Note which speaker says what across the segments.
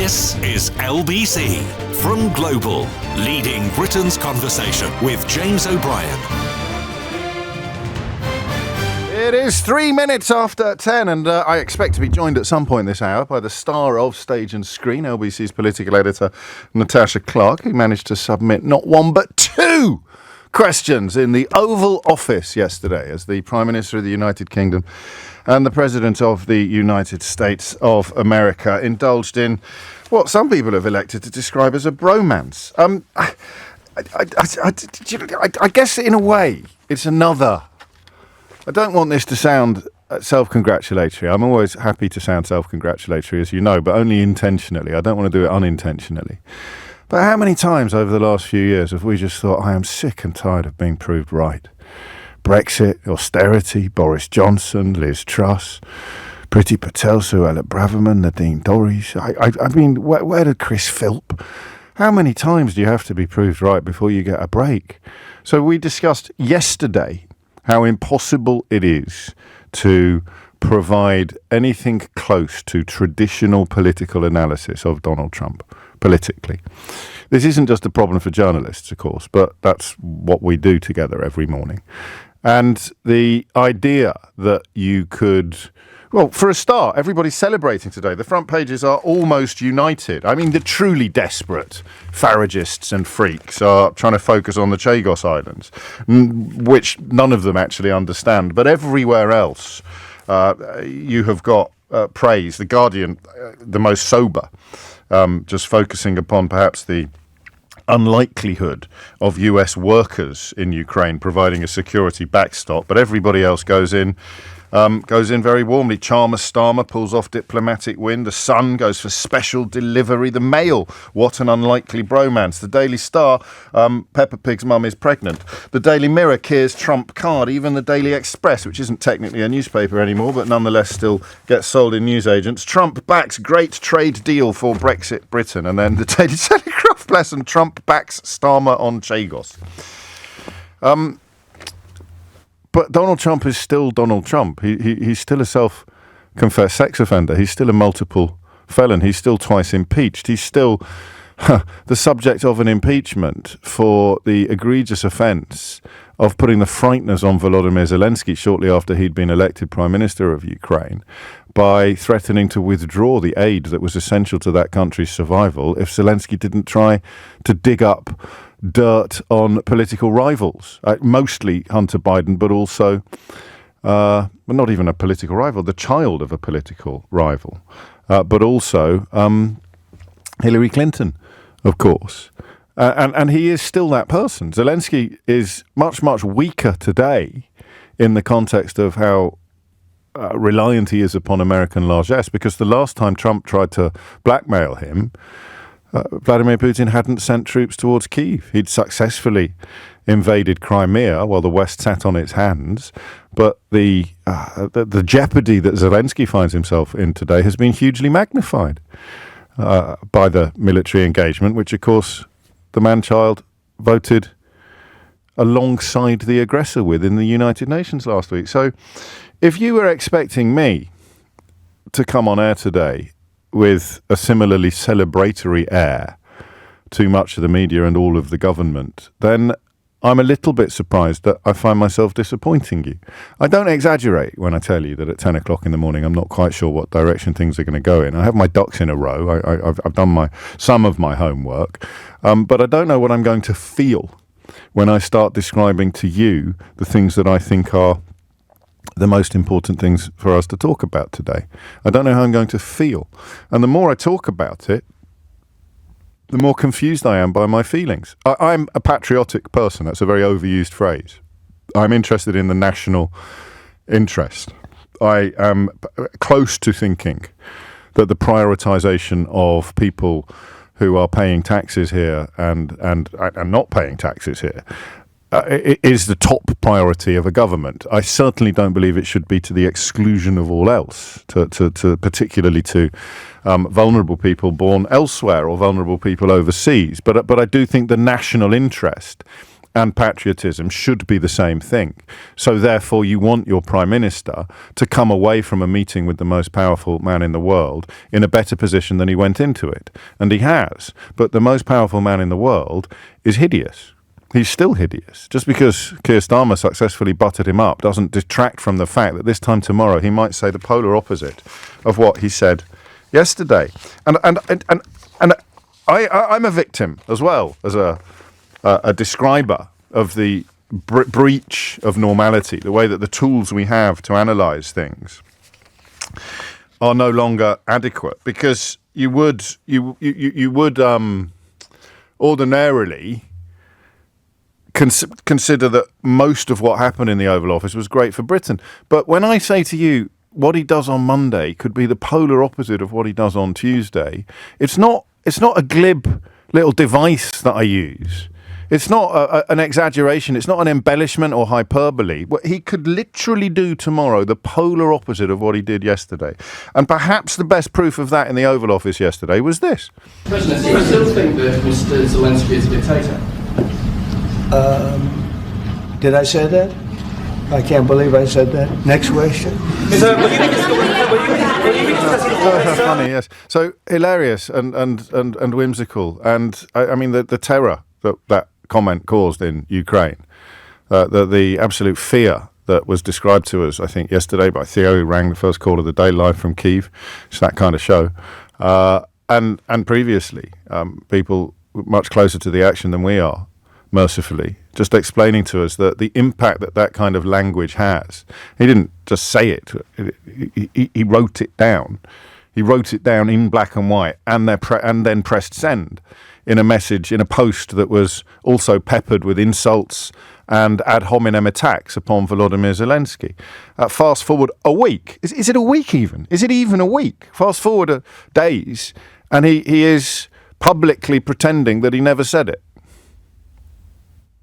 Speaker 1: This is LBC from Global, leading Britain's conversation with James O'Brien.
Speaker 2: It is 3 minutes after 10, and I expect to be joined at some point this hour by the star of Stage and Screen, LBC's political editor, Natasha Clark, who managed to submit not one but two questions in the Oval Office yesterday as the Prime Minister of the United Kingdom and the President of the United States of America indulged in what some people have elected to describe as a bromance. I guess in a way it's another... I don't want this to sound self-congratulatory. I'm always happy to sound self-congratulatory, as you know, but only intentionally. I don't want to do it unintentionally. But how many times over the last few years have we just thought, I am sick and tired of being proved right? Brexit, austerity, Boris Johnson, Liz Truss, Priti Patel, Suella Braverman, Nadine Dorries. I mean, where did Chris Philp? How many times do you have to be proved right before you get a break? So we discussed yesterday how impossible it is to provide anything close to traditional political analysis of Donald Trump politically. This isn't just a problem for journalists, of course, but that's what we do together every morning. And the idea that you could... Well, for a start, everybody's celebrating today. The front pages are almost united. I mean, the truly desperate Faragists and freaks are trying to focus on the Chagos Islands, which none of them actually understand. But everywhere else, you have got praise. The Guardian, the most sober, just focusing upon perhaps the unlikelihood of US workers in Ukraine providing a security backstop. But everybody else goes in very warmly. Starmer pulls off diplomatic win. The Sun goes for special delivery. The Mail, what an unlikely bromance. The Daily Star, Peppa Pig's mum is pregnant. The Daily Mirror, Keir's Trump card. Even the Daily Express, which isn't technically a newspaper anymore, but nonetheless still gets sold in newsagents. Trump backs great trade deal for Brexit Britain. And then the Daily Telegraph, bless him, Trump backs Starmer on Chagos. But Donald Trump is still Donald Trump. He's still a self-confessed sex offender. He's still a multiple felon. He's still twice impeached. He's still the subject of an impeachment for the egregious offence of putting the frighteners on Volodymyr Zelensky shortly after he'd been elected Prime Minister of Ukraine by threatening to withdraw the aid that was essential to that country's survival if Zelensky didn't try to dig up dirt on political rivals, mostly Hunter Biden, but also, not even a political rival, the child of a political rival, but also Hillary Clinton, of course. And he is still that person. Zelensky is much, much weaker today in the context of how reliant he is upon American largesse, because the last time Trump tried to blackmail him, Vladimir Putin hadn't sent troops towards Kyiv. He'd successfully invaded Crimea while the West sat on its hands. But the jeopardy that Zelensky finds himself in today has been hugely magnified by the military engagement, which, of course, the man-child voted alongside the aggressor with in the United Nations last week. So if you were expecting me to come on air today with a similarly celebratory air to much of the media and all of the government, then I'm a little bit surprised that I find myself disappointing you. I don't exaggerate when I tell you that at 10 o'clock in the morning I'm not quite sure what direction things are going to go in. I have my ducks in a row. I've done some of my homework, but I don't know what I'm going to feel when I start describing to you the things that I think are the most important things for us to talk about today. I don't know how I'm going to feel. And the more I talk about it, the more confused I am by my feelings. I'm a patriotic person. That's a very overused phrase. I'm interested in the national interest. I am close to thinking that the prioritization of people who are paying taxes here and not paying taxes here is the top priority of a government. I certainly don't believe it should be to the exclusion of all else, particularly to vulnerable people born elsewhere or vulnerable people overseas. But I do think the national interest and patriotism should be the same thing. So therefore you want your Prime Minister to come away from a meeting with the most powerful man in the world in a better position than he went into it. And he has. But the most powerful man in the world is hideous. He's still hideous. Just because Keir Starmer successfully butted him up doesn't detract from the fact that this time tomorrow he might say the polar opposite of what he said yesterday. And I'm a victim as well as a describer of the breach of normality, the way that the tools we have to analyse things are no longer adequate, because you would ordinarily consider that most of what happened in the Oval Office was great for Britain. But when I say to you what he does on Monday could be the polar opposite of what he does on Tuesday, it's not a glib little device that I use. It's not an exaggeration. It's not an embellishment or hyperbole. He could literally do tomorrow the polar opposite of what he did yesterday. And perhaps the best proof of that in the Oval Office yesterday was this.
Speaker 3: President, do you still think that Mr. Zelensky is a dictator?
Speaker 4: Did I say that? I can't believe I said that. Next question.
Speaker 2: That's funny, yes. So hilarious and whimsical. And I mean, the terror that comment caused in Ukraine, the absolute fear that was described to us, I think, yesterday by Theo, who rang the first call of the day live from Kyiv. It's that kind of show. And previously, people much closer to the action than we are, mercifully, just explaining to us that the impact that kind of language has. He didn't just say it. He wrote it down. He wrote it down in black and white and then pressed send in a message, in a post that was also peppered with insults and ad hominem attacks upon Volodymyr Zelensky. Fast forward a week. Is it a week even? Is it even a week? Fast forward days, and he is publicly pretending that he never said it.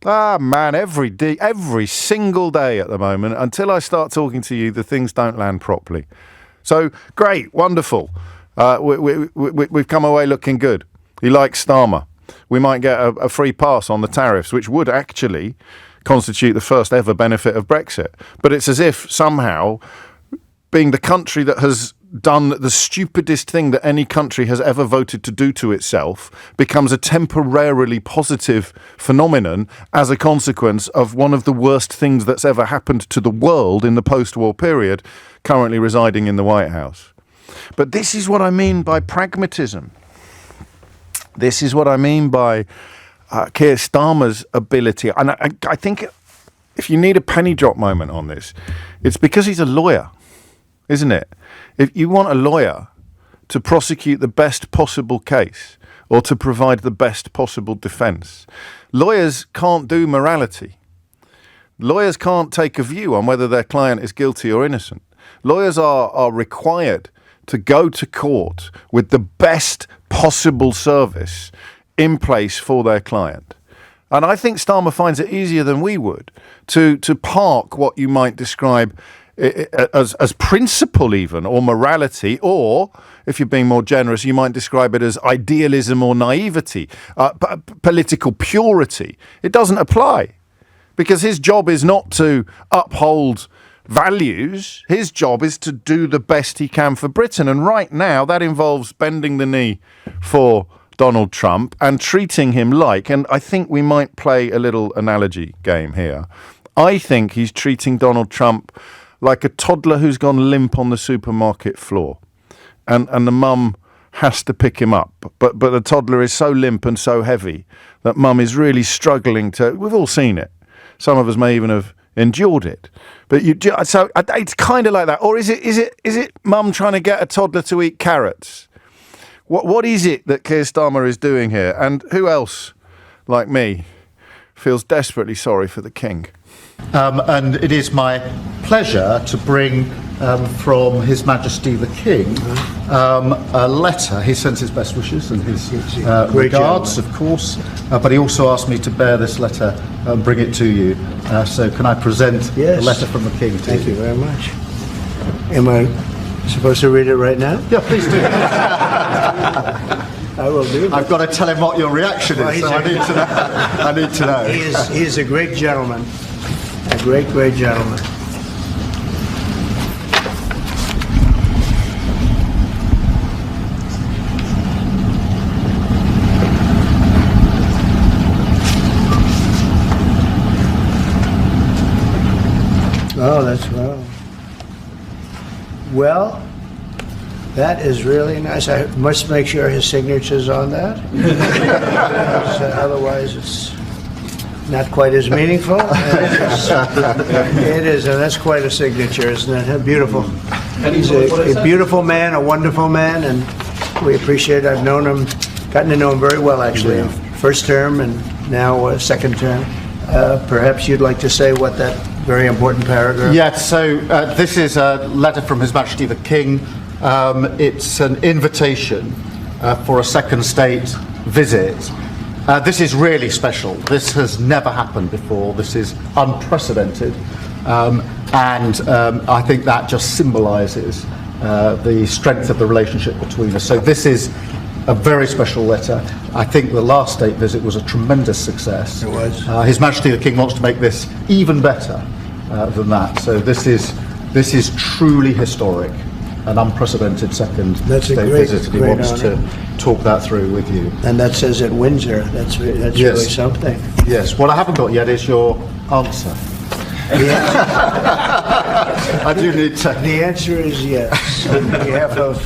Speaker 2: Ah, man, every single day at the moment, until I start talking to you, the things don't land properly. So, great, wonderful. We've come away looking good. He likes Starmer. We might get a free pass on the tariffs, which would actually constitute the first ever benefit of Brexit. But it's as if somehow, being the country that has done the stupidest thing that any country has ever voted to do to itself, becomes a temporarily positive phenomenon as a consequence of one of the worst things that's ever happened to the world in the post-war period, currently residing in the White House. But this is what I mean by pragmatism. This is what I mean by Keir Starmer's ability. And I think if you need a penny drop moment on this, it's because he's a lawyer, isn't it? If you want a lawyer to prosecute the best possible case or to provide the best possible defence, lawyers can't do morality. Lawyers can't take a view on whether their client is guilty or innocent. Lawyers are required to go to court with the best possible service in place for their client. And I think Starmer finds it easier than we would to park what you might describe as principle even, or morality, or, if you're being more generous, you might describe it as idealism or naivety, political purity. It doesn't apply, because his job is not to uphold values. His job is to do the best he can for Britain. And right now, that involves bending the knee for Donald Trump and treating him like, and I think we might play a little analogy game here. I think he's treating Donald Trump like a toddler who's gone limp on the supermarket floor, and the mum has to pick him up. But the toddler is so limp and so heavy that mum is really struggling to. We've all seen it. Some of us may even have endured it. But so it's kind of like that. Or is it mum trying to get a toddler to eat carrots? What is it that Keir Starmer is doing here? And who else, like me, feels desperately sorry for the king?
Speaker 5: And it is my pleasure to bring from His Majesty the King a letter. He sends his best wishes and his regards, of course, but he also asked me to bear this letter and bring it to you. So can I present the letter from the King to you?
Speaker 4: Thank you very much. Am I supposed to read it right now?
Speaker 5: Yeah, please do.
Speaker 4: I will do that.
Speaker 5: I've got to tell him what your reaction
Speaker 4: Well,
Speaker 5: is, so I need to know.
Speaker 4: He is a great gentleman. A great, great gentleman. Oh, that's well. Well, that is really nice. I must make sure his signature's on that. Otherwise, it's not quite as meaningful. It is, and that's quite a signature, isn't it? Beautiful. He's a beautiful man, a wonderful man, and we appreciate it. I've gotten to know him very well, actually.
Speaker 5: Yeah.
Speaker 4: First term and now second term. Perhaps you'd like to say what that very important paragraph.
Speaker 5: Yes, so this is a letter from His Majesty the King. It's an invitation for a second state visit. This is really special. This has never happened before. This is unprecedented. And I think that just symbolises the strength of the relationship between us. So this is a very special letter. I think the last state visit was a tremendous success.
Speaker 4: It was.
Speaker 5: His Majesty the King wants to make this even better than that. So this is truly historic, an unprecedented second
Speaker 4: That's a
Speaker 5: state
Speaker 4: great,
Speaker 5: visit. He
Speaker 4: great
Speaker 5: wants
Speaker 4: honor.
Speaker 5: to talk that through with you.
Speaker 4: And that says at Windsor. That's
Speaker 5: Yes.
Speaker 4: really something.
Speaker 5: Yes. What I haven't got yet is your answer. I do need to.
Speaker 4: The answer is yes. On behalf of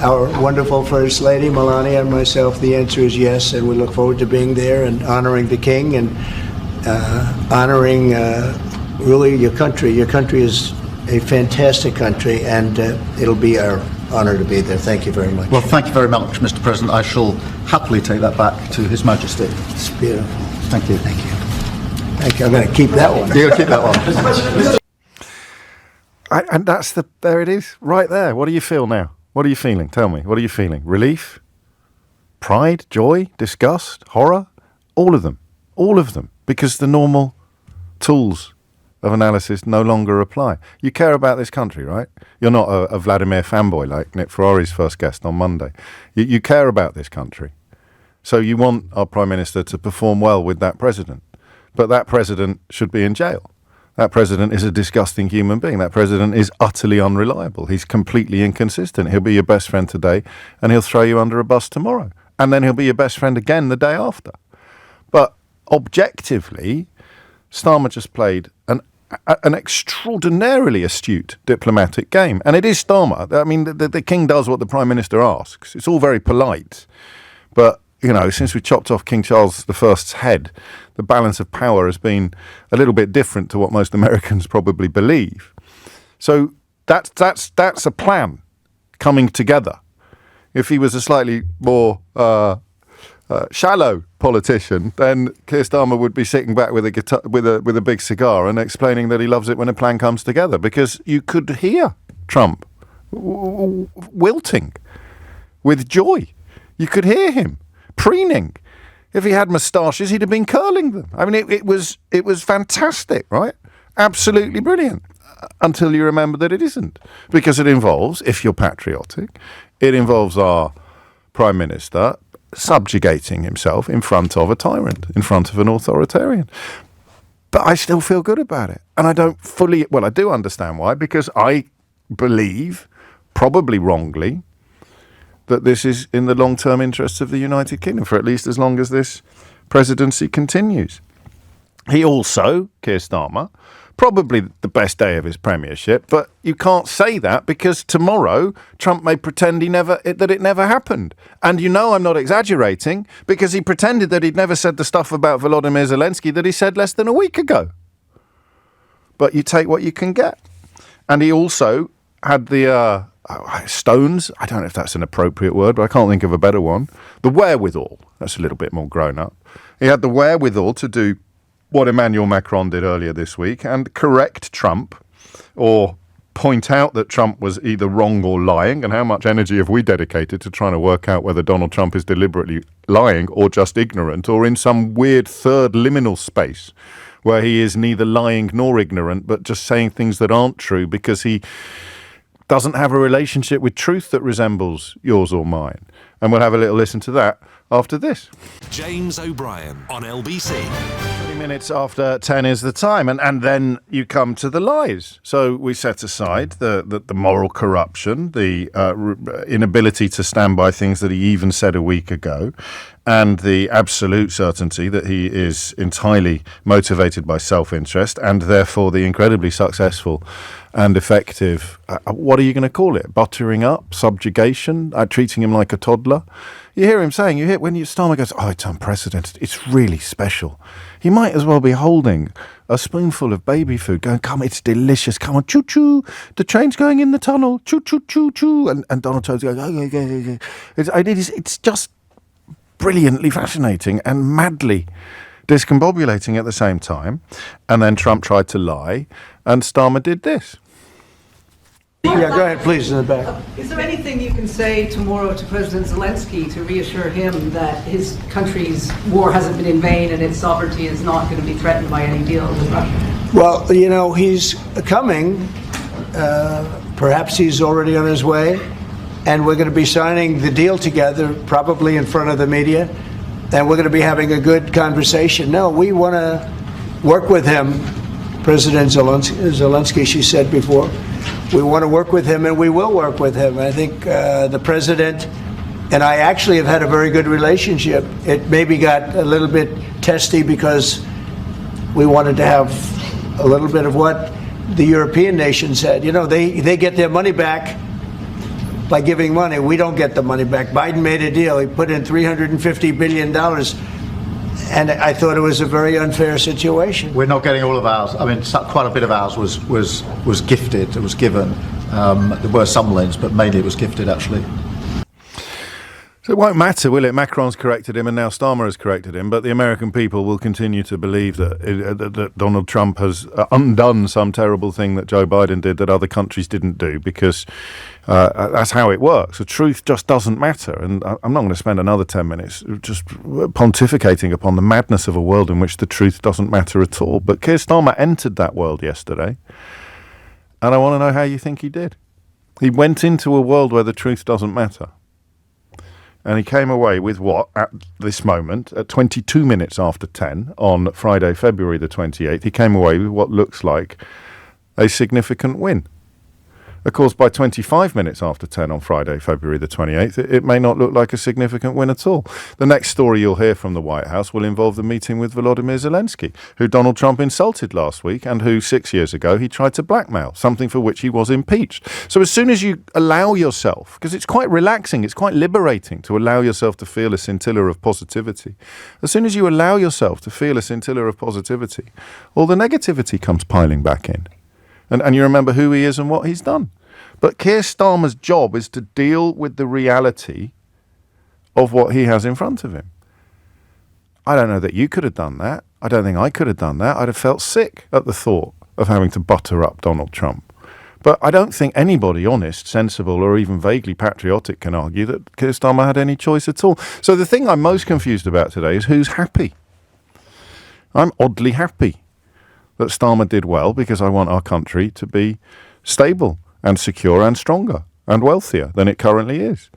Speaker 4: our wonderful First Lady, Melania, and myself, the answer is yes, and we look forward to being there and honoring the King and honoring really your country. Your country is a fantastic country, and it'll be our honor to be there. Thank you very much.
Speaker 5: Well, thank you very much, Mr. President. I shall happily take that back to His Majesty.
Speaker 4: It's beautiful.
Speaker 5: Thank you.
Speaker 4: Thank you. Thank you. I'm going to keep that one.
Speaker 5: You're going to keep that one.
Speaker 2: And there it is, right there. What do you feel now? What are you feeling? Tell me. What are you feeling? Relief? Pride? Joy? Disgust? Horror? All of them. All of them. Because the normal tools of analysis no longer apply. You care about this country, right? You're not a Vladimir fanboy like Nick Ferrari's first guest on Monday. You care about this country. So you want our Prime Minister to perform well with that president. But that president should be in jail. That president is a disgusting human being. That president is utterly unreliable. He's completely inconsistent. He'll be your best friend today and he'll throw you under a bus tomorrow. And then he'll be your best friend again the day after. But objectively, Starmer just played an extraordinarily astute diplomatic game. And it is Starmer. I mean, the King does what the Prime Minister asks. It's all very polite. But, you know, since we chopped off King Charles I's head, the balance of power has been a little bit different to what most Americans probably believe. So that's a plan coming together. If he was a slightly more shallow politician, then Keir Starmer would be sitting back with a guitar, with a big cigar and explaining that he loves it when a plan comes together, because you could hear Trump wilting with joy. You could hear him preening. If he had moustaches, he'd have been curling them. I mean, it was fantastic, right? Absolutely brilliant. Until you remember that it isn't. Because it involves, if you're patriotic, it involves our Prime Minister subjugating himself in front of a tyrant, in front of an authoritarian. But I still feel good about it. And I don't fully, well, I do understand why, because I believe, probably wrongly, that this is in the long-term interests of the United Kingdom for at least as long as this presidency continues. He also, Keir Starmer, probably the best day of his premiership, but you can't say that because tomorrow Trump may pretend that it never happened. And you know I'm not exaggerating, because he pretended that he'd never said the stuff about Volodymyr Zelensky that he said less than a week ago. But you take what you can get. And he also had the stones, I don't know if that's an appropriate word, but I can't think of a better one. The wherewithal, that's a little bit more grown up. He had the wherewithal to do what Emmanuel Macron did earlier this week and correct Trump, or point out that Trump was either wrong or lying. And how much energy have we dedicated to trying to work out whether Donald Trump is deliberately lying or just ignorant, or in some weird third liminal space where he is neither lying nor ignorant, but just saying things that aren't true because he doesn't have a relationship with truth that resembles yours or mine. And we'll have a little listen to that after this.
Speaker 1: James O'Brien on LBC.
Speaker 2: 20 minutes after 10 is the time, and then you come to the lies. So we set aside the moral corruption, the inability to stand by things that he even said a week ago, and the absolute certainty that he is entirely motivated by self-interest, and therefore the incredibly successful and effective, what are you going to call it? Buttering up, subjugation, treating him like a toddler. You hear him saying, when Starmer goes, oh, it's unprecedented, it's really special. He might as well be holding a spoonful of baby food, going, come, it's delicious, come on, choo-choo, the train's going in the tunnel, choo-choo-choo-choo, and Donald Trump's going, oh, yeah. It's just brilliantly fascinating and madly discombobulating at the same time. And then Trump tried to lie, and Starmer did this.
Speaker 4: Yeah, go ahead, please, in the back.
Speaker 6: Is there anything you can say tomorrow to President Zelensky to reassure him that his country's war hasn't been in vain and its sovereignty is not going to be threatened by any deal with Russia?
Speaker 4: Well, he's coming. Perhaps he's already on his way. And we're going to be signing the deal together, probably in front of the media. And we're going to be having a good conversation. No, we want to work with him, President Zelensky, she said before. We want to work with him, and we will work with him. I think the president and I actually have had a very good relationship. It maybe got a little bit testy because we wanted to have a little bit of what the European nations said. They get their money back by giving money. We don't get the money back. Biden made a deal. He put in $350 billion. And I thought it was a very unfair situation.
Speaker 5: We're not getting all of ours. I mean, quite a bit of ours was gifted. It was given. There were some lends, but mainly it was gifted, actually.
Speaker 2: So it won't matter, will it? Macron's corrected him, and now Starmer has corrected him. But the American people will continue to believe that Donald Trump has undone some terrible thing that Joe Biden did that other countries didn't do, because that's how it works. The truth just doesn't matter. And I'm not going to spend another 10 minutes just pontificating upon the madness of a world in which the truth doesn't matter at all. But Keir Starmer entered that world yesterday, and I want to know how you think he did. He went into a world where the truth doesn't matter. And he came away with what, at this moment, at 22 minutes after 10 on Friday, February the 28th, he came away with what looks like a significant win. Of course, by 25 minutes after 10 on Friday, February the 28th, it may not look like a significant win at all. The next story you'll hear from the White House will involve the meeting with Volodymyr Zelensky, who Donald Trump insulted last week and who 6 years ago he tried to blackmail, something for which he was impeached. So as soon as you allow yourself, because it's quite relaxing, it's quite liberating to allow yourself to feel a scintilla of positivity. As soon as you allow yourself to feel a scintilla of positivity, all the negativity comes piling back in. And you remember who he is and what he's done. But Keir Starmer's job is to deal with the reality of what he has in front of him. I don't know that you could have done that. I don't think I could have done that. I'd have felt sick at the thought of having to butter up Donald Trump. But I don't think anybody honest, sensible, or even vaguely patriotic can argue that Keir Starmer had any choice at all. So the thing I'm most confused about today is who's happy. I'm oddly happy that Starmer did well, because I want our country to be stable and secure and stronger and wealthier than it currently is.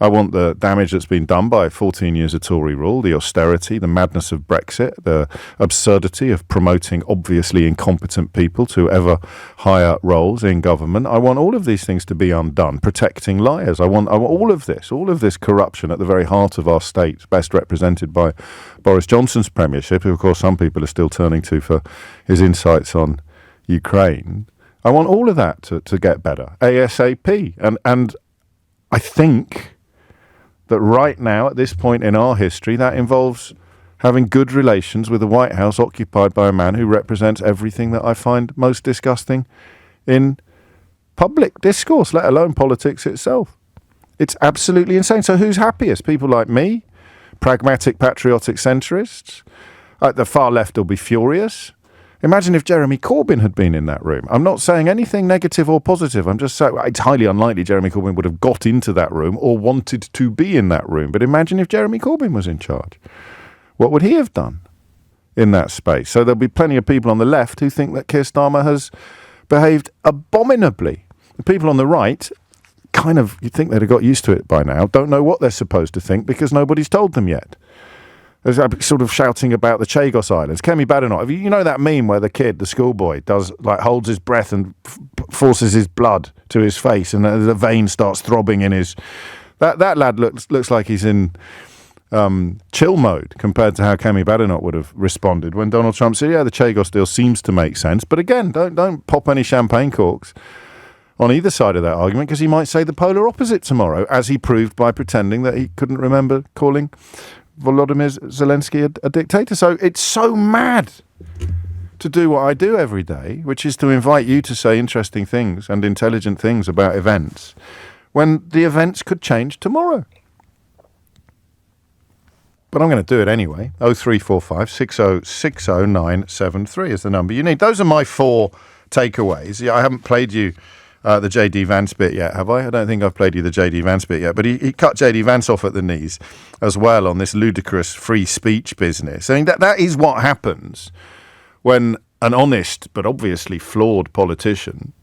Speaker 2: I want the damage that's been done by 14 years of Tory rule, the austerity, the madness of Brexit, the absurdity of promoting obviously incompetent people to ever higher roles in government. I want all of these things to be undone, protecting liars. I want all of this corruption at the very heart of our state, best represented by Boris Johnson's premiership, who of course some people are still turning to for his insights on Ukraine. I want all of that to get better, ASAP. And I think that right now, at this point in our history, that involves having good relations with the White House occupied by a man who represents everything that I find most disgusting in public discourse, let alone politics itself. It's absolutely insane. So who's happiest? People like me, pragmatic, patriotic centrists? At the far left will be furious. Imagine if Jeremy Corbyn had been in that room. I'm not saying anything negative or positive. I'm just saying it's highly unlikely Jeremy Corbyn would have got into that room or wanted to be in that room. But imagine if Jeremy Corbyn was in charge. What would he have done in that space? So there'll be plenty of people on the left who think that Keir Starmer has behaved abominably The people on the right, kind of, you'd think they'd have got used to it by now, don't know what they're supposed to think because nobody's told them yet. There's sort of shouting about the Chagos Islands. Kemi Badenoch, you know that meme where the kid, the schoolboy, holds his breath and forces his blood to his face, and the vein starts throbbing in his. That lad looks like he's in chill mode compared to how Kemi Badenoch would have responded when Donald Trump said, "Yeah, the Chagos deal seems to make sense." But again, don't pop any champagne corks on either side of that argument, because he might say the polar opposite tomorrow, as he proved by pretending that he couldn't remember calling Volodymyr Zelensky a dictator. So it's so mad to do what I do every day, which is to invite you to say interesting things and intelligent things about events, when the events could change tomorrow. But I'm going to do it anyway. 0345 6060973 is the number you need. Those are my 4 takeaways. Yeah, I haven't played you the J.D. Vance bit yet, have I? I don't think I've played you the J.D. Vance bit yet. But he cut J.D. Vance off at the knees as well on this ludicrous free speech business. I mean, that is what happens when an honest but obviously flawed politician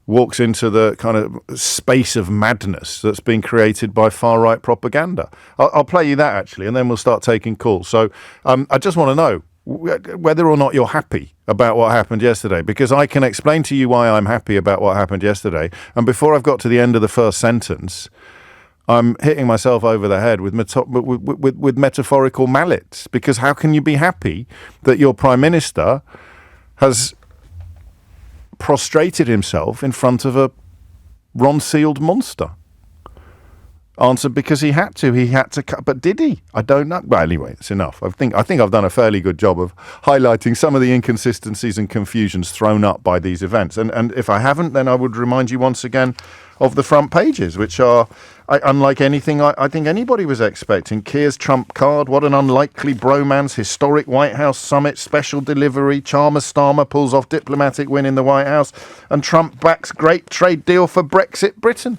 Speaker 2: walks into the kind of space of madness that's been created by far-right propaganda. I'll play you that, actually, and then we'll start taking calls. So I just want to know whether or not you're happy about what happened yesterday, because I can explain to you why I'm happy about what happened yesterday, and before I've got to the end of the first sentence, I'm hitting myself over the head with metaphorical mallets, because how can you be happy that your Prime Minister has prostrated himself in front of a Ron-sealed monster? Answer, because he had to cut. But did he? I don't know. Well, anyway, it's enough. I think I've done a fairly good job of highlighting some of the inconsistencies and confusions thrown up by these events. And if I haven't, then I would remind you once again of the front pages, which are unlike anything I think anybody was expecting. Keir's trump card, what an unlikely bromance, historic White House summit, special delivery, Starmer pulls off diplomatic win in the White House, and Trump backs great trade deal for Brexit Britain.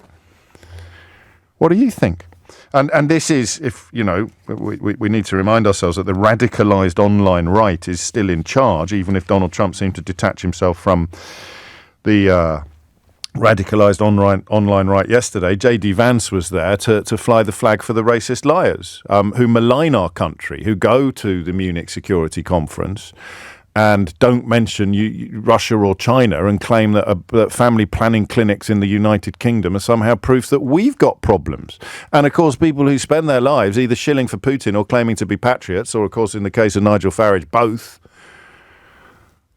Speaker 2: What do you think? And this is, if you know, we need to remind ourselves that the radicalised online right is still in charge, even if Donald Trump seemed to detach himself from the radicalised online right yesterday. J.D. Vance was there to fly the flag for the racist liars who malign our country, who go to the Munich Security Conference and don't mention Russia or China, and claim that family planning clinics in the United Kingdom are somehow proof that we've got problems. And, of course, people who spend their lives either shilling for Putin or claiming to be patriots, or, of course, in the case of Nigel Farage, both,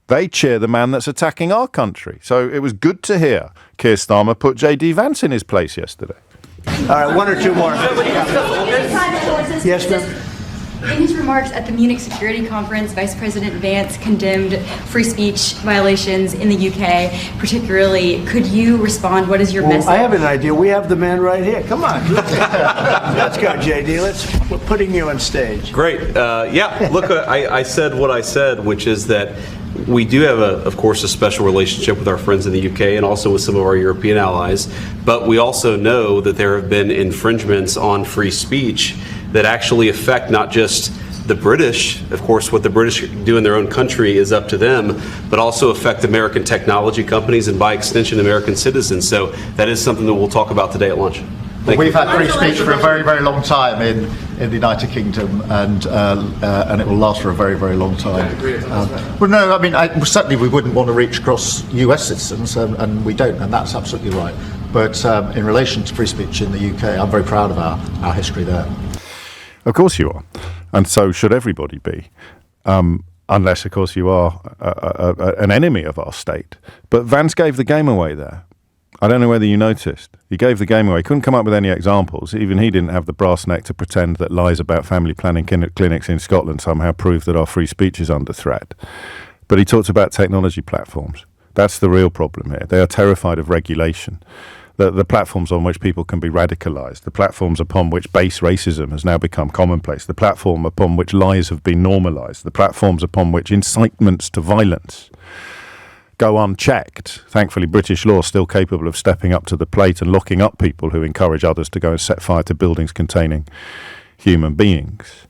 Speaker 2: they cheer the man that's attacking our country. So it was good to hear Keir Starmer put J.D. Vance in his place yesterday.
Speaker 4: All right, 1 or 2 more. Yes, ma'am.
Speaker 7: In his remarks at the Munich Security Conference, Vice President Vance condemned free speech violations in the UK, particularly. Could you respond? What is your message?
Speaker 4: I have an idea. We have the man right here. Come on. Let's go, JD. We're putting you on stage.
Speaker 8: Great. Look, I said what I said, which is that we do have, of course, a special relationship with our friends in the UK and also with some of our European allies. But we also know that there have been infringements on free speech that actually affect not just the British. Of course, what the British do in their own country is up to them, but also affect American technology companies and, by extension, American citizens. So that is something that we'll talk about today at lunch.
Speaker 5: We've had free speech for a very, very long time in the United Kingdom, and it will last for a very, very long time. Certainly we wouldn't want to reach across US citizens, and we don't, and that's absolutely right. But in relation to free speech in the UK, I'm very proud of our history there.
Speaker 2: Of course you are, and so should everybody be, unless, of course, you are an enemy of our state. But Vance gave the game away there. I don't know whether you noticed. He gave the game away. He couldn't come up with any examples. Even he didn't have the brass neck to pretend that lies about family planning clinics in Scotland somehow prove that our free speech is under threat. But he talked about technology platforms. That's the real problem here. They are terrified of regulation. The platforms on which people can be radicalised, the platforms upon which base racism has now become commonplace, the platform upon which lies have been normalised, the platforms upon which incitements to violence go unchecked. Thankfully, British law is still capable of stepping up to the plate and locking up people who encourage others to go and set fire to buildings containing human beings.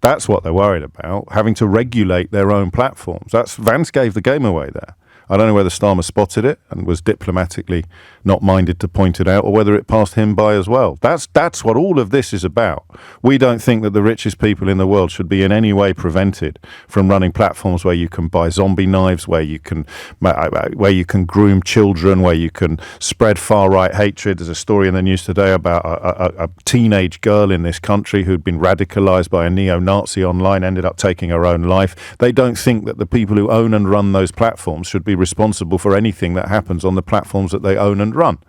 Speaker 2: That's what they're worried about, having to regulate their own platforms. Vance gave the game away there. I don't know whether Starmer spotted it and was diplomatically not minded to point it out, or whether it passed him by as well. That's what all of this is about. We don't think that the richest people in the world should be in any way prevented from running platforms where you can buy zombie knives, where you can groom children, where you can spread far-right hatred. There's a story in the news today about a teenage girl in this country who'd been radicalized by a neo-Nazi online, ended up taking her own life. They don't think that the people who own and run those platforms should be responsible for anything that happens on the platforms that they own and run.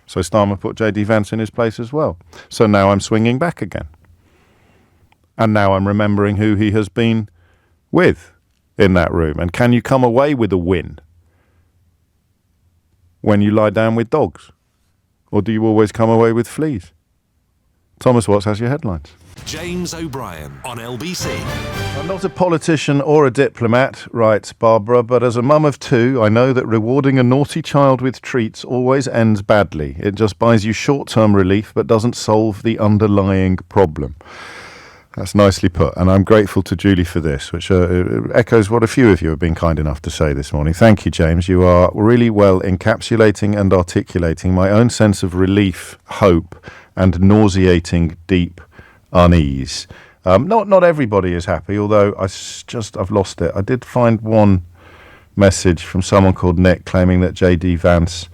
Speaker 2: So Starmer put J.D. Vance in his place as well. So now I'm swinging back again. And now I'm remembering who he has been with in that room. And can you come away with a win when you lie down with dogs? Or do you always come away with fleas? Thomas Watts has your headlines.
Speaker 1: James O'Brien on LBC.
Speaker 2: I'm not a politician or a diplomat, writes Barbara, but as a mum of two, I know that rewarding a naughty child with treats always ends badly. It just buys you short-term relief, but doesn't solve the underlying problem. That's nicely put, and I'm grateful to Julie for this, which echoes what a few of you have been kind enough to say this morning. Thank you, James. You are really well encapsulating and articulating my own sense of relief, hope, and nauseating deep unease. Not everybody is happy, although I've lost it. I did find one message from someone called Nick claiming that J.D. Vance,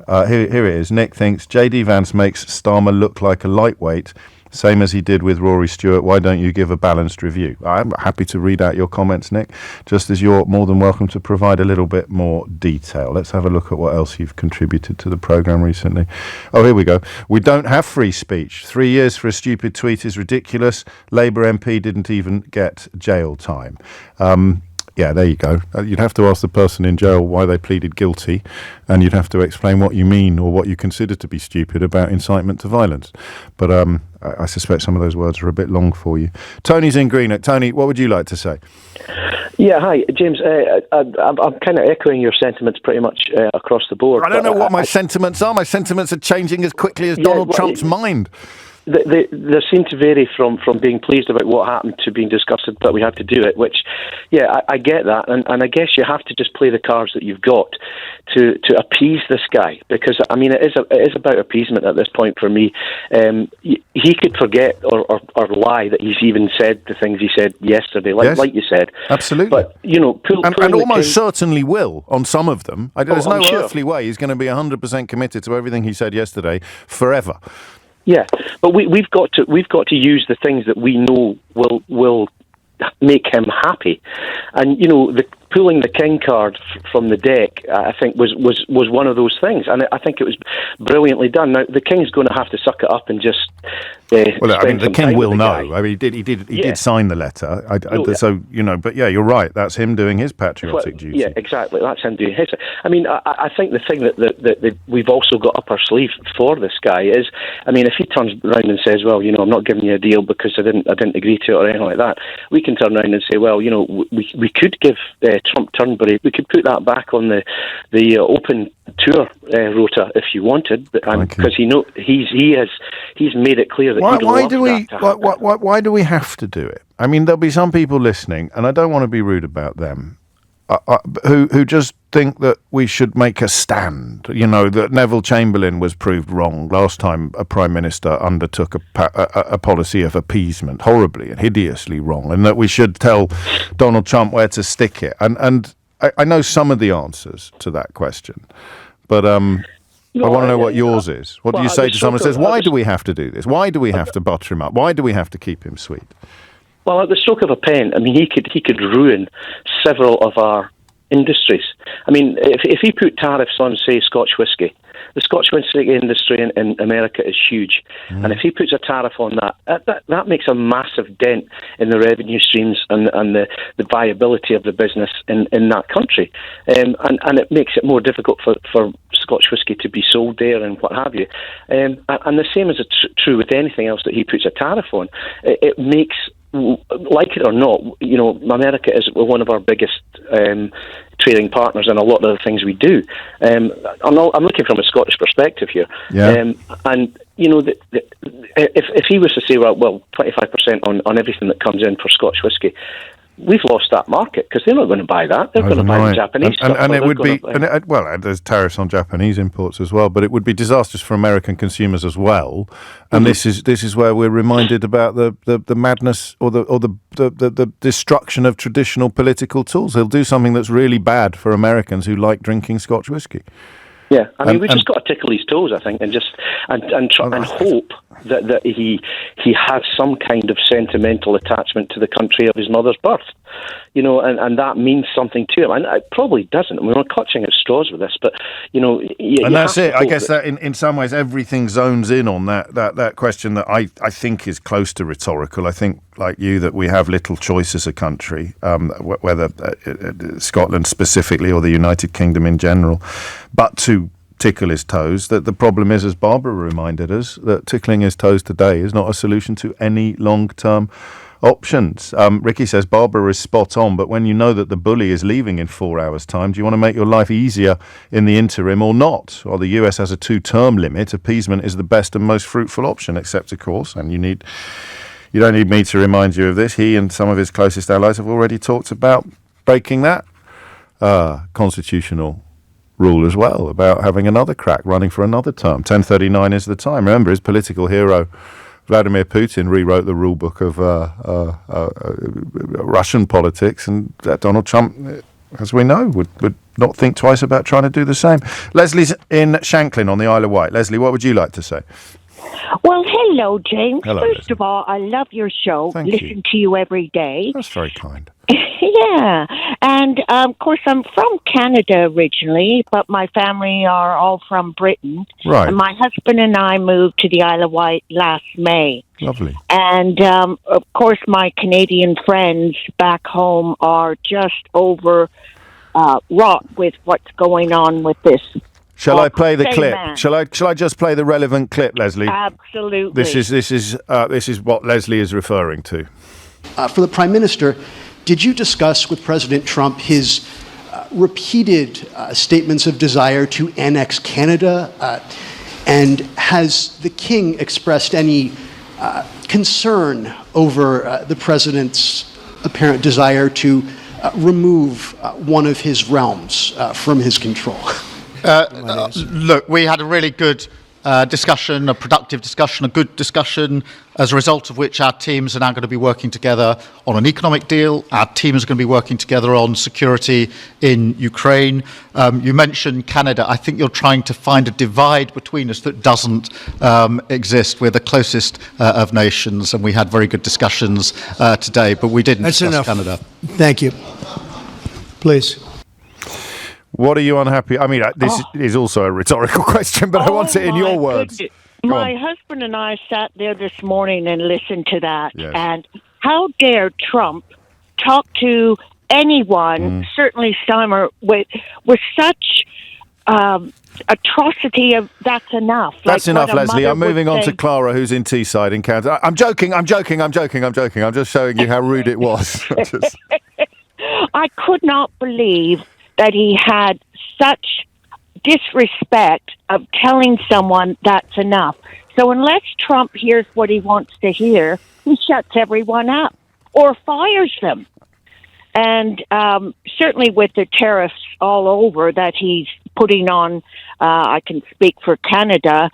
Speaker 2: here it is. Nick thinks J.D. Vance makes Starmer look like a lightweight, same as he did with Rory Stewart. Why don't you give a balanced review? I'm happy to read out your comments, Nick, just as you're more than welcome to provide a little bit more detail. Let's have a look at what else you've contributed to the programme recently. Oh, here we go. We don't have free speech. 3 years for a stupid tweet is ridiculous. Labour MP didn't even get jail time. Yeah, there you go. You'd have to ask the person in jail why they pleaded guilty, and you'd have to explain what you mean or what you consider to be stupid about incitement to violence. But I suspect some of those words are a bit long for you. Tony's in Greenock. Tony, what would you like to say?
Speaker 9: Yeah, hi, James. I'm kind of echoing your sentiments pretty much across the board.
Speaker 2: I don't know what my sentiments are. My sentiments are changing as quickly as Donald Trump's mind.
Speaker 9: They seem to vary from being pleased about what happened to being disgusted that we had to do it, which, yeah, I get that. And I guess you have to just play the cards that you've got to appease this guy, because, I mean, it is about appeasement at this point for me. He could forget or lie that he's even said the things he said yesterday, like you said.
Speaker 2: Absolutely.
Speaker 9: But, you know,
Speaker 2: and almost certainly will on some of them. There's no earthly way he's going to be 100% committed to everything he said yesterday forever.
Speaker 9: Yeah, but we've got to use the things that we know will make him happy, and you know, pulling the king card from the deck, I think was one of those things, and I think it was brilliantly done. Now the king's going to have to suck it up and just.
Speaker 2: Well, I mean, the king will know. I mean, he did sign the letter. So you know, but yeah, you're right. That's him doing his patriotic duty.
Speaker 9: Yeah, exactly. That's him doing his. I mean, I think the thing that we've also got up our sleeve for this guy is, I mean, if he turns around and says, well, you know, I'm not giving you a deal because I didn't agree to it or anything like that, we can turn around and say, well, you know, we could give Trump Turnberry, we could put that back on the open tour rota if you wanted, because he's made it clear that
Speaker 2: why do we have to do it? I mean, there'll be some people listening, and I don't want to be rude about them, who just think that we should make a stand. You know, that Neville Chamberlain was proved wrong last time a Prime Minister undertook a policy of appeasement, horribly and hideously wrong, and that we should tell Donald Trump where to stick it. And I know some of the answers to that question, but I want to know what yours is. What do you say to someone who says, why do we have to do this? Why do we have to butter him up? Why do we have to keep him sweet?
Speaker 9: Well, at the stroke of a pen, I mean, he could ruin several of our industries. I mean, if he put tariffs on, say, Scotch whisky, the Scotch whisky industry in America is huge, and if he puts a tariff on that makes a massive dent in the revenue streams and the viability of the business in that country, and it makes it more difficult for Scotch whisky to be sold there and what have you. And the same is true with anything else that he puts a tariff on. It makes, like it or not, you know, America is one of our biggest trading partners in a lot of the things we do. I'm looking from a Scottish perspective here. Yeah. And, you know, if he was to say, well, 25% on everything that comes in for Scotch whisky, we've lost that market because they're not going to buy that. They're going to buy the Japanese stuff.
Speaker 2: And it would be, there's tariffs on Japanese imports as well, but it would be disastrous for American consumers as well. And this is where we're reminded about the madness or the destruction of traditional political tools. They'll do something that's really bad for Americans who like drinking Scotch whisky.
Speaker 9: Yeah, I mean, we've just got to tickle his toes, I think, and hope that he has some kind of sentimental attachment to the country of his mother's birth, and that means something to him. And it probably doesn't. I mean, we're clutching at straws with this, but and
Speaker 2: that's it. I guess that in some ways everything zones in on that question that I think is close to rhetorical. I think, like you, that we have little choice as a country, whether Scotland specifically or the United Kingdom in general, but to tickle his toes, that the problem is, as Barbara reminded us, that tickling his toes today is not a solution to any long-term options. Ricky says Barbara is spot on, but when you know that the bully is leaving in 4 hours' time, do you want to make your life easier in the interim or not? Well, the US has a 2-term limit. Appeasement is the best and most fruitful option, except, of course, and you don't need me to remind you of this, he and some of his closest allies have already talked about breaking that constitutional rule as well, about having another crack, running for another term. 10:39 is the time. Remember, his political hero Vladimir Putin rewrote the rule book of Russian politics, and Donald Trump, as we know, would not think twice about trying to do the same. Leslie's in Shanklin on the Isle of Wight. Leslie, what would you like to say?
Speaker 10: Well, hello, James.
Speaker 2: Hello,
Speaker 10: First
Speaker 2: Leslie.
Speaker 10: of all, I love your show.
Speaker 2: Thank
Speaker 10: Listen
Speaker 2: you.
Speaker 10: to you every day.
Speaker 2: That's very kind.
Speaker 10: Yeah. And, of course, I'm from Canada originally, but my family are all from Britain.
Speaker 2: Right.
Speaker 10: And my husband and I moved to the Isle of Wight last May.
Speaker 2: Lovely.
Speaker 10: And, of course, my Canadian friends back home are just over wrought with what's going on with this.
Speaker 2: Shall I play the clip?
Speaker 10: Man.
Speaker 2: Shall I just play the relevant clip, Leslie?
Speaker 10: Absolutely.
Speaker 2: This is what Leslie is referring to.
Speaker 11: For the Prime Minister, did you discuss with President Trump his repeated statements of desire to annex Canada? And has the King expressed any concern over the President's apparent desire to remove one of his realms from his control?
Speaker 5: Look, we had a really good discussion, a productive discussion, a good discussion, as a result of which our teams are now going to be working together on an economic deal. Our teams are going to be working together on security in Ukraine. You mentioned Canada. I think you're trying to find a divide between us that doesn't exist. We're the closest of nations, and we had very good discussions today, but we didn't discuss Canada.
Speaker 4: Thank you. Please.
Speaker 2: What are you unhappy? I mean, this is also a rhetorical question, but I want it in your words.
Speaker 10: My husband and I sat there this morning and listened to that.
Speaker 2: Yes.
Speaker 10: And how dare Trump talk to anyone, certainly Starmer, with such atrocity of that's enough.
Speaker 2: That's enough, Leslie. I'm moving on
Speaker 10: say.
Speaker 2: to Clara, who's in Teesside in Canada. I'm joking. I'm just showing you how rude it was.
Speaker 10: I could not believe that he had such disrespect of telling someone that's enough. So unless Trump hears what he wants to hear, he shuts everyone up or fires them. And certainly with the tariffs all over that he's putting on, I can speak for Canada,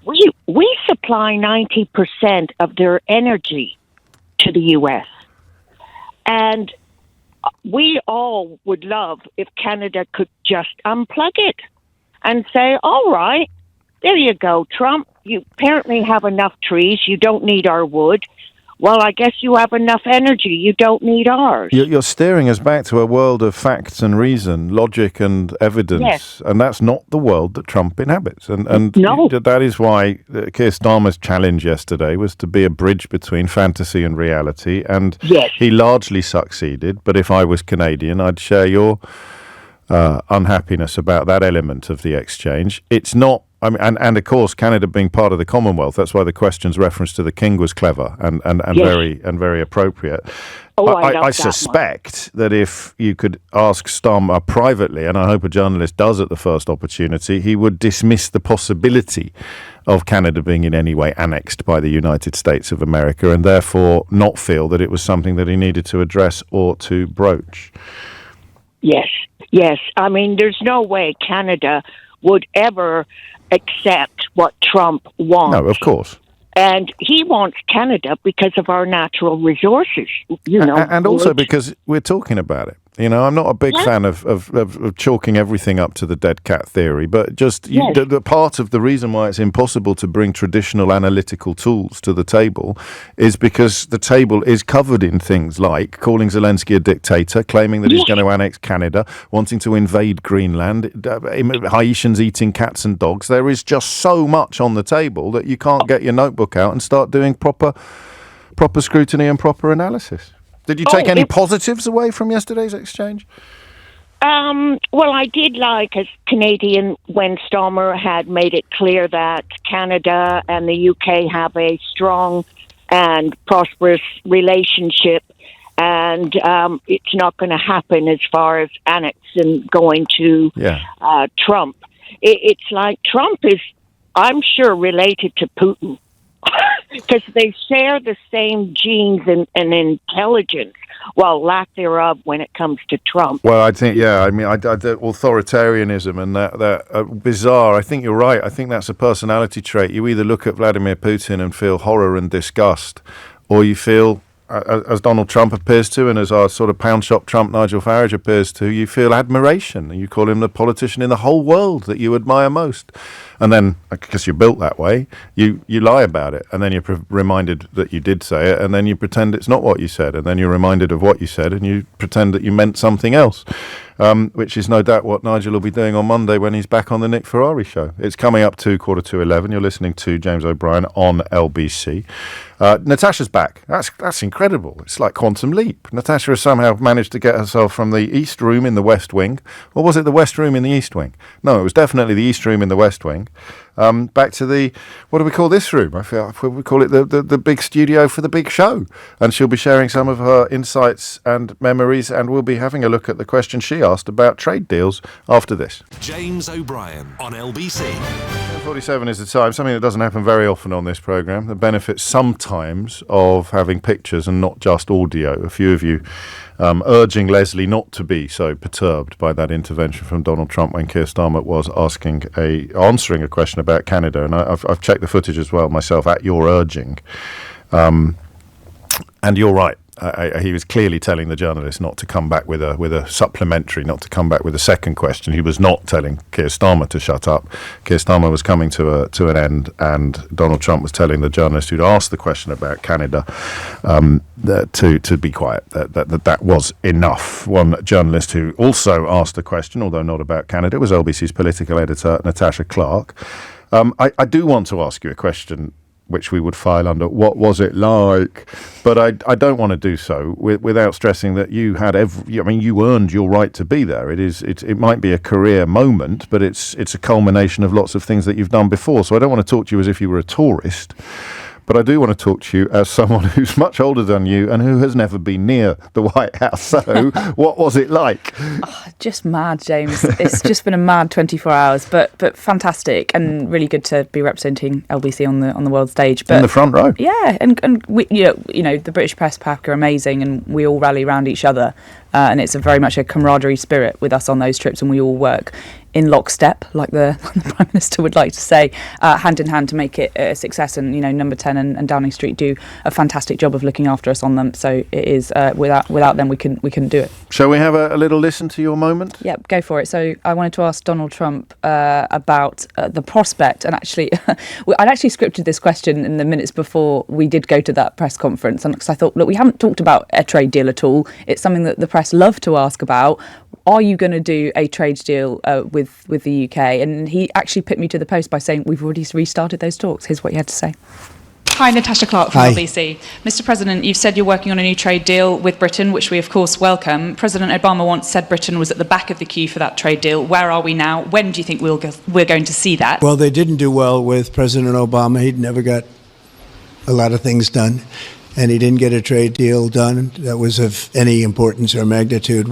Speaker 10: we supply 90% of their energy to the U.S. And we all would love if Canada could just unplug it and say, all right, there you go, Trump. You apparently have enough trees. You don't need our wood. Well, I guess you have enough energy. You don't need ours.
Speaker 2: You're steering us back to a world of facts and reason, logic and evidence. Yes. And that's not the world that Trump inhabits. And
Speaker 10: no.
Speaker 2: That is why Keir Starmer's challenge yesterday was to be a bridge between fantasy and reality. And he largely succeeded. But if I was Canadian, I'd share your unhappiness about that element of the exchange. It's not. I mean, and of course, Canada being part of the Commonwealth, that's why the question's reference to the King was clever and very appropriate.
Speaker 10: Oh, I love
Speaker 2: I
Speaker 10: that
Speaker 2: suspect that if you could ask Starmer privately, and I hope a journalist does at the first opportunity, he would dismiss the possibility of Canada being in any way annexed by the United States of America, and therefore not feel that it was something that he needed to address or to broach.
Speaker 10: Yes. I mean, there's no way Canada would ever accept what Trump wants.
Speaker 2: No, of course.
Speaker 10: And he wants Canada because of our natural resources,
Speaker 2: And also because we're talking about it. I'm not a big fan of chalking everything up to the dead cat theory, but just the part of the reason why it's impossible to bring traditional analytical tools to the table is because the table is covered in things like calling Zelensky a dictator, claiming that he's going to annex Canada, wanting to invade Greenland, Haitians eating cats and dogs. There is just so much on the table that you can't get your notebook out and start doing proper scrutiny and proper analysis. Did you take any positives away from yesterday's exchange?
Speaker 10: Well, I did like, as Canadian, when Starmer had made it clear that Canada and the UK have a strong and prosperous relationship, and it's not going to happen as far as annexing going to Trump. It's like Trump is, I'm sure, related to Putin. Because they share the same genes and intelligence, well, lack thereof when it comes to Trump.
Speaker 2: Well, I think, authoritarianism and that bizarre, I think you're right. I think that's a personality trait. You either look at Vladimir Putin and feel horror and disgust, or you feel, as Donald Trump appears to, and as our sort of pound shop Trump Nigel Farage appears to, you feel admiration. You call him the politician in the whole world that you admire most. And then, because you're built that way, you lie about it. And then you're reminded that you did say it. And then you pretend it's not what you said. And then you're reminded of what you said. And you pretend that you meant something else, which is no doubt what Nigel will be doing on Monday when he's back on the Nick Ferrari show. It's coming up to 11:15. You're listening to James O'Brien on LBC. Natasha's back. That's incredible. It's like quantum leap. Natasha has somehow managed to get herself from the East Room in the West Wing. Or was it the West Room in the East Wing? No, it was definitely the East Room in the West Wing. Back to the, what do we call this room? I feel we call it the big studio for the big show. And she'll be sharing some of her insights and memories, and we'll be having a look at the question she asked about trade deals after this.
Speaker 1: James O'Brien on LBC.
Speaker 2: 47 is the time, something that doesn't happen very often on this programme. The benefit sometimes of having pictures and not just audio. A few of you urging Leslie not to be so perturbed by that intervention from Donald Trump when Keir Starmer was answering a question about Canada, and I've checked the footage as well myself at your urging, and you're right. He was clearly telling the journalist not to come back with a supplementary, not to come back with a second question. He was not telling Keir Starmer to shut up. Keir Starmer was coming to an end, and Donald Trump was telling the journalist who'd asked the question about Canada to be quiet. That was enough. One journalist who also asked a question, although not about Canada, was LBC's political editor Natasha Clark. I do want to ask you a question which we would file under what was it like, but I don't want to do so without stressing that you had you earned your right to be there. It might be a career moment, but it's a culmination of lots of things that you've done before. So I don't want to talk to you as if you were a tourist, but I do want to talk to you as someone who's much older than you and who has never been near the White House. So what was it like?
Speaker 12: Just mad, James. It's just been a mad 24 hours, but fantastic and really good to be representing LBC on the world stage. But
Speaker 2: in the front row.
Speaker 12: Yeah, and we, the British press pack are amazing, and we all rally around each other. And it's very much a camaraderie spirit with us on those trips, and we all work in lockstep, like the Prime Minister would like to say, hand in hand to make it a success. And Number 10 and Downing Street do a fantastic job of looking after us on them. So it is without them we couldn't do it.
Speaker 2: Shall we have a little listen to your moment?
Speaker 12: Yeah, go for it. So I wanted to ask Donald Trump about the prospect, and actually, I'd actually scripted this question in the minutes before we did go to that press conference, and because I thought, look, we haven't talked about a trade deal at all. It's something that the press love to ask about. Are you going to do a trade deal with the UK? And he actually put me to the post by saying we've already restarted those talks. Here's what he had to say.
Speaker 13: Hi, Natasha Clark from
Speaker 4: Hi.
Speaker 13: LBC. Mr. President, you've said you're working on a new trade deal with Britain, which we of course welcome. President Obama once said Britain was at the back of the queue for that trade deal. Where are we now? When do you think we're going to see that?
Speaker 4: Well, they didn't do well with President Obama. He'd never got a lot of things done. and he didn't get a trade deal done that was of any importance or magnitude.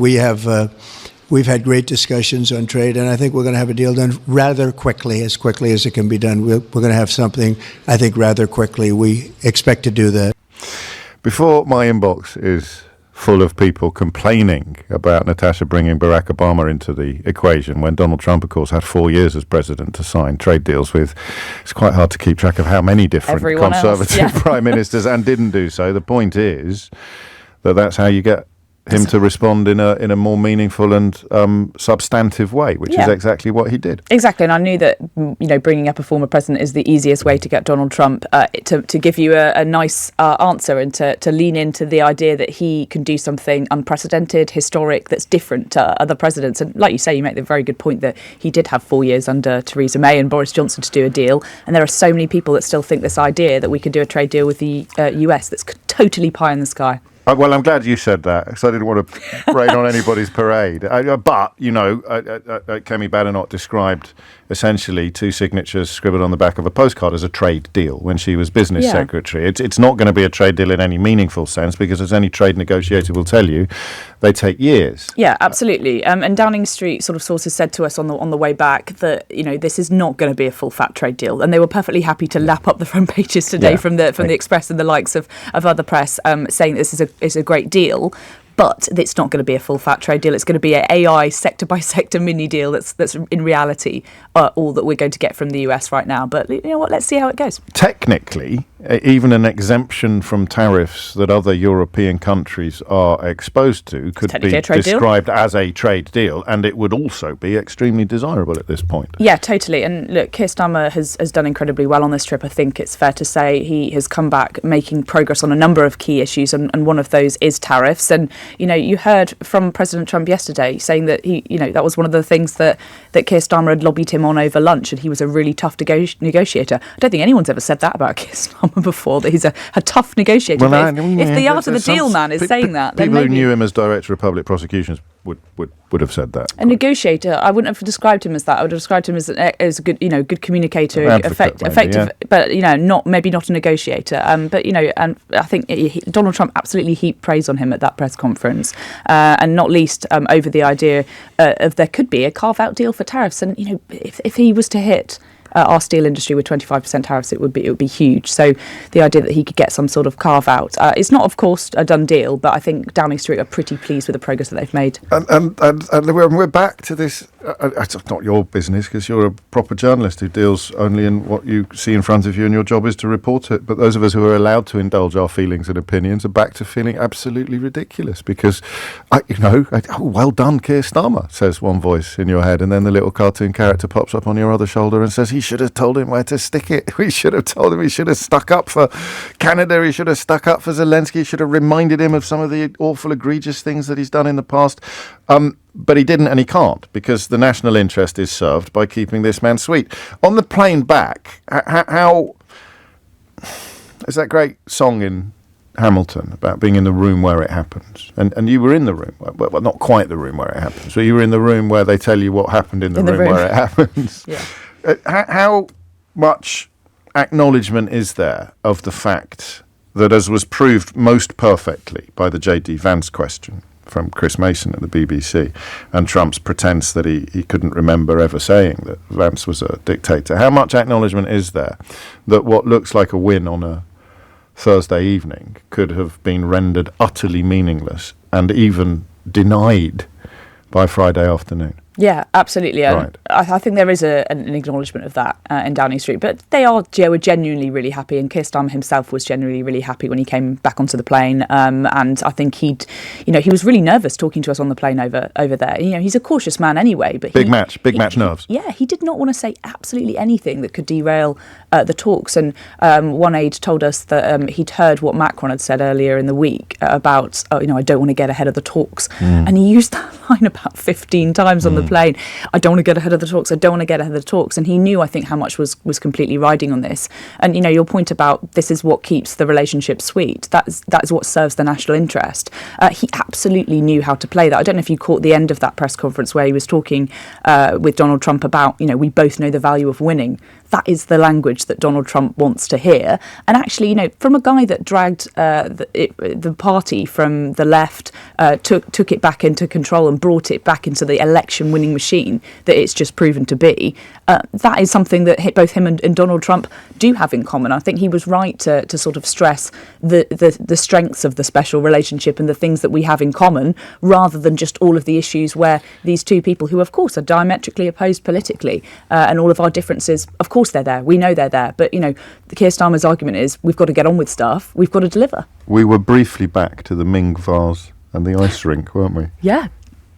Speaker 4: We've had great discussions on trade, and I think we're going to have a deal done rather quickly as it can be done. We're going to have something, I think, rather quickly. We expect to do that.
Speaker 2: Before my inbox is full of people complaining about Natasha bringing Barack Obama into the equation, when Donald Trump, of course, had 4 years as president to sign trade deals with, it's quite hard to keep track of how many different conservative prime ministers, and didn't do so. The point is that that's how you get him to respond in a more meaningful and substantive way, which is exactly what he did.
Speaker 12: Exactly, and I knew that bringing up a former president is the easiest way to get Donald Trump to give you a nice answer, and to lean into the idea that he can do something unprecedented, historic, that's different to other presidents. And like you say, you make the very good point that he did have 4 years under Theresa May and Boris Johnson to do a deal, and there are so many people that still think this idea that we could do a trade deal with the US that's totally pie in the sky.
Speaker 2: Well, I'm glad you said that, because I didn't want to rain on anybody's parade. But, Kemi Badenoch described essentially 2 signatures scribbled on the back of a postcard as a trade deal when she was business secretary. It's not going to be a trade deal in any meaningful sense, because as any trade negotiator will tell you, they take years. Yeah,
Speaker 12: absolutely. And Downing Street sort of sources said to us on the way back that, this is not going to be a full fat trade deal. And they were perfectly happy to lap up the front pages today from the Express and the likes of other press, saying this is a great deal. But it's not going to be a full fat trade deal. It's going to be an AI sector by sector mini deal that's in reality all that we're going to get from the US right now. But you know what? Let's see how it goes.
Speaker 2: Technically, even an exemption from tariffs that other European countries are exposed to could be described as a trade deal, and it would also be extremely desirable at this point.
Speaker 12: Yeah, totally. And look, Keir Starmer has done incredibly well on this trip. I think it's fair to say he has come back making progress on a number of key issues, and one of those is tariffs. And you heard from President Trump yesterday saying that that was one of the things that Keir Starmer had lobbied him on over lunch, and he was a really tough negotiator. I don't think anyone's ever said that about Keir Starmer before, that he's a tough negotiator. If the art of the deal man is saying that, then
Speaker 2: people
Speaker 12: maybe
Speaker 2: who knew him as Director of Public Prosecutions would have said that.
Speaker 12: A negotiator, I wouldn't have described him as that. I would have described him as a good, good communicator, effective, but maybe not a negotiator. And I think Donald Trump absolutely heaped praise on him at that press conference, and not least over the idea of there could be a carve-out deal for tariffs. And if he was to hit our steel industry with 25% tariffs, it would be huge. So the idea that he could get some sort of carve out, it's not, of course, a done deal, but I think Downing Street are pretty pleased with the progress that they've made.
Speaker 2: And we're back to this. It's not your business, because you're a proper journalist who deals only in what you see in front of you, and your job is to report it. But those of us who are allowed to indulge our feelings and opinions are back to feeling absolutely ridiculous, because, well done, Keir Starmer, says one voice in your head, and then the little cartoon character pops up on your other shoulder and says he should have told him where to stick it. We should have told him he should have stuck up for Canada. He should have stuck up for Zelensky. He should have reminded him of some of the awful, egregious things that he's done in the past. But he didn't, and he can't, because the national interest is served by keeping this man sweet. On the plane back, how is that great song in Hamilton about being in the room where it happens? And you were in the room, well, not quite the room where it happens, but you were in the room where they tell you what happened in the room where it happens.
Speaker 12: Yeah.
Speaker 2: How much acknowledgement is there of the fact that, as was proved most perfectly by the J.D. Vance question from Chris Mason at the BBC, and Trump's pretense that he couldn't remember ever saying that Vance was a dictator, how much acknowledgement is there that what looks like a win on a Thursday evening could have been rendered utterly meaningless and even denied by Friday afternoon?
Speaker 12: Yeah, absolutely.
Speaker 2: Right.
Speaker 12: I think there is an acknowledgement of that in Downing Street, but they were genuinely really happy, and Keir Starmer himself was genuinely really happy when he came back onto the plane. And I think he was really nervous talking to us on the plane over there. He's a cautious man anyway, but
Speaker 2: big match nerves.
Speaker 12: Yeah, he did not want to say absolutely anything that could derail the talks. And one aide told us that he'd heard what Macron had said earlier in the week about, I don't want to get ahead of the talks, and he used that line about 15 times on the plane. I don't want to get ahead of the talks. I don't want to get ahead of the talks. And he knew, I think, how much was completely riding on this. And your point about this is what keeps the relationship sweet. That is what serves the national interest. He absolutely knew how to play that. I don't know if you caught the end of that press conference where he was talking with Donald Trump about, we both know the value of winning. that is the language that Donald Trump wants to hear. And actually, from a guy that dragged the party from the left, took it back into control and brought it back into the election-winning machine that it's just proven to be, that is something that both him and Donald Trump do have in common. I think he was right to sort of stress the strengths of the special relationship and the things that we have in common, rather than just all of the issues where these two people, who of course are diametrically opposed politically, and all of our differences, of course they're there, we know they're there, but Keir Starmer's argument is we've got to get on with stuff, we've got to deliver.
Speaker 2: We were briefly back to the Ming vase and the ice rink, weren't we?
Speaker 12: Yeah.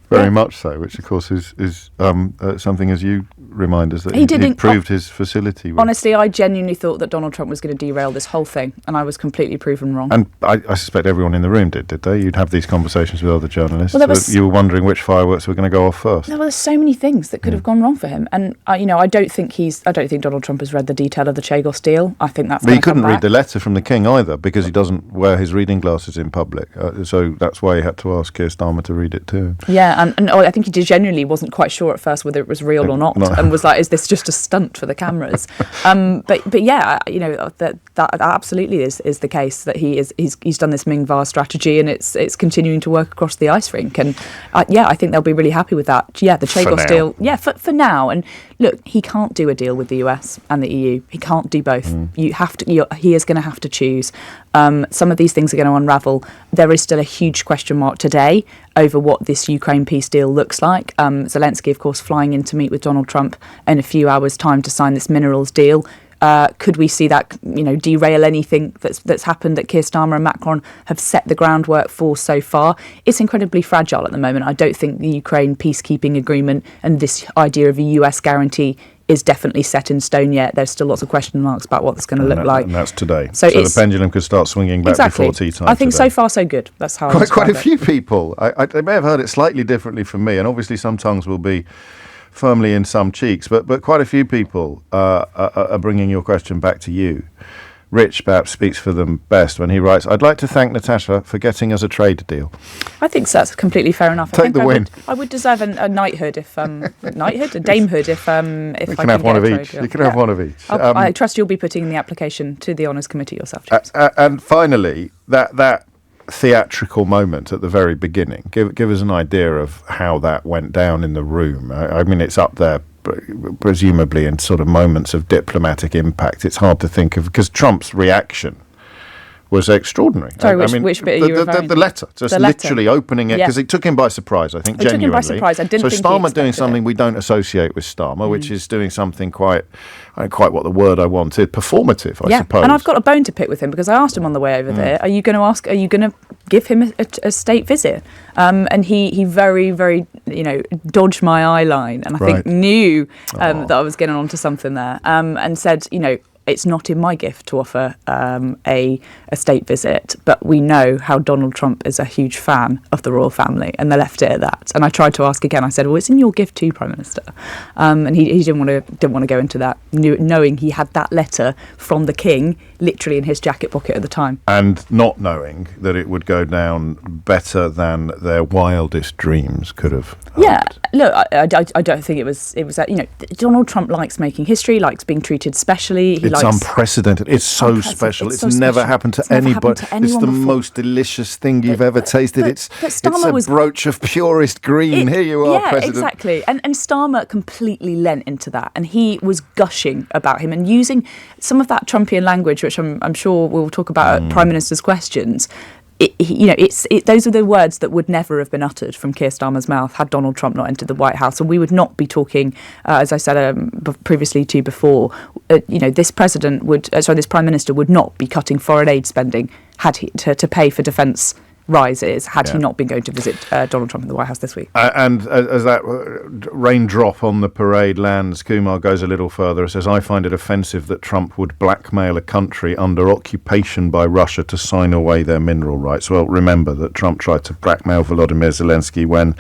Speaker 2: Very much so, which of course is something, as you remind us, that
Speaker 12: he
Speaker 2: proved his facility with.
Speaker 12: Honestly, I genuinely thought that Donald Trump was going to derail this whole thing, and I was completely proven wrong.
Speaker 2: And I suspect everyone in the room did they? You'd have these conversations with other journalists.
Speaker 12: Well,
Speaker 2: you were wondering which fireworks were going to go off first.
Speaker 12: There were so many things that could have gone wrong for him, and I don't think Donald Trump has read the detail of the Chagos deal. I think that's.
Speaker 2: But he couldn't read the letter from the King either, because he doesn't wear his reading glasses in public. So that's why he had to ask Keir Starmer to read it too.
Speaker 12: Yeah, and I think he genuinely wasn't quite sure at first whether it was real or not, and was like, "Is this just a stunt for the cameras?" But yeah, that absolutely is the case, that he's done this Ming vase strategy, and it's continuing to work across the ice rink, and I think they'll be really happy with that. Yeah, the Chagos deal. Yeah, for now. And look, he can't do a deal with the US and the EU. He can't do both. You have to. He is going to have to choose. Some of these things are going to unravel. There is still a huge question mark today over what this Ukraine peace deal looks like. Zelensky, of course, flying in to meet with Donald Trump in a few hours' time to sign this minerals deal. Could we see that derail anything that's happened that Keir Starmer and Macron have set the groundwork for so far? It's incredibly fragile at the moment. I don't think the Ukraine peacekeeping agreement and this idea of a US guarantee is definitely set in stone yet. There's still lots of question marks about what that's going to look like.
Speaker 2: And that's today. So the pendulum could start swinging back before tea time.
Speaker 12: I think
Speaker 2: today.
Speaker 12: So far so good. That's how
Speaker 2: quite a few people. I may have heard it slightly differently from me, and obviously some tongues will be firmly in some cheeks, but quite a few people are bringing your question back to you. Rich perhaps speaks for them best when he writes, "I'd like to thank Natasha for getting us a trade deal."
Speaker 12: I think that's completely fair enough.
Speaker 2: Take the win.
Speaker 12: I would deserve a knighthood if a damehood if
Speaker 2: you can have one of each. You can have one of each.
Speaker 12: I trust you'll be putting in the application to the Honours Committee yourself, James.
Speaker 2: And finally, that theatrical moment at the very beginning. Give us an idea of how that went down in the room. I mean, it's up there, presumably in sort of moments of diplomatic impact. It's hard to think of, because Trump's reaction was extraordinary.
Speaker 12: Sorry, which bit are you referring to?
Speaker 2: The letter, literally opening it, because it took him by surprise, I think, genuinely.
Speaker 12: It took him by surprise. I didn't think
Speaker 2: Starmer doing something we don't associate with Starmer, which is doing something quite what the word I wanted, performative, I suppose.
Speaker 12: And I've got a bone to pick with him, because I asked him on the way over there, are you going to give him a state visit? And he very, very, dodged my eye line, and I think knew that I was getting onto something there, and said, it's not in my gift to offer a state visit, but we know how Donald Trump is a huge fan of the royal family, and they left it at that. And I tried to ask again. I said, "Well, it's in your gift too, Prime Minister," and he didn't want to go into that, knowing he had that letter from the King literally in his jacket pocket at the time,
Speaker 2: and not knowing that it would go down better than their wildest dreams could have hoped.
Speaker 12: Yeah, look, I don't think it was Donald Trump likes making history, likes being treated specially.
Speaker 2: It's unprecedented. It's so special. It's never happened to anybody. It's the most delicious thing you've ever tasted. It's a brooch of purest green. Here you are, President.
Speaker 12: Yeah, exactly. And Starmer completely lent into that, and he was gushing about him and using some of that Trumpian language, which I'm sure we'll talk about at Prime Minister's questions. Those are the words that would never have been uttered from Keir Starmer's mouth had Donald Trump not entered the White House, and we would not be talking, as I said previously to you before. This Prime Minister would not be cutting foreign aid spending had he to pay for defence rises had he not been going to visit Donald Trump in the White House this week.
Speaker 2: And as that raindrop on the parade lands, Kumar goes a little further and says, "I find it offensive that Trump would blackmail a country under occupation by Russia to sign away their mineral rights." Well, remember that Trump tried to blackmail Volodymyr Zelensky when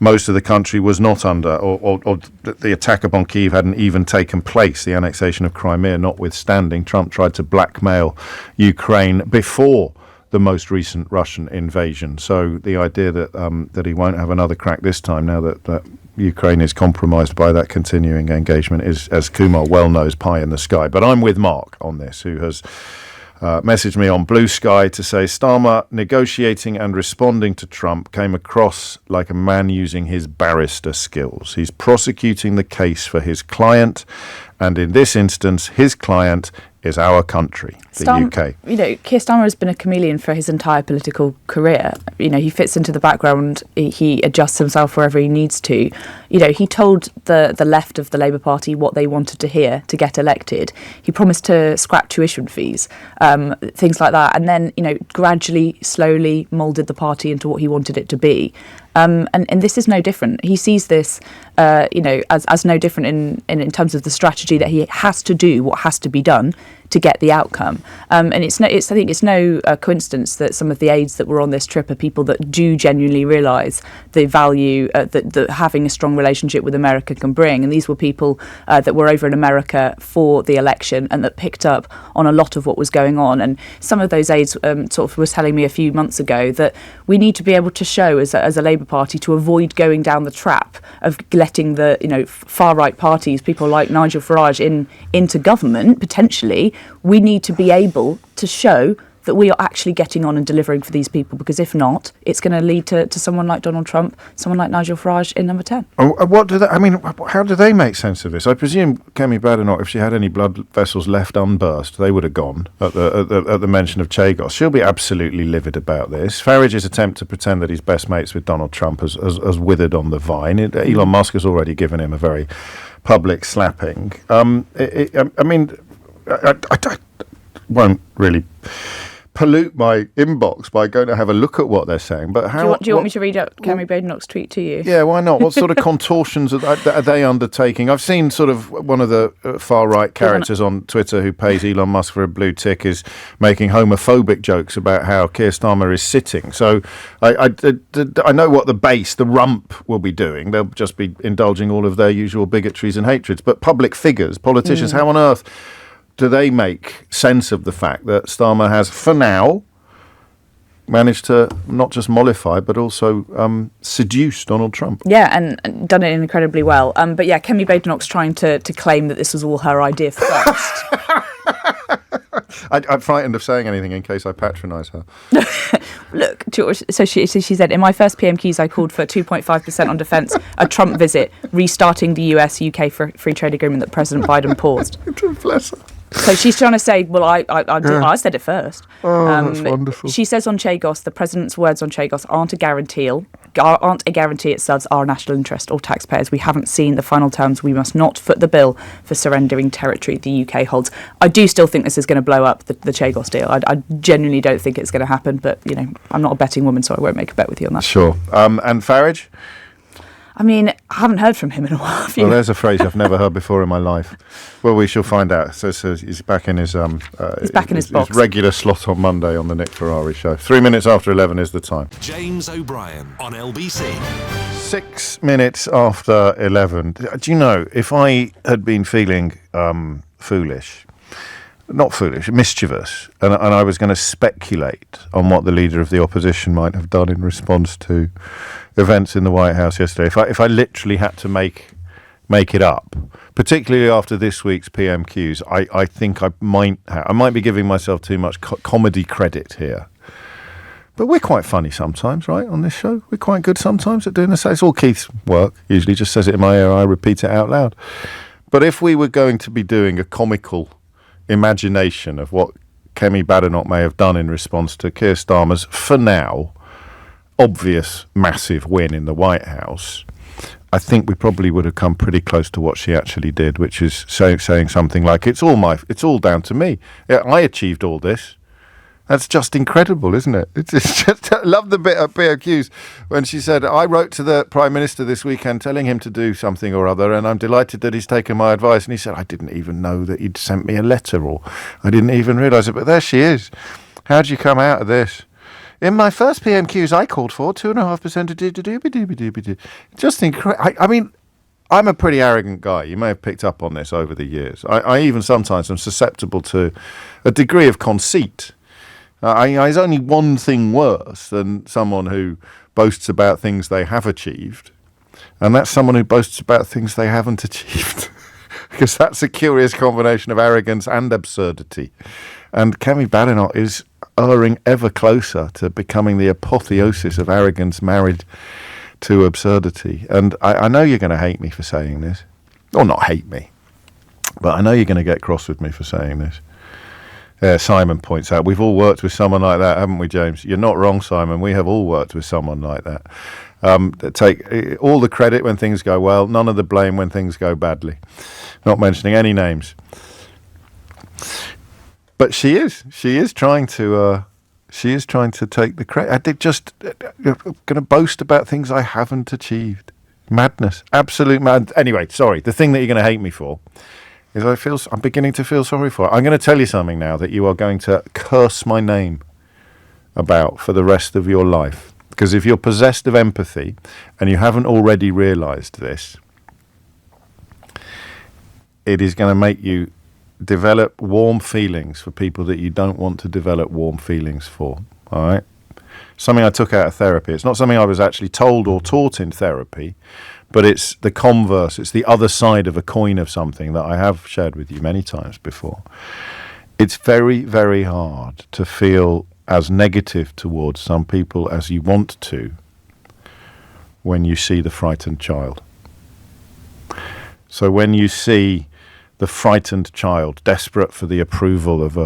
Speaker 2: most of the country was not under, or the attack upon Kyiv hadn't even taken place, the annexation of Crimea notwithstanding. Trump tried to blackmail Ukraine before the most recent Russian invasion. So the idea that he won't have another crack this time, now that Ukraine is compromised by that continuing engagement, is, as Kumar well knows, pie in the sky. But I'm with Mark on this, who has messaged me on Blue Sky to say Starmer negotiating and responding to Trump came across like a man using his barrister skills. He's prosecuting the case for his client, and in this instance, his client is our country, the UK.
Speaker 12: You know, Keir Starmer has been a chameleon for his entire political career. You know, he fits into the background, he adjusts himself wherever he needs to. You know, he told the left of the Labour Party what they wanted to hear to get elected. He promised to scrap tuition fees, things like that, and then, you know, gradually, slowly moulded the party into what he wanted it to be. And this is no different. He sees this, as no different in terms of the strategy that he has to do what has to be done to get the outcome. I think it's no coincidence that some of the aides that were on this trip are people that do genuinely realise the value that having a strong relationship with America can bring. And these were people that were over in America for the election and that picked up on a lot of what was going on. And some of those aides sort of was telling me a few months ago that we need to be able to show as a Labour Party to avoid going down the trap of letting the far right parties, people like Nigel Farage, into government potentially. We need to be able to show that we are actually getting on and delivering for these people, because if not, it's going to lead to someone like Donald Trump, someone like Nigel Farage in number 10.
Speaker 2: How do they make sense of this? I presume Kemi Badenoch, if she had any blood vessels left unburst, they would have gone at the mention of Chagos. She'll be absolutely livid about this. Farage's attempt to pretend that he's best mates with Donald Trump has withered on the vine. Elon Musk has already given him a very public slapping. I won't really pollute my inbox by going to have a look at what they're saying. But how?
Speaker 12: Do you want me to read out Kemi Badenoch's tweet to you?
Speaker 2: Yeah, why not? What sort of contortions are they undertaking? I've seen sort of one of the far-right characters on Twitter who pays Elon Musk for a blue tick is making homophobic jokes about how Keir Starmer is sitting. So I know what the rump will be doing. They'll just be indulging all of their usual bigotries and hatreds. But public figures, politicians, how on earth do they make sense of the fact that Starmer has, for now, managed to not just mollify but also seduce Donald Trump?
Speaker 12: Yeah, and done it incredibly well. But yeah, Kemi Badenoch's trying to claim that this was all her idea first.
Speaker 2: I'm frightened of saying anything in case I patronise her.
Speaker 12: Look, so she said, in my first PMQs I called for 2.5% on defence, a Trump visit, restarting the US-UK free trade agreement that President Biden paused.
Speaker 2: Bless her.
Speaker 12: So she's trying to say, well, I said it first.
Speaker 2: Oh, that's wonderful.
Speaker 12: She says on Chagos, the president's words on Chagos aren't a guarantee it serves our national interest or taxpayers. We haven't seen the final terms. We must not foot the bill for surrendering territory the UK holds. I do still think this is going to blow up the Chagos deal. I genuinely don't think it's going to happen, but, I'm not a betting woman, so I won't make a bet with you on that.
Speaker 2: Sure. And Farage?
Speaker 12: I mean, I haven't heard from him in a while.
Speaker 2: Well, there's a phrase I've never heard before in my life. Well, we shall find out. So he's back in his
Speaker 12: his box.
Speaker 2: His regular slot on Monday on the Nick Ferrari show. 3 minutes after 11 is the time.
Speaker 1: James O'Brien on LBC.
Speaker 2: 6 minutes after 11. Do you know, if I had been feeling mischievous, and I was going to speculate on what the leader of the opposition might have done in response to events in the White House yesterday, if I literally had to make it up, particularly after this week's PMQs, I think I might be giving myself too much comedy credit here. But we're quite funny sometimes, right, on this show? We're quite good sometimes at doing this. It's all Keith's work. Usually just says it in my ear, I repeat it out loud. But if we were going to be doing a comical imagination of what Kemi Badenoch may have done in response to Keir Starmer's, for now, obvious massive win in the White House, I think we probably would have come pretty close to what she actually did, which is saying something like, it's all down to me. I achieved all this. That's just incredible, isn't it? It's just, I love the bit at POQs when she said, I wrote to the Prime Minister this weekend telling him to do something or other, and I'm delighted that he's taken my advice. And he said, I didn't even know that he'd sent me a letter, or I didn't even realise it. But there she is. How'd you come out of this? In my first PMQs, I called for 2.5% of doobie-doobie-doobie-doo. Just incredible. I mean, I'm a pretty arrogant guy. You may have picked up on this over the years. I even sometimes am susceptible to a degree of conceit. There's only one thing worse than someone who boasts about things they have achieved, and that's someone who boasts about things they haven't achieved. Because that's a curious combination of arrogance and absurdity. And Kemi Badenoch is erring ever closer to becoming the apotheosis of arrogance married to absurdity. And I know you're going to hate me for saying this. Or not hate me, but I know you're going to get cross with me for saying this. Simon points out, we've all worked with someone like that, haven't we, James? You're not wrong, Simon. We have all worked with someone like that. Take all the credit when things go well, none of the blame when things go badly. Not mentioning any names. But she is trying to take the credit. I did just going to boast about things I haven't achieved. Madness, absolute mad. Anyway, sorry. The thing that you're going to hate me for is I'm beginning to feel sorry for it. I'm going to tell you something now that you are going to curse my name about for the rest of your life. Because if you're possessed of empathy and you haven't already realised this, it is going to make you develop warm feelings for people that you don't want to develop warm feelings for. All right? Something I took out of therapy. It's not something I was actually told or taught in therapy, but it's the converse. It's the other side of a coin of something that I have shared with you many times before. It's very, very hard to feel as negative towards some people as you want to when you see the frightened child. So when you see the frightened child desperate for the approval of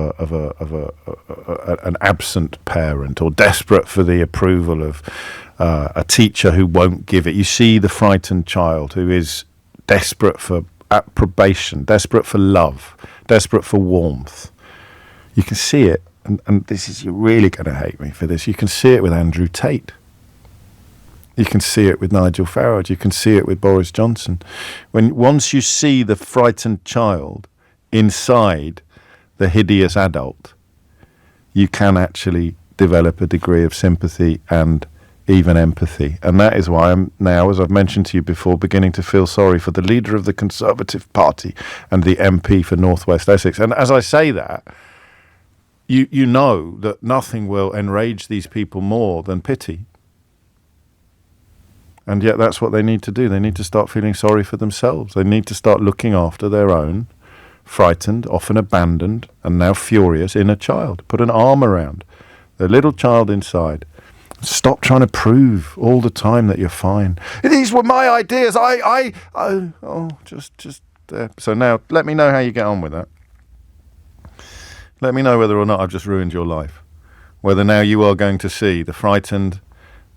Speaker 2: an absent parent, or desperate for the approval of a teacher who won't give it, you see the frightened child who is desperate for approbation, desperate for love, desperate for warmth. You can see it. And this is, you're really going to hate me for this. You can see it with Andrew Tate. You can see it with Nigel Farage. You can see it with Boris Johnson. Once you see the frightened child inside the hideous adult, you can actually develop a degree of sympathy and even empathy. And that is why I'm now, as I've mentioned to you before, beginning to feel sorry for the leader of the Conservative Party and the MP for North West Essex. And as I say that, you know that nothing will enrage these people more than pity. And yet that's what they need to do. They need to start feeling sorry for themselves. They need to start looking after their own frightened, often abandoned, and now furious inner child. Put an arm around the little child inside. Stop trying to prove all the time that you're fine. These were my ideas. Just there. So now let me know how you get on with that. Let me know whether or not I've just ruined your life. Whether now you are going to see the frightened,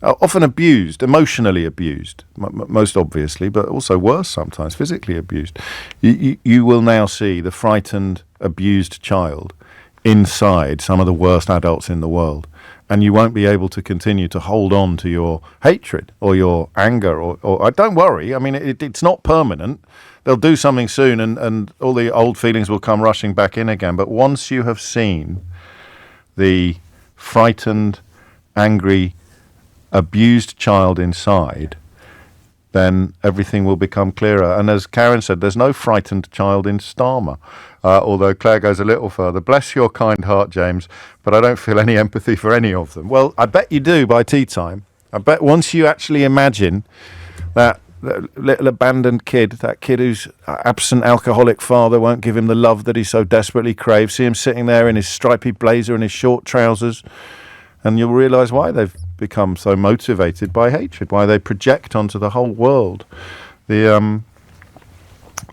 Speaker 2: often abused, emotionally abused, most obviously, but also worse sometimes, physically abused. You will now see the frightened, abused child inside some of the worst adults in the world. And you won't be able to continue to hold on to your hatred or your anger or don't worry. I mean, it's not permanent. They'll do something soon and all the old feelings will come rushing back in again. But once you have seen the frightened, angry, abused child inside, then everything will become clearer. And as Karen said, there's no frightened child in Starmer, although Claire goes a little further. Bless your kind heart, James, but I don't feel any empathy for any of them. Well, I bet you do by tea time. I bet once you actually imagine that little abandoned kid, that kid whose absent alcoholic father won't give him the love that he so desperately craves, see him sitting there in his stripy blazer and his short trousers, and you'll realise why they've become so motivated by hatred, why they project onto the whole world the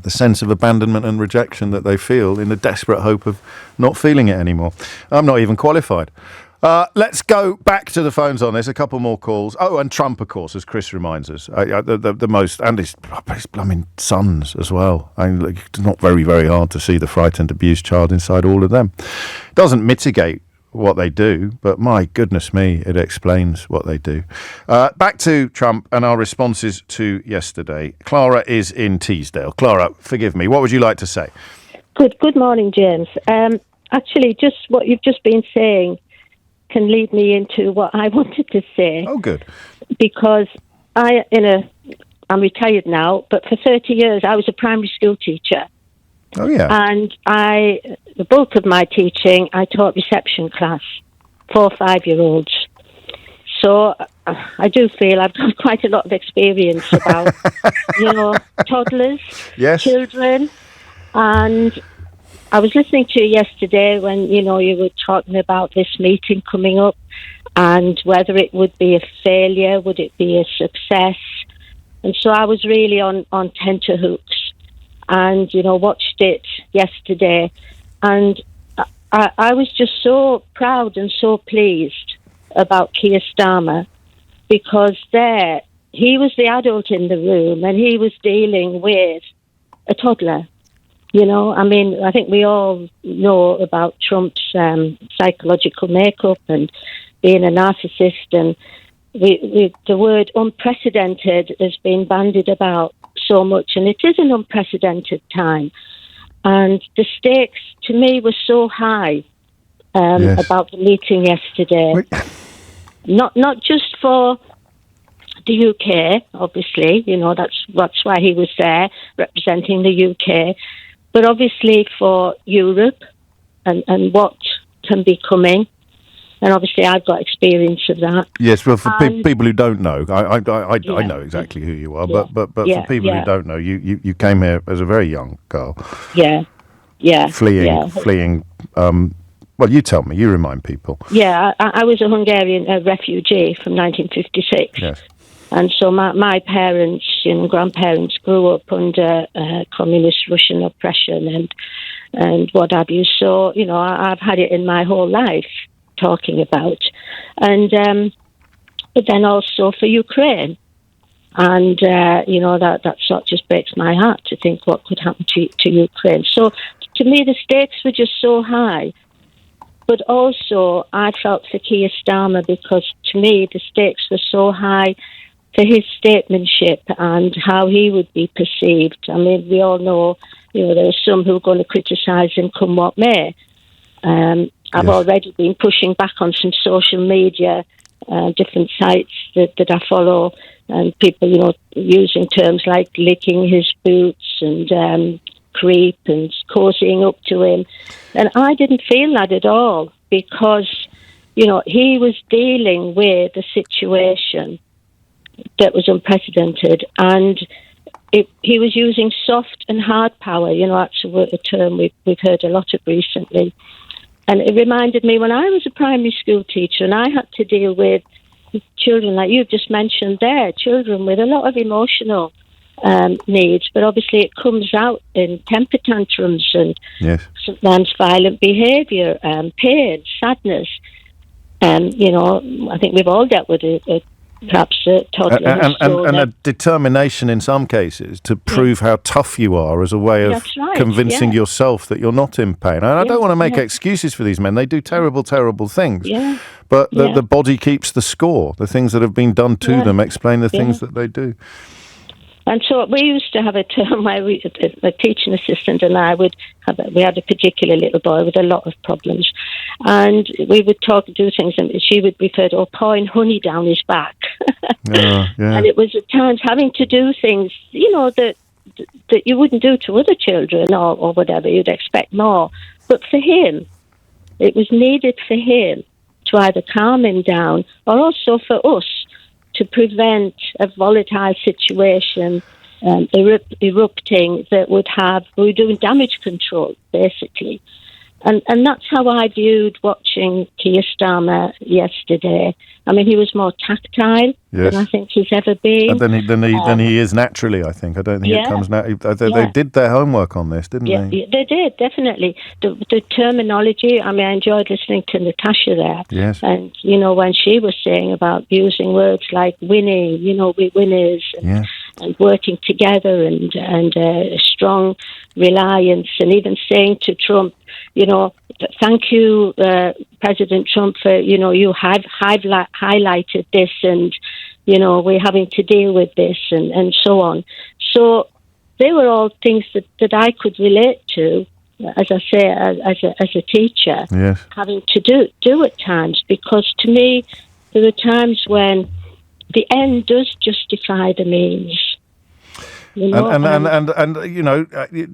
Speaker 2: sense of abandonment and rejection that they feel in the desperate hope of not feeling it anymore. I'm not even qualified. Let's go back to the phones on this. A couple more calls. Oh, and Trump, of course, as Chris reminds us, the most, and his blooming sons as well. I mean, it's not very, very hard to see the frightened, abused child inside all of them. It doesn't mitigate what they do, but my goodness me, it explains what they do. Back to Trump and our responses to yesterday. Clara is in Teesdale. Clara, forgive me. What would you like to say?
Speaker 14: Good morning, James. Actually, just what you've just been saying can lead me into what I wanted to say.
Speaker 2: Oh, good.
Speaker 14: Because I'm retired now, but for 30 years I was a primary school teacher.
Speaker 2: Oh, yeah.
Speaker 14: And the bulk of my teaching, I taught reception class. 4 or 5-year-olds. So I do feel I've got quite a lot of experience about, toddlers, children. And I was listening to you yesterday when, you were talking about this meeting coming up and whether it would be a failure, would it be a success? And so I was really on tenterhooks and, watched it yesterday. And I was just so proud and so pleased about Keir Starmer, because he was the adult in the room and he was dealing with a toddler. I think we all know about Trump's psychological makeup and being a narcissist, and the word unprecedented has been bandied about so much, and it is an unprecedented time. And the stakes, to me, were so high about the meeting yesterday. Not just for the UK, obviously, that's why he was there, representing the UK, but obviously for Europe and what can be coming. And obviously I've got experience of that.
Speaker 2: Yes, well, for people who don't know, I know exactly who you are, but for people who don't know, you came here as a very young girl. Fleeing. Well, you tell me. You remind people.
Speaker 14: Yeah, I was a Hungarian refugee from 1956.
Speaker 2: Yes.
Speaker 14: And so my parents and grandparents grew up under communist Russian oppression and what have you. So, I've had it in my whole life talking about. And but then also for Ukraine. And, that sort of just breaks my heart to think what could happen to Ukraine. So, to me, the stakes were just so high. But also, I felt for Keir Starmer because, to me, the stakes were so high for his statesmanship and how he would be perceived. I mean, we all know, there are some who are going to criticise him come what may. I've already been pushing back on some social media, different sites that I follow, and people, using terms like licking his boots and creep and cozying up to him. And I didn't feel that at all because, he was dealing with a situation that was unprecedented, and he was using soft and hard power. That's a term we've heard a lot of recently. And it reminded me when I was a primary school teacher and I had to deal with children like you've just mentioned there, children with a lot of emotional needs, but obviously it comes out in temper tantrums and sometimes violent behaviour, pain, sadness. I think we've all dealt with it. Perhaps toddler
Speaker 2: and a determination in some cases to prove how tough you are as a way of convincing yourself that you're not in pain. And I don't want to make excuses for these men. They do terrible, terrible things. Yeah. But the body keeps the score. The things that have been done to them explain the things that they do.
Speaker 14: And so we used to have a term where a teaching assistant and I we had a particular little boy with a lot of problems, and we would do things, and she would refer to pouring honey down his back. And it was at times having to do things, that you wouldn't do to other children or whatever. You'd expect more. But for him, it was needed for him to either calm him down or also for us to prevent a volatile situation erupting that we're doing damage control, basically. And that's how I viewed watching Keir Starmer yesterday. I mean, he was more tactile than I think he's ever been.
Speaker 2: Than he is naturally, I think. I don't think it comes naturally. They did their homework on this, didn't they?
Speaker 14: Yeah, they did, definitely. The terminology, I mean, I enjoyed listening to Natasha there.
Speaker 2: Yes.
Speaker 14: And, when she was saying about using words like winning, we're winners, and working together and a strong reliance, and even saying to Trump, thank you, President Trump, for, you have highlighted this and, we're having to deal with this and so on. So they were all things that I could relate to, as I say, as a teacher, having to do at times, because to me, there are times when the end does justify the means.
Speaker 2: And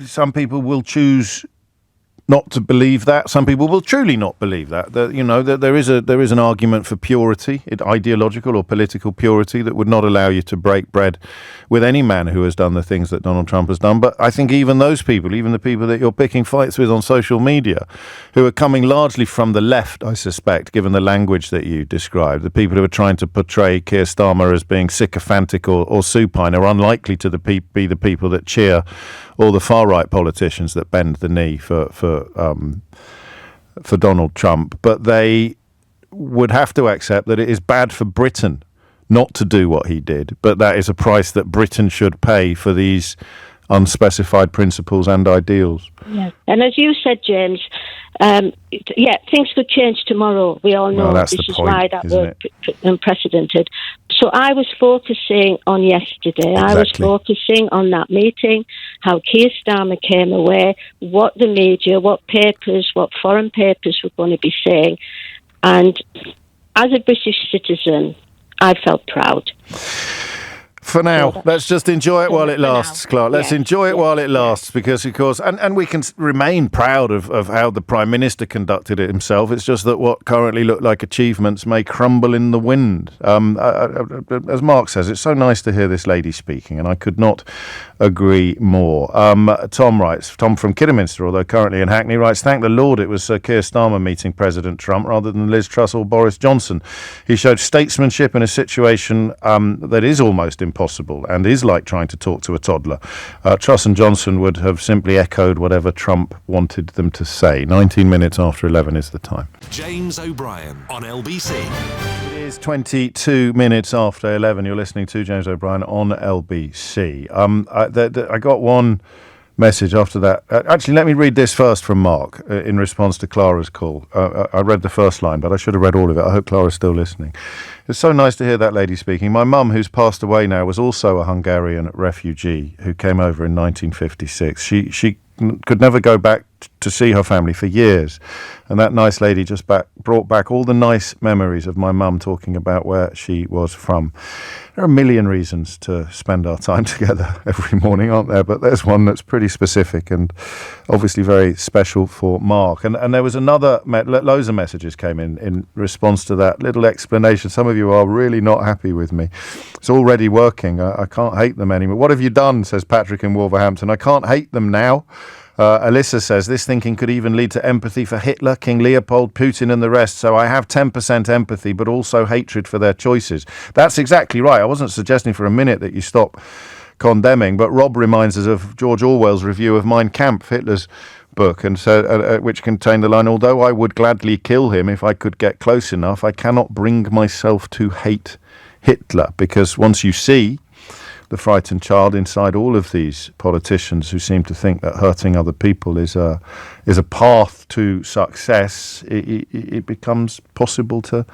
Speaker 2: some people will choose not to believe that. Some people will truly not believe that. That there is an argument for purity, ideological or political purity, that would not allow you to break bread with any man who has done the things that Donald Trump has done. But I think even those people, even the people that you're picking fights with on social media, who are coming largely from the left, I suspect, given the language that you described, the people who are trying to portray Keir Starmer as being sycophantic or supine, are unlikely to be the people that cheer all the far-right politicians that bend the knee for Donald Trump. But they would have to accept that it is bad for Britain not to do what he did, but that is a price that Britain should pay for these unspecified principles and ideals.
Speaker 14: Yeah. And as you said, James, things could change tomorrow. We all know this is why that was unprecedented. So I was focusing on yesterday. Exactly. I was focusing on that meeting, how Keir Starmer came away, what the media, what papers, what foreign papers were going to be saying. And as a British citizen, I felt proud.
Speaker 2: For now, let's just enjoy it while it lasts, Clark. Let's enjoy it while it lasts, because, of course, and we can remain proud of how the Prime Minister conducted it himself. It's just that what currently look like achievements may crumble in the wind. As Mark says, it's so nice to hear this lady speaking, and I could not agree more. Tom from Kidderminster, although currently in Hackney, writes, thank the Lord it was Sir Keir Starmer meeting President Trump rather than Liz Truss or Boris Johnson. He showed statesmanship in a situation that is almost impossible and is like trying to talk to a toddler. Truss and Johnson would have simply echoed whatever Trump wanted them to say. 19 minutes after 11 is the time.
Speaker 1: James O'Brien on LBC.
Speaker 2: It is 22 minutes after 11. You're listening to James O'Brien on LBC. I got one message after that. Actually, let me read this first from Mark in response to Clara's call. I read the first line, but I should have read all of it. I hope Clara's still listening. It's so nice to hear that lady speaking. My mum, who's passed away now, was also a Hungarian refugee who came over in 1956. She could never go back to see her family for years. And that nice lady just brought back all the nice memories of my mum talking about where she was from. There are a million reasons to spend our time together every morning, aren't there? But there's one that's pretty specific and obviously very special for Mark. And there was another, loads of messages came in response to that little explanation. Some of you are really not happy with me. It's already working. I can't hate them anymore. What have you done, says Patrick in Wolverhampton. I can't hate them now. Alyssa says, this thinking could even lead to empathy for Hitler, King Leopold, Putin and the rest. So I have 10% empathy, but also hatred for their choices. That's exactly right. I wasn't suggesting for a minute that you stop condemning, but Rob reminds us of George Orwell's review of Mein Kampf, Hitler's book, and so which contained the line, although I would gladly kill him if I could get close enough, I cannot bring myself to hate Hitler, because once you see the frightened child inside all of these politicians who seem to think that hurting other people is a path to success, it becomes possible to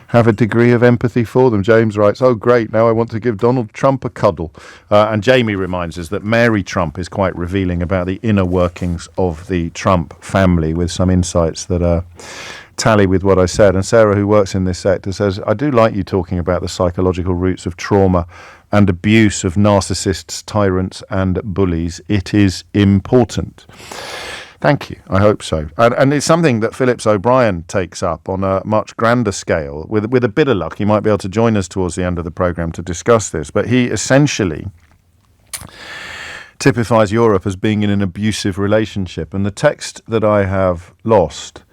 Speaker 2: have a degree of empathy for them. James writes, oh great, now I want to give Donald Trump a cuddle. And Jamie reminds us that Mary Trump is quite revealing about the inner workings of the Trump family, with some insights that tally with what I said. And Sarah, who works in this sector, says, I do like you talking about the psychological roots of trauma and abuse of narcissists, tyrants and bullies. It is important. Thank you. I hope so. And it's something that Phillips O'Brien takes up on a much grander scale. With a bit of luck, he might be able to join us towards the end of the programme to discuss this. But he essentially typifies Europe as being in an abusive relationship. And the text that I have lost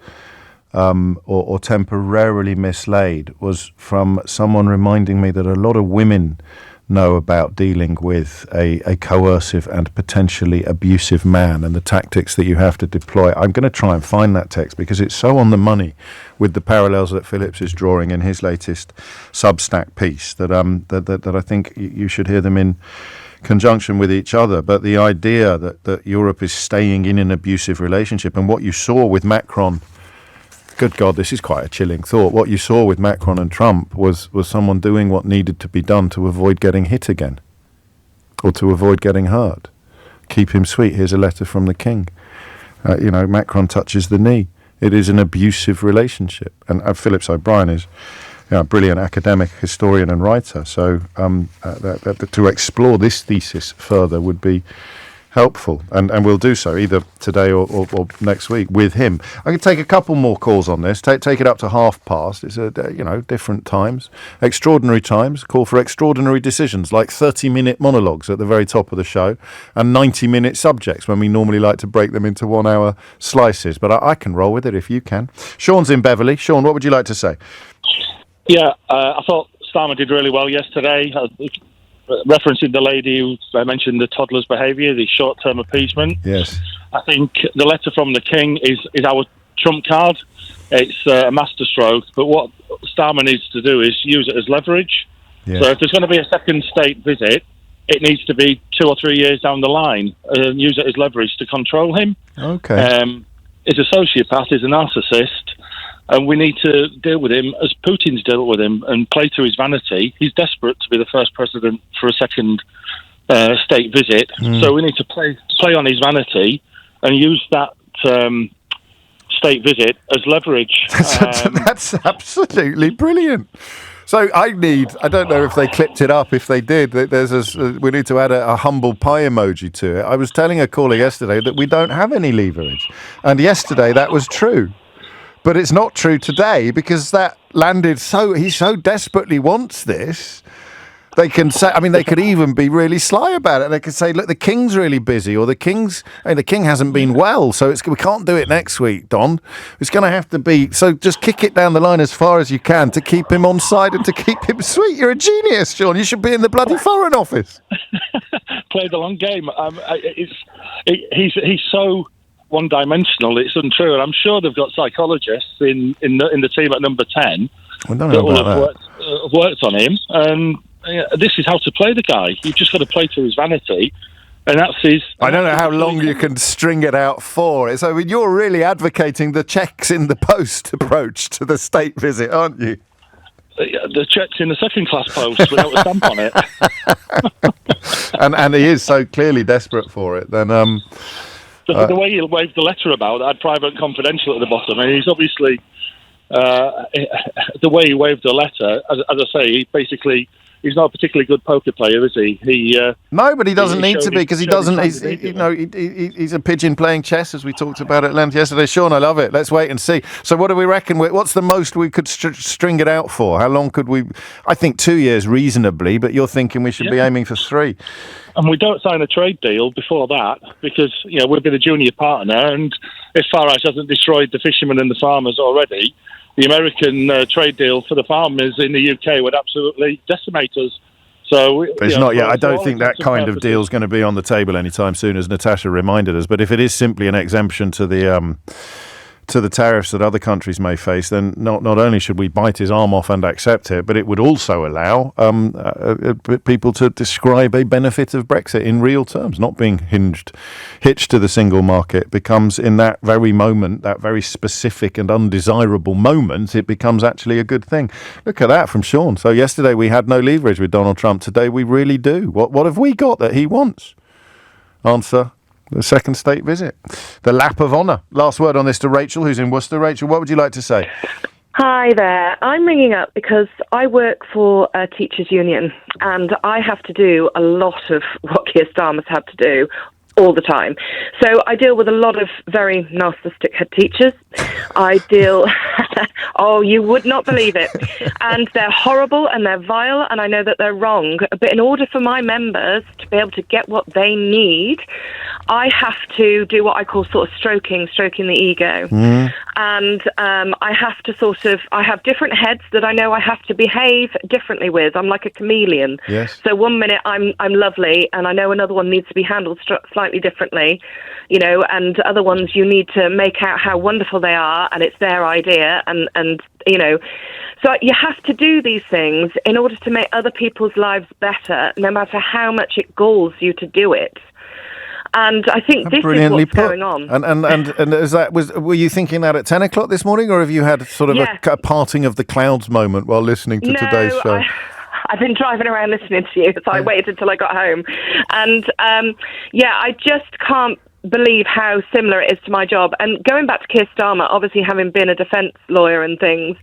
Speaker 2: or temporarily mislaid was from someone reminding me that a lot of women know about dealing with a coercive and potentially abusive man and the tactics that you have to deploy. I'm going to try and find that text because it's so on the money with the parallels that Phillips is drawing in his latest Substack piece that I think you should hear them in conjunction with each other. But the idea that Europe is staying in an abusive relationship, and what you saw with Macron, good God, this is quite a chilling thought. What you saw with Macron and Trump was someone doing what needed to be done to avoid getting hit again or to avoid getting hurt. Keep him sweet. Here's a letter from the king. Macron touches the knee. It is an abusive relationship. And Phillips O'Brien is a brilliant academic historian and writer. So to explore this thesis further would be helpful, and we'll do so either today or next week with him. I can take a couple more calls on this. Take it up to past. It's different times, extraordinary times. Call for extraordinary decisions, like 30-minute monologues at the very top of the show, and 90-minute subjects when we normally like to break them into 1-hour slices. But I can roll with it if you can. Sean's in Beverley. Sean, what would you like to say?
Speaker 15: Yeah, I thought Starmer did really well yesterday. Referencing the lady who mentioned the toddler's behaviour, the short-term appeasement.
Speaker 2: Yes.
Speaker 15: I think the letter from the King is our trump card. It's a masterstroke, but what Starmer needs to do is use it as leverage.
Speaker 2: Yes.
Speaker 15: So if there's going to be a second state visit, it needs to be 2 or 3 years down the line and use it as leverage to control him.
Speaker 2: Okay.
Speaker 15: He's a sociopath, he's a narcissist, and we need to deal with him as Putin's dealt with him and play to his vanity. He's desperate to be the first president for a second state visit, so we need to play on his vanity and use that state visit as leverage.
Speaker 2: That's absolutely brilliant. So I don't know if they clipped it up. If they did, we need to add a humble pie emoji to it. I was telling a caller yesterday that we don't have any leverage. And yesterday that was true. But it's not true today because that landed he so desperately wants this. They can say, they could even be really sly about it. They could say, look, the King's really busy, or the King hasn't been well, so we can't do it next week, Don. It's going to have to be, so just kick it down the line as far as you can to keep him on side and to keep him sweet. You're a genius, Sean. You should be in the bloody Foreign Office.
Speaker 15: Play the long game. He's so one-dimensional, it's untrue, and I'm sure they've got psychologists in the team at number 10 that will have worked on him, and this is how to play the guy. You've just got to play to his vanity, and that's his...
Speaker 2: I don't know how long you can string it out for. So you're really advocating the checks in the post approach to the state visit, aren't you?
Speaker 15: The check's in the second-class post without a stamp on it.
Speaker 2: and he is so clearly desperate for it, then...
Speaker 15: The way he waved the letter about, it had private and confidential at the bottom, and he's obviously... the way he waved the letter, as I say, he's not a particularly good poker player, is he?
Speaker 2: No, but he doesn't need to be because he doesn't. He's a pigeon playing chess, as we talked about at length yesterday. Sean, I love it. Let's wait and see. So, what do we reckon? What's the most we could string it out for? How long could we? I think 2 years reasonably, but you're thinking we should be aiming for 3.
Speaker 15: And we don't sign a trade deal before that because we've been a junior partner, and if Farage hasn't destroyed the fishermen and the farmers already, the American trade deal for the farmers in the UK would absolutely decimate us. So
Speaker 2: it's not yet. I don't think that kind of deal is going to be on the table anytime soon, as Natasha reminded us. But if it is simply an exemption to the tariffs that other countries may face, then not only should we bite his arm off and accept it, but it would also allow people to describe a benefit of Brexit in real terms, not being hitched to the single market. Becomes in that very moment, that very specific and undesirable moment, it becomes actually a good thing. Look at that from Sean. So yesterday we had no leverage with Donald Trump. Today we really do. What have we got that he wants? Answer: the second state visit. The lap of honour. Last word on this to Rachel, who's in Worcester. Rachel, what would you like to say?
Speaker 16: Hi there. I'm ringing up because I work for a teachers' union and I have to do a lot of what Keir Starmer's had to do all the time. So I deal with a lot of very narcissistic head teachers. I deal... oh, you would not believe it. And they're horrible and they're vile and I know that they're wrong. But in order for my members to be able to get what they need, I have to do what I call sort of stroking the ego. And I have to I have different heads that I know I have to behave differently with. I'm like a chameleon.
Speaker 2: Yes.
Speaker 16: So one minute I'm lovely and I know another one needs to be handled slightly differently, and other ones you need to make out how wonderful they are and it's their idea and so you have to do these things in order to make other people's lives better, no matter how much it galls you to do it. And I think this is what's going on.
Speaker 2: And is that were you thinking that at 10 o'clock this morning, or have you had sort of a parting of the clouds moment while listening to today's show?
Speaker 16: I've been driving around listening to you, so I waited until I got home. And I just can't believe how similar it is to my job. And going back to Keir Starmer, obviously having been a defence lawyer and things,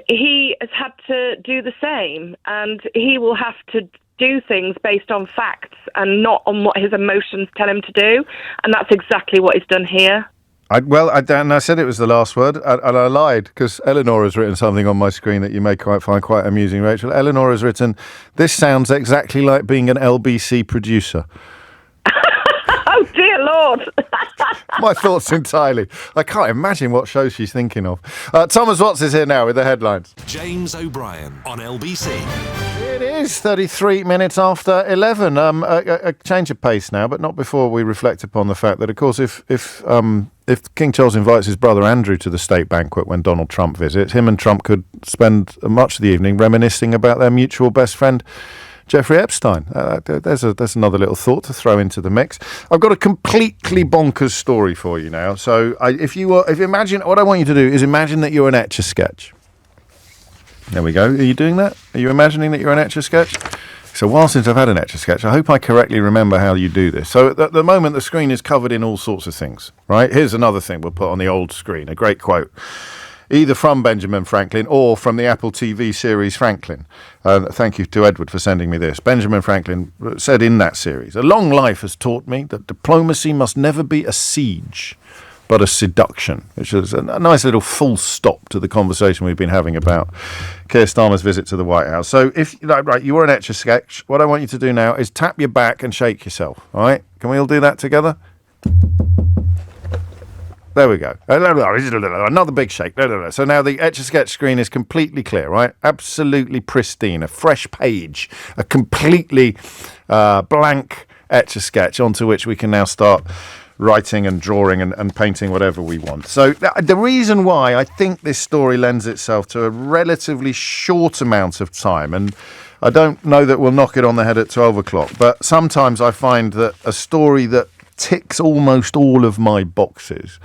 Speaker 16: he has had to do the same, and he will have to do things based on facts and not on what his emotions tell him to do. And that's exactly what he's done here.
Speaker 2: I said it was the last word, and I lied, because Eleanor has written something on my screen that you may find quite amusing, Rachel. Eleanor has written, "This sounds exactly like being an LBC producer."
Speaker 16: Oh, dear Lord.
Speaker 2: My thoughts entirely. I can't imagine what show she's thinking of. Thomas Watts is here now with the headlines.
Speaker 1: James O'Brien on LBC.
Speaker 2: It is 33 minutes after 11. A change of pace now, but not before we reflect upon the fact that, of course, if King Charles invites his brother Andrew to the state banquet when Donald Trump visits, him and Trump could spend much of the evening reminiscing about their mutual best friend, Jeffrey Epstein. There's another little thought to throw into the mix. I've got a completely bonkers story for you now. So if you imagine, what I want you to do is imagine that you're an Etch-a-Sketch. There we go. Are you doing that? Are you imagining that you're an Etch-a-Sketch? It's a while since I've had an Etch-a-Sketch. I hope I correctly remember how you do this. So at the moment, the screen is covered in all sorts of things, right? Here's another thing we'll put on the old screen, a great quote, either from Benjamin Franklin or from the Apple TV series Franklin. Thank you to Edward for sending me this. Benjamin Franklin said in that series, "A long life has taught me that diplomacy must never be a siege, but a seduction," which is a nice little full stop to the conversation we've been having about Keir Starmer's visit to the White House. So if you were an Etch-a-Sketch, what I want you to do now is tap your back and shake yourself. All right? Can we all do that together? There we go. Another big shake. So now the Etch-a-Sketch screen is completely clear, right? Absolutely pristine. A fresh page. A completely blank Etch-a-Sketch onto which we can now start writing and drawing and painting whatever we want. So the reason why I think this story lends itself to a relatively short amount of time, and I don't know that we'll knock it on the head at 12 o'clock, but sometimes I find that a story that ticks almost all of my boxes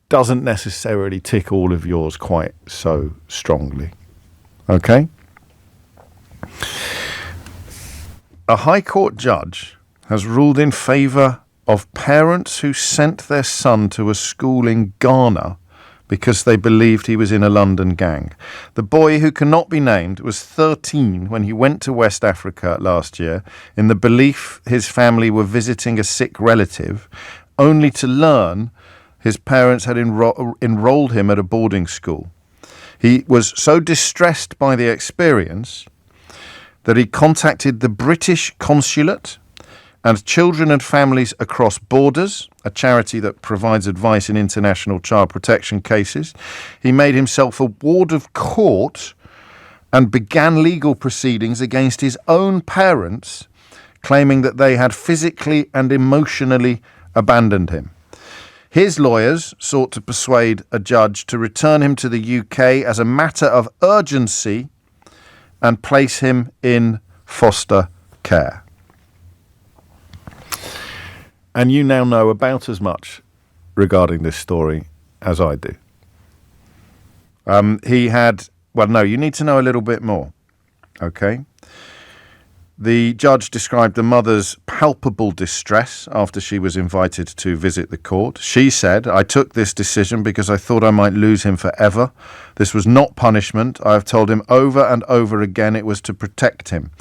Speaker 2: doesn't necessarily tick all of yours quite so strongly. Okay? A High Court judge has ruled in favour of parents who sent their son to a school in Ghana because they believed he was in a London gang. The boy, who cannot be named, was 13 when he went to West Africa last year in the belief his family were visiting a sick relative, only to learn his parents had enrolled him at a boarding school. He was so distressed by the experience that he contacted the British consulate and Children and Families Across Borders, a charity that provides advice in international child protection cases. He made himself a ward of court and began legal proceedings against his own parents, claiming that they had physically and emotionally abandoned him. His lawyers sought to persuade a judge to return him to the UK as a matter of urgency and place him in foster care. And you now know about as much regarding this story as I do. You need to know a little bit more, okay? The judge described the mother's palpable distress after she was invited to visit the court. She said, "I took this decision because I thought I might lose him forever. This was not punishment. I have told him over and over again it was to protect him."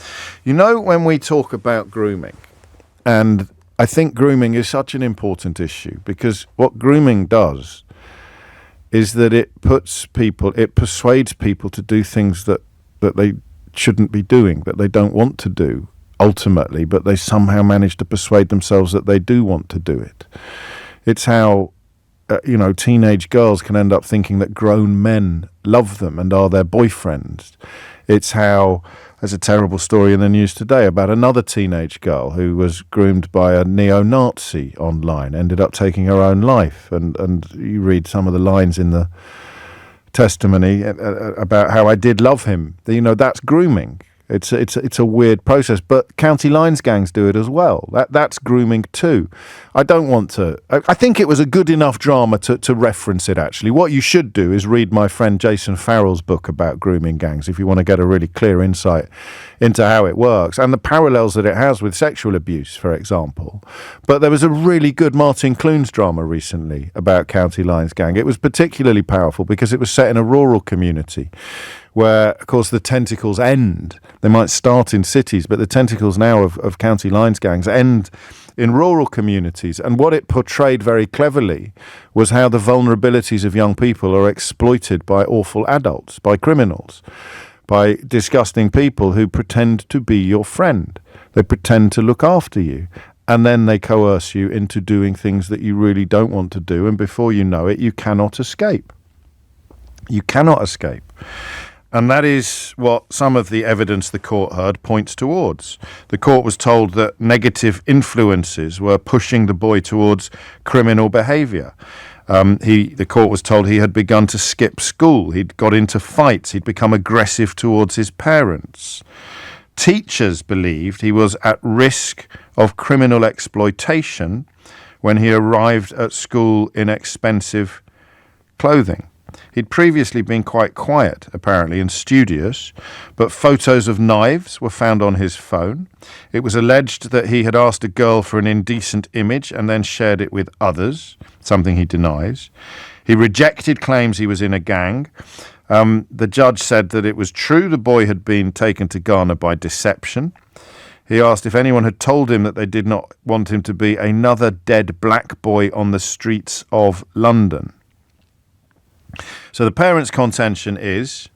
Speaker 2: You know, when we talk about grooming, and I think grooming is such an important issue, because what grooming does is that it persuades people to do things that they shouldn't be doing, that they don't want to do ultimately, but they somehow manage to persuade themselves that they do want to do it. It's how teenage girls can end up thinking that grown men love them and are their boyfriends. It's how there's a terrible story in the news today about another teenage girl who was groomed by a neo-Nazi online, ended up taking her own life. And you read some of the lines in the testimony about how I did love him. That's grooming. It's a weird process, but county lines gangs do it as well. That's grooming too. I don't want to. I think it was a good enough drama to reference it, actually. What you should do is read my friend Jason Farrell's book about grooming gangs if you want to get a really clear insight into how it works and the parallels that it has with sexual abuse, for example. But there was a really good Martin Clunes drama recently about county lines gang. It was particularly powerful because it was set in a rural community where, of course, the tentacles end They might start in cities, but the tentacles now of county lines gangs end in rural communities. And what it portrayed very cleverly was how the vulnerabilities of young people are exploited by awful adults, by criminals, by disgusting people who pretend to be your friend. They pretend to look after you. And then they coerce you into doing things that you really don't want to do. And before you know it, you cannot escape. You cannot escape. And that is what some of the evidence the court heard points towards. The court was told that negative influences were pushing the boy towards criminal behaviour. The court was told he had begun to skip school. He'd got into fights. He'd become aggressive towards his parents. Teachers believed he was at risk of criminal exploitation when he arrived at school in expensive clothing. He'd previously been quite quiet, apparently, and studious, but photos of knives were found on his phone. It was alleged that he had asked a girl for an indecent image and then shared it with others, something he denies. He rejected claims he was in a gang. The judge said that it was true the boy had been taken to Ghana by deception. He asked if anyone had told him that they did not want him to be another dead black boy on the streets of London. So the parents' contention is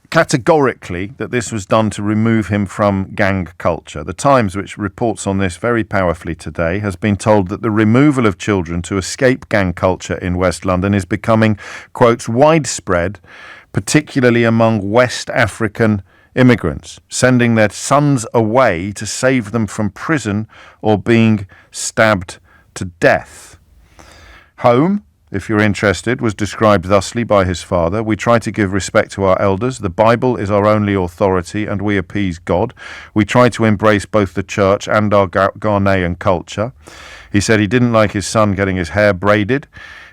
Speaker 2: categorically that this was done to remove him from gang culture. The Times, which reports on this very powerfully today, has been told that the removal of children to escape gang culture in West London is becoming, quotes, widespread, particularly among West African immigrants, sending their sons away to save them from prison or being stabbed to death. Home, if you're interested, was described thusly by his father. We try to give respect to our elders. The Bible is our only authority and we appease God. We try to embrace both the church and our Ghanaian culture. He said he didn't like his son getting his hair braided.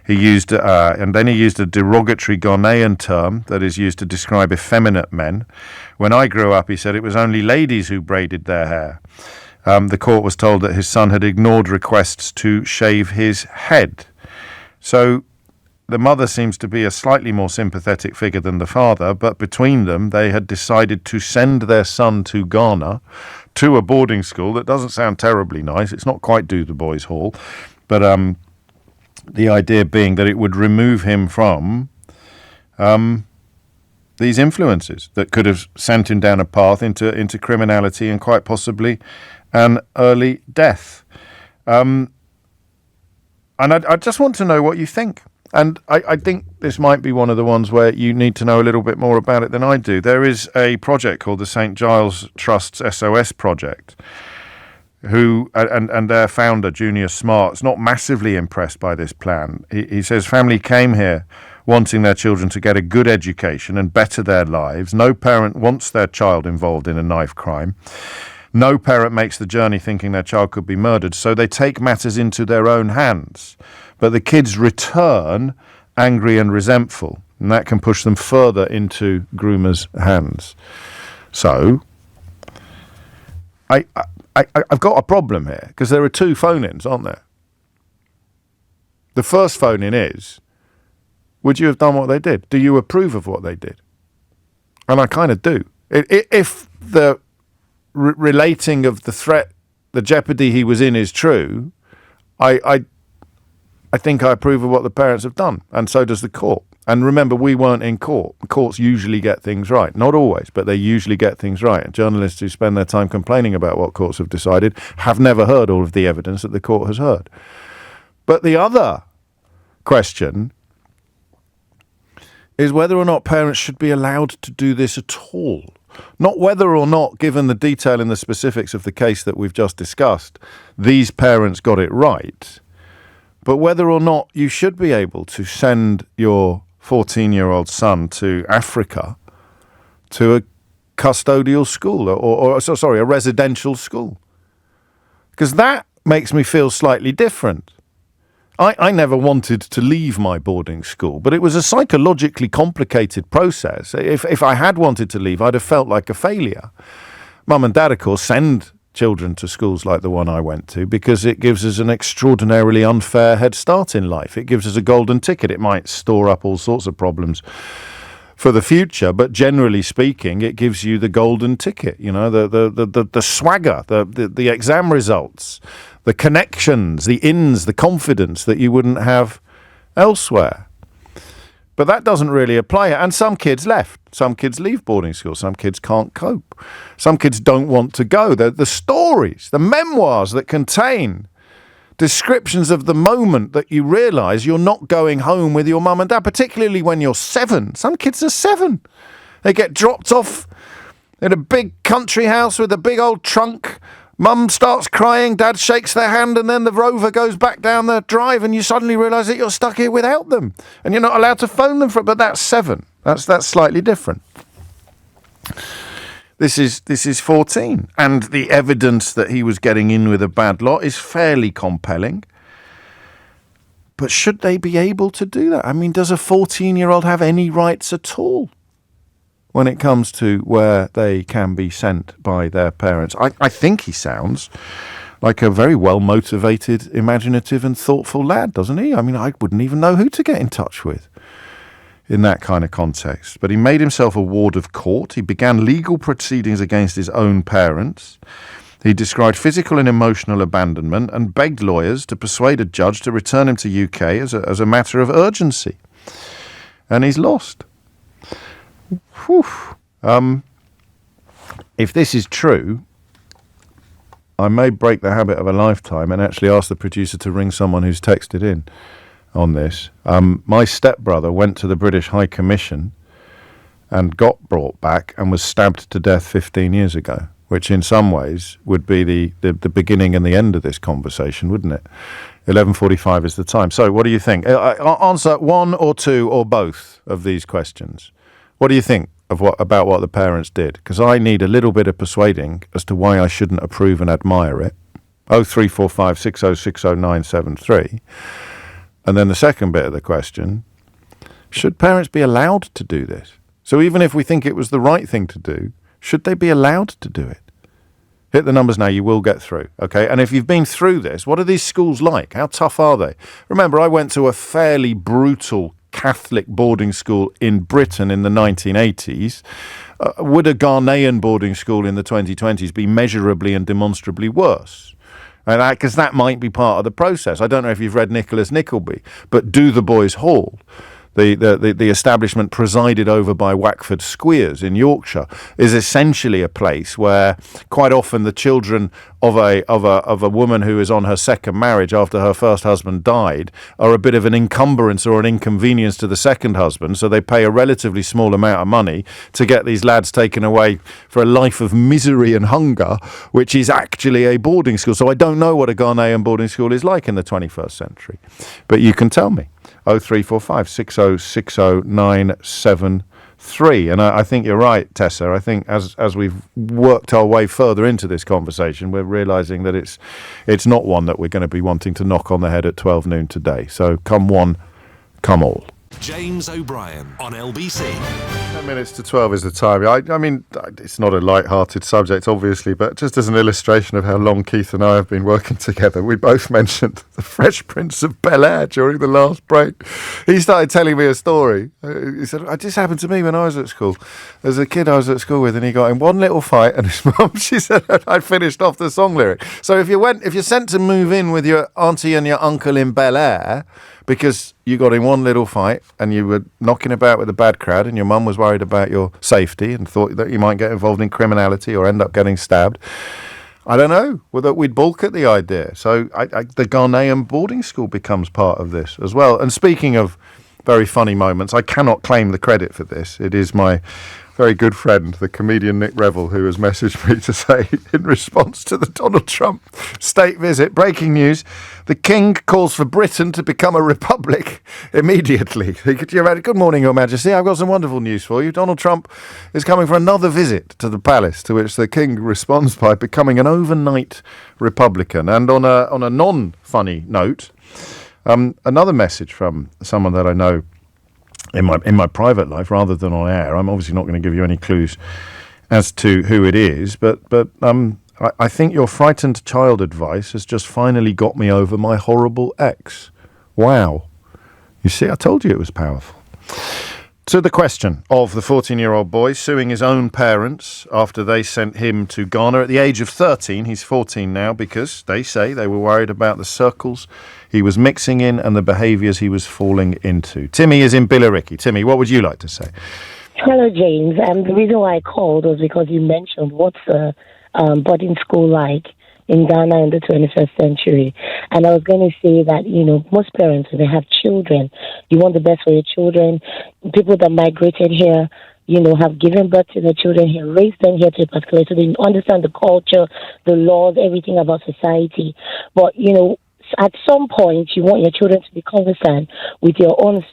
Speaker 2: He used a derogatory Ghanaian term that is used to describe effeminate men. When I grew up, he said it was only ladies who braided their hair. The court was told that his son had ignored requests to shave his head. So the mother seems to be a slightly more sympathetic figure than the father, but between them, they had decided to send their son to Ghana, to a boarding school. That doesn't sound terribly nice. It's not quite Do the Boys Hall, but the idea being that it would remove him from these influences that could have sent him down a path into criminality and quite possibly an early death. And I just want to know what you think. And I think this might be one of the ones where you need to know a little bit more about it than I do. There is a project called the St. Giles Trust's SOS Project, and their founder, Junior Smart, is not massively impressed by this plan. He says family came here wanting their children to get a good education and better their lives. No parent wants their child involved in a knife crime. No parent makes the journey thinking their child could be murdered, so they take matters into their own hands. But the kids return angry and resentful, and that can push them further into groomers' hands. So, I've got a problem here, because there are two phone-ins, aren't there? The first phone-in is, would you have done what they did? Do you approve of what they did? And I kind of do. If the relating of the threat, the jeopardy he was in is true, I think I approve of what the parents have done, and so does the court. And remember, we weren't in court. Courts usually get things right. Not always, but they usually get things right. And journalists who spend their time complaining about what courts have decided have never heard all of the evidence that the court has heard. But the other question is whether or not parents should be allowed to do this at all. Not whether or not, given the detail and the specifics of the case that we've just discussed, these parents got it right, but whether or not you should be able to send your 14-year-old son to Africa to a custodial school or a residential school. Because that makes me feel slightly different. I never wanted to leave my boarding school, but it was a psychologically complicated process. If I had wanted to leave, I'd have felt like a failure. Mum and Dad, of course, send children to schools like the one I went to because it gives us an extraordinarily unfair head start in life. It gives us a golden ticket. It might store up all sorts of problems for the future, but generally speaking, it gives you the golden ticket, the swagger, the exam results, the connections, the ins, the confidence that you wouldn't have elsewhere. But that doesn't really apply. And some kids left. Some kids leave boarding school. Some kids can't cope. Some kids don't want to go. The stories, the memoirs that contain descriptions of the moment that you realise you're not going home with your mum and dad, particularly when you're 7. Some kids are 7. They get dropped off in a big country house with a big old trunk. Mum starts crying, dad shakes their hand, and then the Rover goes back down the drive and you suddenly realise that you're stuck here without them. And you're not allowed to phone them for it, but that's 7. That's slightly different. This is 14, and the evidence that he was getting in with a bad lot is fairly compelling. But should they be able to do that? I mean, does a 14-year-old have any rights at all when it comes to where they can be sent by their parents? I think he sounds like a very well-motivated, imaginative and thoughtful lad, doesn't he? I mean, I wouldn't even know who to get in touch with in that kind of context. But he made himself a ward of court. He began legal proceedings against his own parents. He described physical and emotional abandonment and begged lawyers to persuade a judge to return him to UK as a matter of urgency. And he's lost. Whew. If this is true, I may break the habit of a lifetime and actually ask the producer to ring someone who's texted in on this. My stepbrother went to the British High Commission and got brought back and was stabbed to death 15 years ago, which in some ways would be the beginning and the end of this conversation, wouldn't it? 11:45 is the time. So what do you think? Answer one or two or both of these questions. What do you think about what the parents did? Because I need a little bit of persuading as to why I shouldn't approve and admire it. 0345 6060 973. And then the second bit of the question, should parents be allowed to do this? So even if we think it was the right thing to do, should they be allowed to do it? Hit the numbers now, you will get through, okay? And if you've been through this, what are these schools like? How tough are they? Remember, I went to a fairly brutal Catholic boarding school in Britain in the 1980s. Would a Ghanaian boarding school in the 2020s be measurably and demonstrably worse? Because that might be part of the process. I don't know if you've read Nicholas Nickleby, but Do the Boys Hall, the establishment presided over by Wackford Squeers in Yorkshire, is essentially a place where quite often the children of a woman who is on her second marriage after her first husband died are a bit of an encumbrance or an inconvenience to the second husband, so they pay a relatively small amount of money to get these lads taken away for a life of misery and hunger, which is actually a boarding school. So I don't know what a Ghanaian boarding school is like in the 21st century, but you can tell me. 0345 6060 973. And I think you're right, Tessa. I think as we've worked our way further into this conversation, we're realising that it's not one that we're going to be wanting to knock on the head at 12 noon today. So come one, come all.
Speaker 1: James O'Brien on LBC.
Speaker 2: 10 minutes to 12 is the time. I mean, it's not a light-hearted subject, obviously, but just as an illustration of how long Keith and I have been working together, we both mentioned the Fresh Prince of Bel-Air during the last break. He started telling me a story. He said, it just happened to me when I was at school. There's a kid I was at school with, and he got in one little fight, and his mum, she said, I finished off the song lyric. So if you're sent to move in with your auntie and your uncle in Bel-Air, because you got in one little fight and you were knocking about with a bad crowd and your mum was worried about your safety and thought that you might get involved in criminality or end up getting stabbed, I don't know whether we'd balk at the idea. So the Ghanaian boarding school becomes part of this as well. And speaking of very funny moments, I cannot claim the credit for this. It is my very good friend, the comedian Nick Revell, who has messaged me to say, in response to the Donald Trump state visit, breaking news, the King calls for Britain to become a republic immediately. Good morning, Your Majesty. I've got some wonderful news for you. Donald Trump is coming for another visit to the palace, to which the King responds by becoming an overnight Republican. And on a non-funny note, another message from someone that I know in my private life rather than on air. I'm obviously not going to give you any clues as to who it is, but I think your frightened child advice has just finally got me over my horrible ex. Wow. You see, I told you it was powerful. To the question of the 14-year-old boy suing his own parents after they sent him to Ghana at the age of 13. He's 14 now because they say they were worried about the circles he was mixing in and the behaviours he was falling into. Timmy is in Billericay. Timmy, what would you like to say?
Speaker 17: Hello, James. The reason why I called was because you mentioned what's a boarding school like in Ghana in the 21st century. And I was going to say that, most parents, when they have children, you want the best for your children. People that migrated here, have given birth to their children here, raised them here to a particular, so they understand the culture, the laws, everything about society. But, at some point, you want your children to be conversant with your own,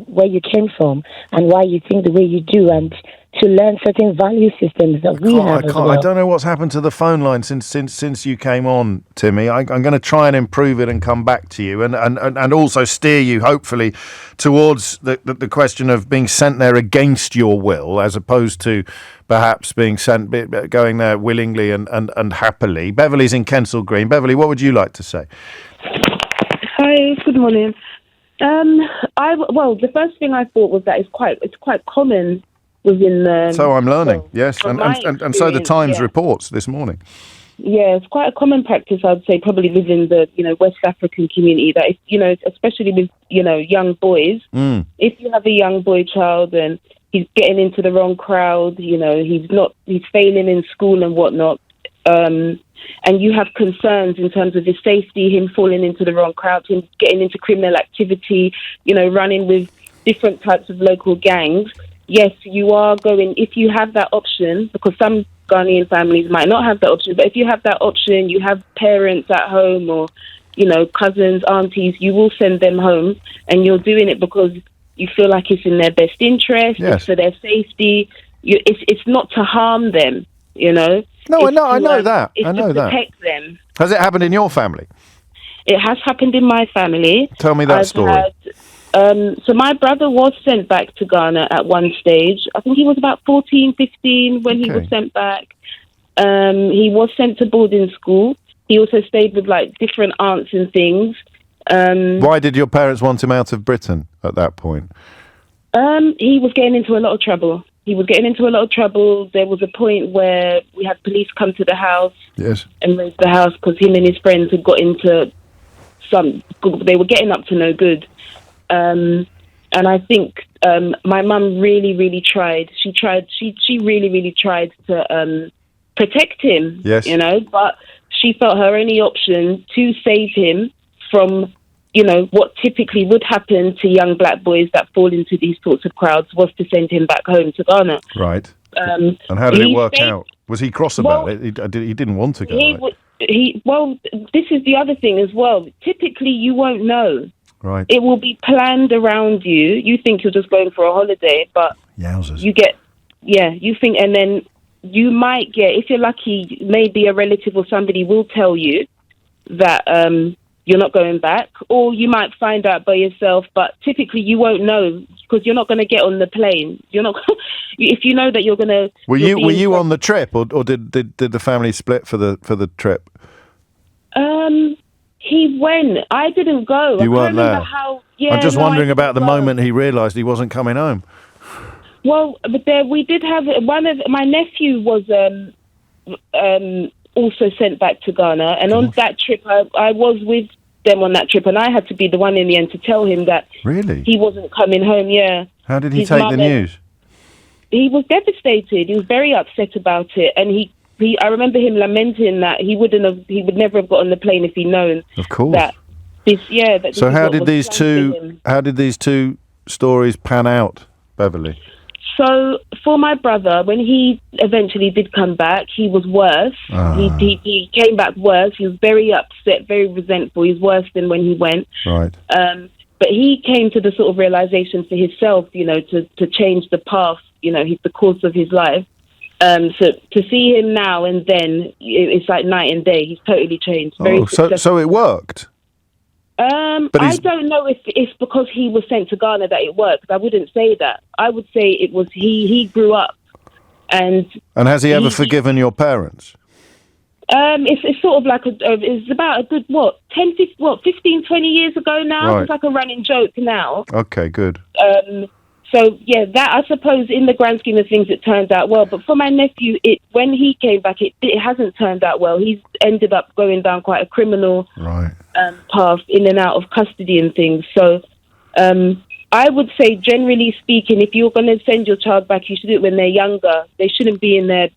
Speaker 17: where you came from and why you think the way you do, and to learn certain value systems that we have as well.
Speaker 2: I don't know what's happened to the phone line since you came on, Timmy. I'm going to try and improve it and come back to you, and also steer you, hopefully, towards the question of being sent there against your will, as opposed to perhaps being going there willingly and happily. Beverly's in Kensal Green. Beverly, what would you like to say?
Speaker 18: Hi, good morning. The first thing I thought was that it's quite common within the...
Speaker 2: So I'm learning, yes, and so the Times reports this morning.
Speaker 18: Yeah, it's quite a common practice, I'd say, probably within the West African community, that if, especially with young boys, if you have a young boy child and he's getting into the wrong crowd, he's failing in school and whatnot, and you have concerns in terms of his safety, him falling into the wrong crowd, him getting into criminal activity, running with different types of local gangs. Yes, you are going, if you have that option, because some Ghanaian families might not have that option, but if you have that option, you have parents at home or, cousins, aunties, you will send them home, and you're doing it because you feel like it's in their best interest,
Speaker 2: yes.
Speaker 18: It's for their safety. It's not to harm them,
Speaker 2: No, I know that.
Speaker 18: It's to protect them.
Speaker 2: Has it happened in your family?
Speaker 18: It has happened in my family.
Speaker 2: Tell me that story.
Speaker 18: So my brother was sent back to Ghana at one stage. I think he was about 14, 15 when he was sent back. He was sent to boarding school. He also stayed with different aunts and things.
Speaker 2: Why did your parents want him out of Britain at that point?
Speaker 18: He was getting into a lot of trouble. There was a point where we had police come to the house and raid the house because him and his friends had got into they were getting up to no good. And I think my mum really, really tried. She really, really tried to protect him, but she felt her only option to save him from, what typically would happen to young black boys that fall into these sorts of crowds was to send him back home to Ghana.
Speaker 2: Right. And how did it work out? Was he cross about it? He didn't want to go.
Speaker 18: This is the other thing as well. Typically, you won't know.
Speaker 2: Right.
Speaker 18: It will be planned around you. You think you're just going for a holiday, but
Speaker 2: Yowzers.
Speaker 18: You think, and then you might get, if you're lucky, maybe a relative or somebody will tell you that you're not going back, or you might find out by yourself, but typically you won't know because you're not going to get on the plane. You're not, if you know that you're going to...
Speaker 2: Were you on the trip, or did the family split for the trip?
Speaker 18: He went. I didn't go.
Speaker 2: You weren't there. I'm just wondering about the
Speaker 18: go.
Speaker 2: moment he realised he wasn't coming home.
Speaker 18: Well, but we did have my nephew was also sent back to Ghana, and on that trip, I was with them on that trip, and I had to be the one in the end to tell him that he wasn't coming home. Yeah.
Speaker 2: How did he take the news?
Speaker 18: He was devastated. He was very upset about it, and I remember him lamenting that he would never have got on the plane if he'd known.
Speaker 2: Of course.
Speaker 18: That this
Speaker 2: so how did these two stories pan out, Beverly?
Speaker 18: So for my brother, when he eventually did come back, he was worse. He came back worse. He was very upset, very resentful. He was worse than when he went.
Speaker 2: Right.
Speaker 18: But he came to the sort of realization for himself, to change the path, the course of his life. So to see him now and then, it's like night and day. He's totally changed.
Speaker 2: So it worked.
Speaker 18: I don't know if it's because he was sent to Ghana that it worked. I wouldn't say that. I would say it was he grew up, and
Speaker 2: has he ever forgiven your parents?
Speaker 18: It's sort of like it's about a good 15, 20 years ago now.
Speaker 2: Right.
Speaker 18: It's like a running joke now.
Speaker 2: Okay, good.
Speaker 18: So yeah, that I suppose in the grand scheme of things it turned out well. But for my nephew, when he came back, it hasn't turned out well. He's ended up going down quite a criminal path, in and out of custody and things. So I would say, generally speaking, if you're going to send your child back, you should do it when they're younger. They shouldn't be in their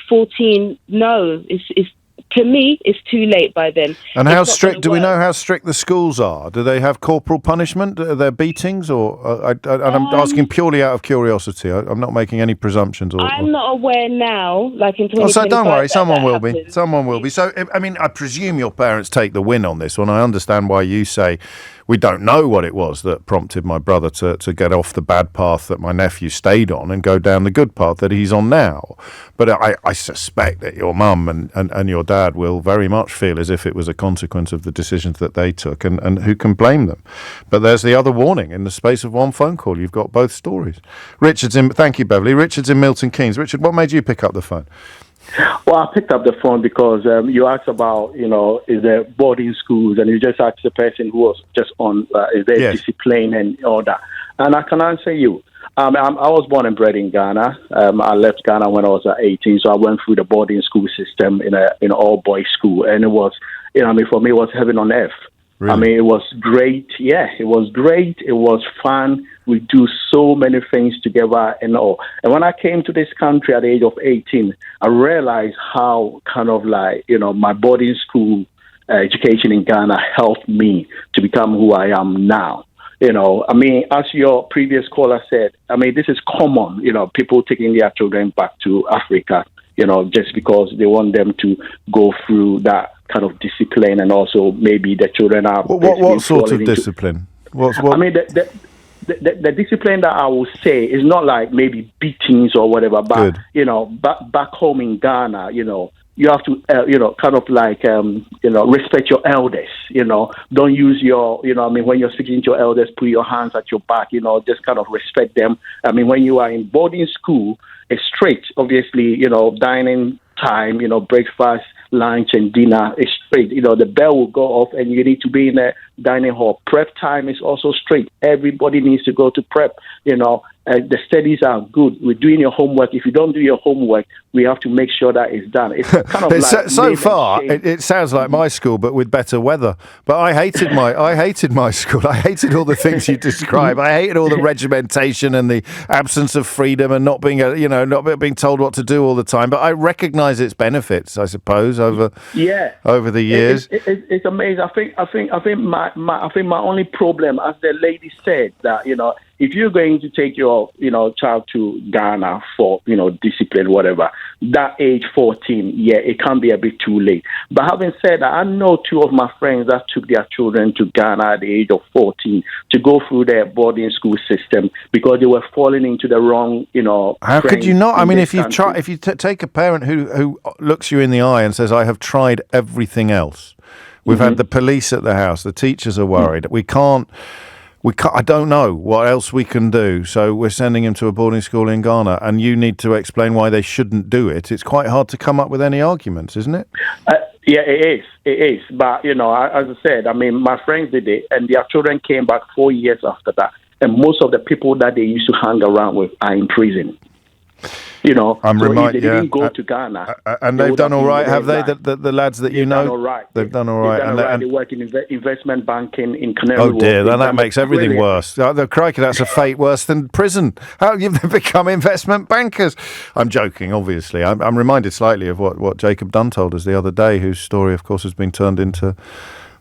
Speaker 18: 14. No, it's to me, it's too late by then.
Speaker 2: And how strict? Do we know how strict the schools are? Do they have corporal punishment? Are there beatings, or? I'm asking purely out of curiosity. I'm not making any presumptions.
Speaker 18: I'm not aware now. Like in 2025.
Speaker 2: So don't worry, someone will be. Someone will be. So I mean, I presume your parents take the win on this one. I understand why you say we don't know what it was that prompted my brother to get off the bad path that my nephew stayed on and go down the good path that he's on now. But I suspect that your mum and your dad will very much feel as if it was a consequence of the decisions that they took, and who can blame them? But there's the other warning. In the space of one phone call, you've got both stories. Thank you, Beverly. Richard's in Milton Keynes. Richard, what made you pick up the phone?
Speaker 19: Well, I picked up the phone because you asked about, is there boarding schools, and you just asked the person who was just on, is there discipline and all that. And I can answer you. I was born and bred in Ghana. I left Ghana when I was 18, so I went through the boarding school system in an all-boys school, and it was, for me, it was heaven on earth. Really? I mean, it was great. Yeah, it was great. It was fun. We do so many things together and all. And when I came to this country at the age of 18, I realized how my boarding school education in Ghana helped me to become who I am now. As your previous caller said, this is common, people taking their children back to Africa, just because they want them to go through that kind of discipline, and also maybe the children are...
Speaker 2: What sort of discipline?
Speaker 19: The discipline that I will say is not like maybe beatings or whatever, but, back home in Ghana, you have to, respect your elders, don't use your, when you're speaking to your elders, put your hands at your back, just kind of respect them. When you are in boarding school, it's strict, obviously, dining time, breakfast, lunch and dinner is straight. The bell will go off and you need to be in the dining hall. Prep time is also straight. Everybody needs to go to prep, the studies are good. We're doing your homework. If you don't do your homework, we have to make sure that it's done. It's kind of
Speaker 2: so far. It sounds like my school, but with better weather. But I hated my school. I hated all the things you describe. I hated all the regimentation and the absence of freedom and not being, not being told what to do all the time. But I recognise its benefits, I suppose, over the years.
Speaker 19: It's amazing. I think my only problem, as the lady said, that if you're going to take your child to Ghana for discipline, whatever, that age 14, it can be a bit too late. But having said that, I know two of my friends that took their children to Ghana at the age of 14 to go through their boarding school system because they were falling into the wrong
Speaker 2: How could you not? If you take a parent who looks you in the eye and says, I have tried everything else. We've had the police at the house. The teachers are worried. We can't. I don't know what else we can do. So we're sending him to a boarding school in Ghana, and you need to explain why they shouldn't do it. It's quite hard to come up with any arguments, isn't it?
Speaker 19: Yeah, it is. But, as I said, my friends did it, and their children came back 4 years after that. And most of the people that they used to hang around with are in prison.
Speaker 2: I'm reminded.
Speaker 19: They didn't go to Ghana,
Speaker 2: and they've done all right, have they? The lads that you know, they've done all right.
Speaker 19: They work in investment banking in Canary Wharf.
Speaker 2: Oh dear, that makes everything worse. Crikey, that's a fate worse than prison. How you've become investment bankers? I'm joking, obviously. I'm reminded slightly of what Jacob Dunn told us the other day, whose story, of course, has been turned into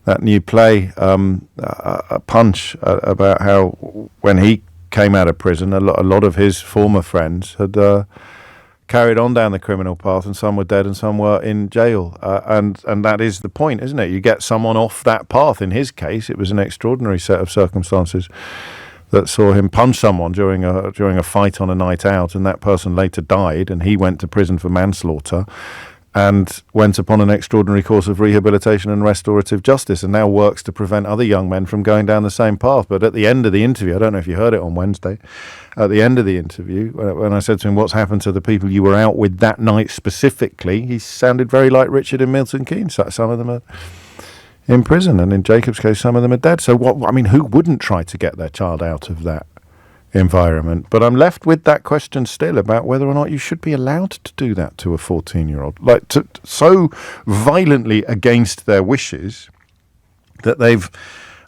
Speaker 2: that new play, a Punch, about how when he came out of prison, a lot of his former friends had carried on down the criminal path, and some were dead and some were in jail. And that is the point, isn't it? You get someone off that path. In his case, it was an extraordinary set of circumstances that saw him punch someone during a fight on a night out, and that person later died, and he went to prison for manslaughter and went upon an extraordinary course of rehabilitation and restorative justice, and now works to prevent other young men from going down the same path. But at the end of the interview, I don't know if you heard it on Wednesday, at the end of the interview, when I said to him, what's happened to the people you were out with that night specifically, he sounded very like Richard in Milton Keynes. Some of them are in prison, and in Jacob's case, some of them are dead. So who wouldn't try to get their child out of that environment. But I'm left with that question still about whether or not you should be allowed to do that to a 14-year-old, like so violently against their wishes that they've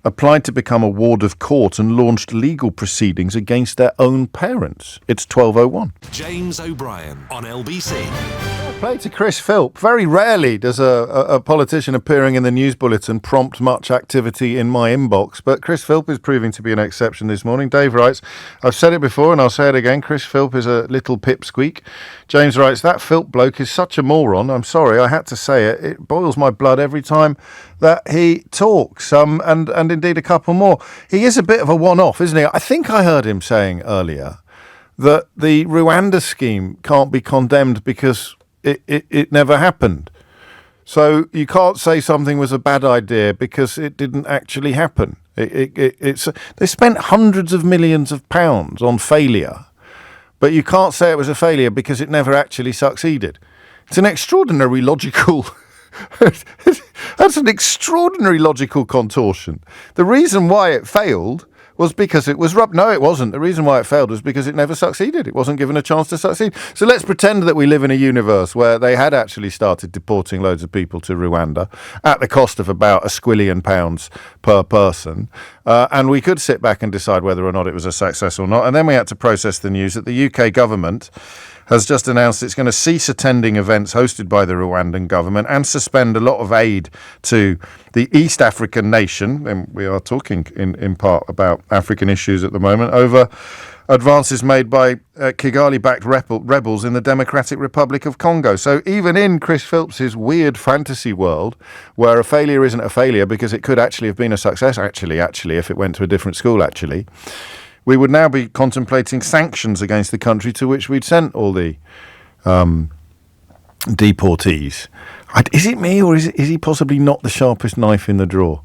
Speaker 2: applied to become a ward of court and launched legal proceedings against their own parents. It's 12:01.
Speaker 1: James O'Brien on LBC.
Speaker 2: Play to Chris Philp. Very rarely does a politician appearing in the news bulletin prompt much activity in my inbox, but Chris Philp is proving to be an exception this morning. Dave writes, I've said it before and I'll say it again, Chris Philp is a little pipsqueak. James writes, that Philp bloke is such a moron. I'm sorry, I had to say it. It boils my blood every time that he talks, and indeed a couple more. He is a bit of a one-off, isn't he? I think I heard him saying earlier that the Rwanda scheme can't be condemned because it never happened. So you can't say something was a bad idea because it didn't actually happen. They spent hundreds of millions of pounds on failure, but you can't say it was a failure because it never actually succeeded. It's an extraordinary logical... That's an extraordinary logical contortion. The reason why it failed was because it was No, it wasn't. The reason why it failed was because it never succeeded. It wasn't given a chance to succeed. So let's pretend that we live in a universe where they had actually started deporting loads of people to Rwanda at the cost of about £1 squillion per person. And we could sit back and decide whether or not it was a success or not. And then we had to process the news that the UK government has just announced it's going to cease attending events hosted by the Rwandan government and suspend a lot of aid to the East African nation, and we are talking in part about African issues at the moment, over advances made by Kigali-backed rebels in the Democratic Republic of Congo. So even in Chris Philps's weird fantasy world, where a failure isn't a failure because it could actually have been a success, actually, if it went to a different school, we would now be contemplating sanctions against the country to which we'd sent all the deportees. Is it me, or is he possibly not the sharpest knife in the drawer?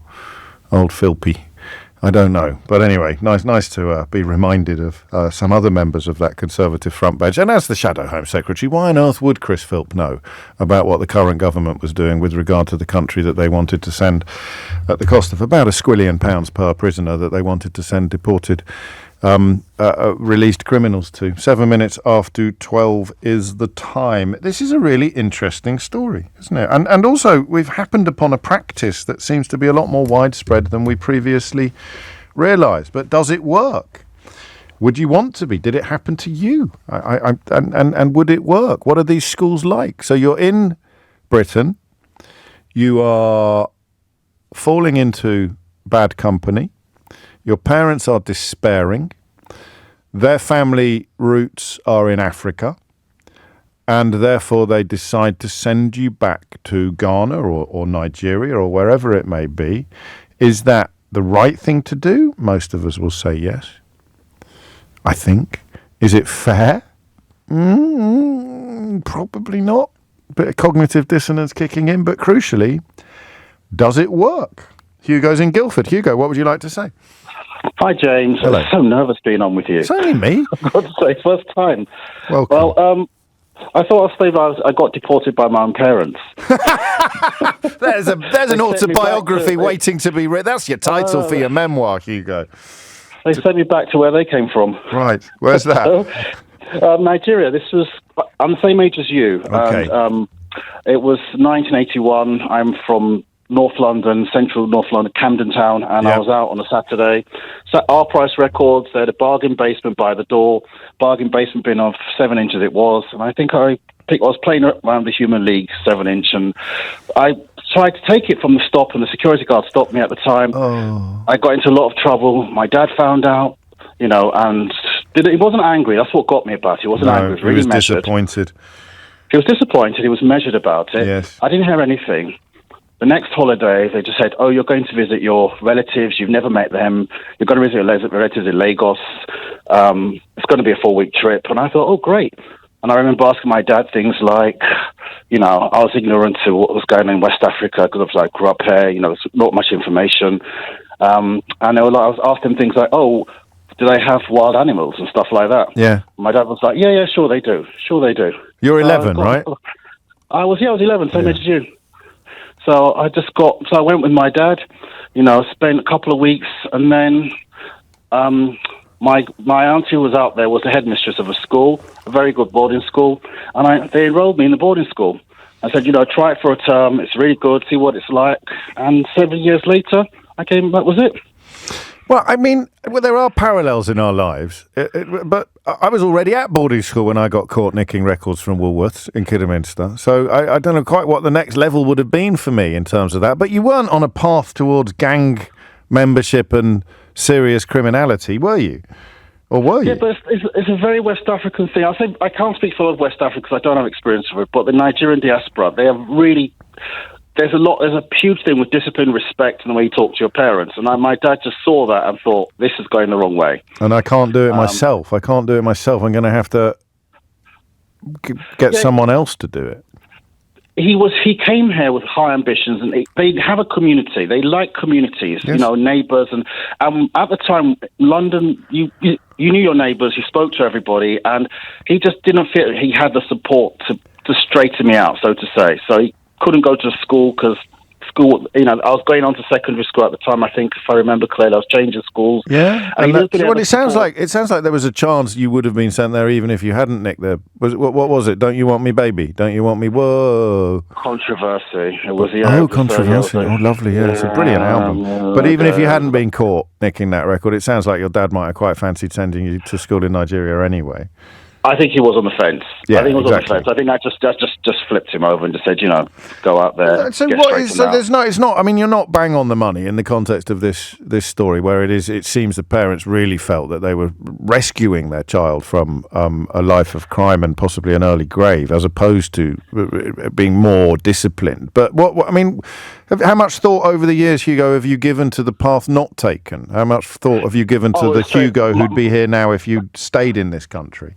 Speaker 2: Old Philpy. I don't know. But anyway, nice to be reminded of some other members of that Conservative front bench. And as the Shadow Home Secretary, why on earth would Chris Philp know about what the current government was doing with regard to the country that they wanted to send at the cost of about £1 squillion per prisoner that they wanted to send deported released criminals to? 7 minutes after 12 is the time. This is a really interesting story, isn't it? And also, we've happened upon a practice that seems to be a lot more widespread than we previously realised. But does it work? Would you want to be? Did it happen to you? And would it work? What are these schools like? So you're in Britain. You are falling into bad company. Your parents are despairing. Their family roots are in Africa, and therefore they decide to send you back to Ghana or Nigeria or wherever it may be. Is that the right thing to do? Most of us will say yes, I think. Is it fair? Probably not. Bit of cognitive dissonance kicking in, but crucially, does it work? Hugo's in Guildford. Hugo, what would you like to say?
Speaker 20: Hi, James.
Speaker 2: Hello.
Speaker 20: I'm so nervous being on with you.
Speaker 2: It's only me.
Speaker 20: I've got to say, first time.
Speaker 2: Welcome.
Speaker 20: Well, I thought I got deported by my own parents.
Speaker 2: There's an autobiography waiting to be read. That's your title for your memoir, Hugo.
Speaker 20: They sent me back to where they came from.
Speaker 2: Right. Where's that?
Speaker 20: Nigeria. I'm the same age as you.
Speaker 2: Okay.
Speaker 20: And, it was 1981. I'm from North London, central North London, Camden Town, and I was out on a Saturday. So our price records, they had a bargain basement by the door, bargain basement bin of 7 inches it was, and I think I was playing around the Human League 7-inch, and I tried to take it from the stop, and the security guard stopped me at the time.
Speaker 2: Oh.
Speaker 20: I got into a lot of trouble. My dad found out, and he wasn't angry. That's what got me about it. He wasn't angry. He was really measured.
Speaker 2: Disappointed.
Speaker 20: He was disappointed. He was measured about it.
Speaker 2: Yes.
Speaker 20: I didn't hear anything. The next holiday, they just said, you're going to visit your relatives. You've never met them. You're going to visit your relatives in Lagos. It's going to be a 4-week trip. And I thought, great. And I remember asking my dad things like, I was ignorant to what was going on in West Africa because I grew up here. There's not much information. And I was asking them things like, do they have wild animals and stuff like that?
Speaker 2: Yeah.
Speaker 20: My dad was like, yeah, sure they do. Sure they do.
Speaker 2: You're 11, right?
Speaker 20: I was 11, same age as you. So I went with my dad, spent a couple of weeks, and then my auntie was out there, was the headmistress of a school, a very good boarding school, and they enrolled me in the boarding school. I said, try it for a term. It's really good. See what it's like. And 7 years later, I came. That was it.
Speaker 2: Well, I mean, there are parallels in our lives, but I was already at boarding school when I got caught nicking records from Woolworths in Kidderminster. So I don't know quite what the next level would have been for me in terms of that. But you weren't on a path towards gang membership and serious criminality, were you? Or were you?
Speaker 20: Yeah, but it's a very West African thing. I can't speak for West Africa because I don't have experience with it, but the Nigerian diaspora, they have really... There's a huge thing with discipline, respect, and the way you talk to your parents. And my dad just saw that and thought, this is going the wrong way.
Speaker 2: And I can't do it myself. I'm going to have to get someone else to do it.
Speaker 20: He came here with high ambitions, and they have a community. They like communities,
Speaker 2: yes.
Speaker 20: Neighbours. And at the time, London, you knew your neighbours, you spoke to everybody, and he just didn't feel he had the support to straighten me out, so to say. So he couldn't go to school because school, I was going on to secondary school at the time. I think, if I remember clearly, I was changing schools.
Speaker 2: Yeah, it sounds like there was a chance you would have been sent there even if you hadn't nicked there. What was it? Don't you want me, baby? Don't you want me? Whoa!
Speaker 20: Controversy. It was
Speaker 2: Controversy. Oh, lovely. Yeah, it's a brilliant album. But even if you hadn't been caught nicking that record, it sounds like your dad might have quite fancied sending you to school in Nigeria anyway.
Speaker 20: I think he was on the fence.
Speaker 2: Yeah,
Speaker 20: I think he was
Speaker 2: exactly.
Speaker 20: on the fence. I think I just flipped him over and just said, go out there.
Speaker 2: So what is? So there's no. It's not. I mean, you're not bang on the money in the context of this story, where it is. It seems the parents really felt that they were rescuing their child from a life of crime and possibly an early grave, as opposed to being more disciplined. But what I mean, how much thought over the years, Hugo, have you given to the path not taken? How much thought have you given to the Hugo who'd be here now if you stayed in this country?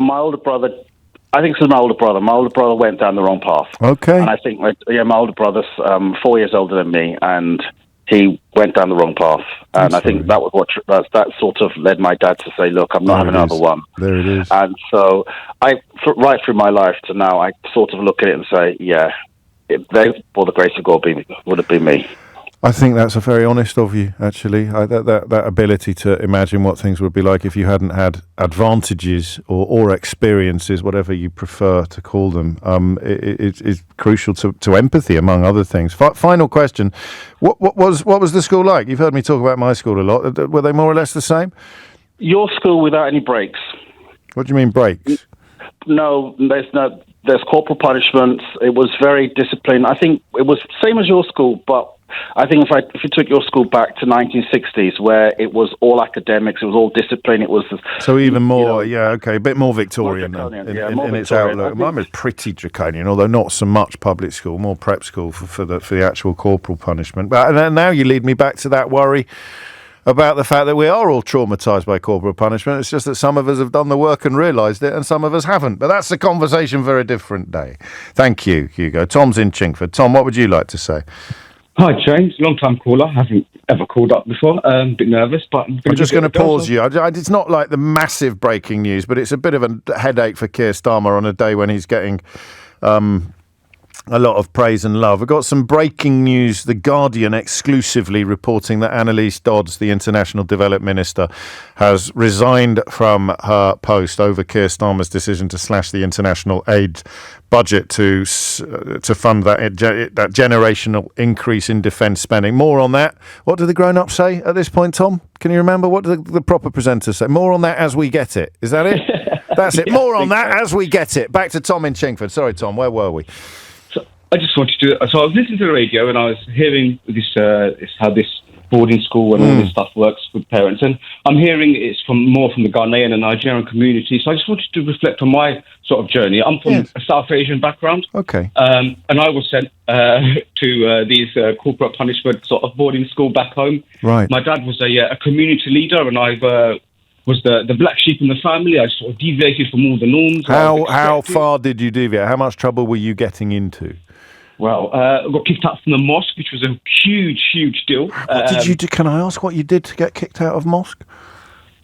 Speaker 20: My older brother, I think this is my older brother. My older brother went down the wrong path.
Speaker 2: Okay.
Speaker 20: And I think, my older brother's 4 years older than me, and he went down the wrong path. And I think that was that sort of led my dad to say, look, I'm not having another one.
Speaker 2: There it is.
Speaker 20: And so right through my life to now, I sort of look at it and say, yeah, for the grace of God, would have been me.
Speaker 2: I think that's a very honest of you, actually. That ability to imagine what things would be like if you hadn't had advantages or experiences, whatever you prefer to call them, is crucial to empathy, among other things. Final question: What was the school like? You've heard me talk about my school a lot. Were they more or less the same?
Speaker 20: Your school without any breaks.
Speaker 2: What do you mean breaks?
Speaker 20: No, there's corporal punishments. It was very disciplined. I think it was same as your school, but I think if you took your school back to 1960s, where it was all academics, it was all discipline, it was...
Speaker 2: So even more, a bit more Victorian in its outlook. Mine was pretty draconian, although not so much public school, more prep school for the actual corporal punishment. But now you lead me back to that worry about the fact that we are all traumatised by corporal punishment. It's just that some of us have done the work and realised it, and some of us haven't. But that's a conversation for a different day. Thank you, Hugo. Tom's in Chingford. Tom, what would you like to say?
Speaker 21: Hi, James. Long-time caller. Haven't ever called up before. A bit nervous, but... I'm
Speaker 2: just going to pause you. It's not like the massive breaking news, but it's a bit of a headache for Keir Starmer on a day when he's getting a lot of praise and love. We've got some breaking news. The Guardian exclusively reporting that Anneliese Dodds, the International Development Minister, has resigned from her post over Keir Starmer's decision to slash the international aid budget to fund that generational increase in defence spending. More on that. What do the grown-ups say at this point, Tom? Can you remember? What do the proper presenters say? More on that as we get it. Is that it? That's it. More on that as we get it. Back to Tom in Chingford. Sorry, Tom. Where were we?
Speaker 21: I just wanted to... So I was listening to the radio and I was hearing this how this boarding school and all this stuff works with parents. And I'm hearing it's more from the Ghanaian and Nigerian community. So I just wanted to reflect on my sort of journey. I'm from a South Asian background.
Speaker 2: Okay.
Speaker 21: And I was sent to these corporate punishment sort of boarding school back home.
Speaker 2: Right.
Speaker 21: My dad was a community leader and I was the black sheep in the family. I sort of deviated from all the norms.
Speaker 2: How far did you deviate? How much trouble were you getting into?
Speaker 21: Well, I got kicked out from the mosque, which was a huge, huge deal.
Speaker 2: What did you do? Can I ask what you did to get kicked out of mosque?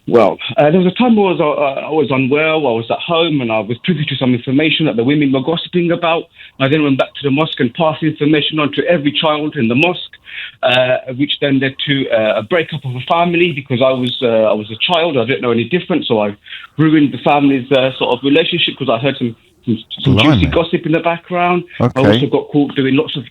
Speaker 21: Well, there was a time where I was unwell, I was at home, and I was privy to some information that the women were gossiping about. I then went back to the mosque and passed information on to every child in the mosque, which then led to a breakup of a family because I was a child. I didn't know any different, so I ruined the family's sort of relationship because I heard some juicy gossip in the background.
Speaker 2: Okay.
Speaker 21: I also got caught doing lots of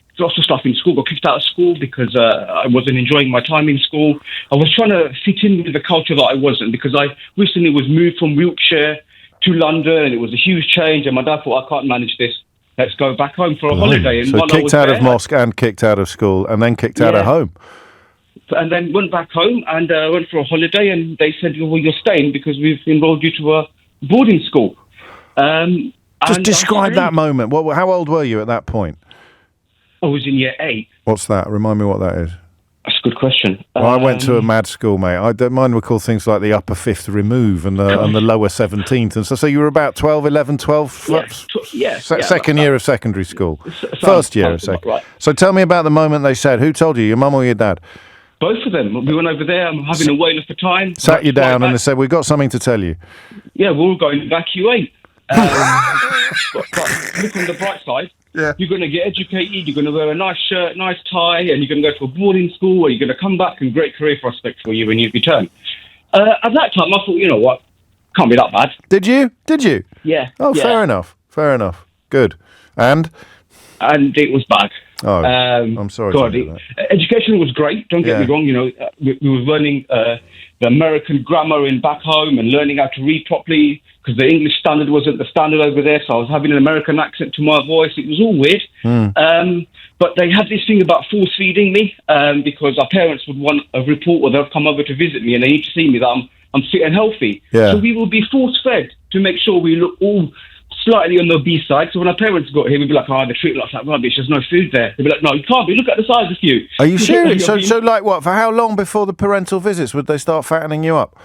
Speaker 21: stuff in school. Got kicked out of school because I wasn't enjoying my time in school. I was trying to fit in with the culture that I wasn't, because I recently was moved from Wiltshire to London, and it was a huge change. And my dad thought, I can't manage this. Let's go back home for a holiday. And
Speaker 2: so
Speaker 21: while I
Speaker 2: kicked
Speaker 21: was
Speaker 2: out
Speaker 21: there,
Speaker 2: of mosque and kicked out of school, and then kicked out of home.
Speaker 21: and then went back home and went for a holiday. And they said, well, you're staying because we've enrolled you to a boarding school.
Speaker 2: Just describe that moment. How old were you at that point?
Speaker 21: I was in year 8.
Speaker 2: What's that? Remind me what that is.
Speaker 21: That's a good question.
Speaker 2: Well, I went to a mad school, mate. I don't mind recall things like the upper 5th remove and the lower 17th. And so you were about 12, 11, 12? Second year of secondary school. First year of secondary. Right. So tell me about the moment they said. Who told you, your mum or your dad?
Speaker 21: Both of them. We went over there. I'm having a whale of a time.
Speaker 2: Sat you down and they said, we've got something to tell you.
Speaker 21: Yeah, we're all going to evacuate. But look on the bright side. Yeah. You're going to get educated, you're going to wear a nice shirt, nice tie, and you're going to go to a boarding school, or you're going to come back and great career prospects for you when you return. At that time, I thought, you know what, can't be that bad.
Speaker 2: Did you?
Speaker 21: Yeah.
Speaker 2: Oh,
Speaker 21: yeah.
Speaker 2: Fair enough. Good. And
Speaker 21: it was bad.
Speaker 2: Oh, I'm sorry to hear that.
Speaker 21: Education was great, don't get me wrong. You know, we were learning the American grammar in back home and learning how to read properly, because the English standard wasn't the standard over there, so I was having an American accent to my voice. It was all weird. But they had this thing about force-feeding me, because our parents would want a report, or they'll come over to visit me and they need to see me that I'm fit and healthy.
Speaker 2: Yeah.
Speaker 21: So we will be force-fed to make sure we look all slightly on the obese side. So when our parents got here, we'd be like, oh, they treat us like rubbish, there's no food there. They'd be like, no, you can't be, look at the size of you.
Speaker 2: Are you serious? So like what, for how long before the parental visits would they start fattening you up?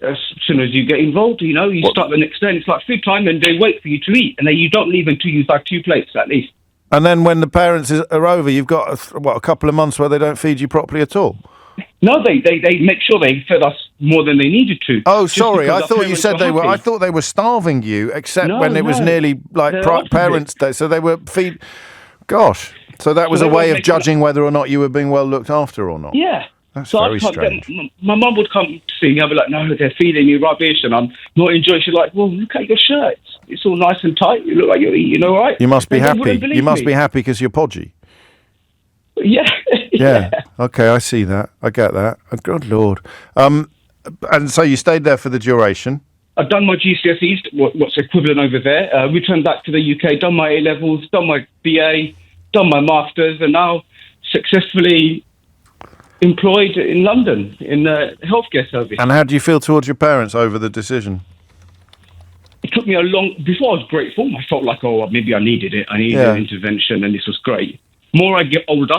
Speaker 21: As soon as you get involved, you know, start the next day, and it's like food time, and they wait for you to eat, and then you don't leave until you've had 2 plates at least.
Speaker 2: And then when the parents are over, you've got a couple of months where they don't feed you properly at all?
Speaker 21: No, they make sure they fed us more than they needed to.
Speaker 2: Oh, sorry, I thought you said they were. I thought they were starving you, except when it was nearly like Parents' Day, so they were feed. Gosh, so that was a way of judging whether or not you were being well looked after or not.
Speaker 21: Yeah.
Speaker 2: That's
Speaker 21: so
Speaker 2: very strange.
Speaker 21: My mum would come to see me. I'd be like, no, they're feeding me rubbish, and I'm not enjoying it. She's like, well, look at your shirt. It's all nice and tight. You look like you're eating all right.
Speaker 2: You must be happy. You must be happy because you're podgy.
Speaker 21: Yeah.
Speaker 2: Yeah. Okay, I see that. I get that. Oh, good Lord. And so you stayed there for the duration?
Speaker 21: I've done my GCSEs, what's equivalent over there. Returned back to the UK, done my A-levels, done my BA, done my Masters, and now successfully employed in London in the healthcare service.
Speaker 2: And how do you feel towards your parents over the decision?
Speaker 21: It took me before I was grateful, I felt like, oh, maybe I needed it. I needed an intervention, and this was great. More I get older,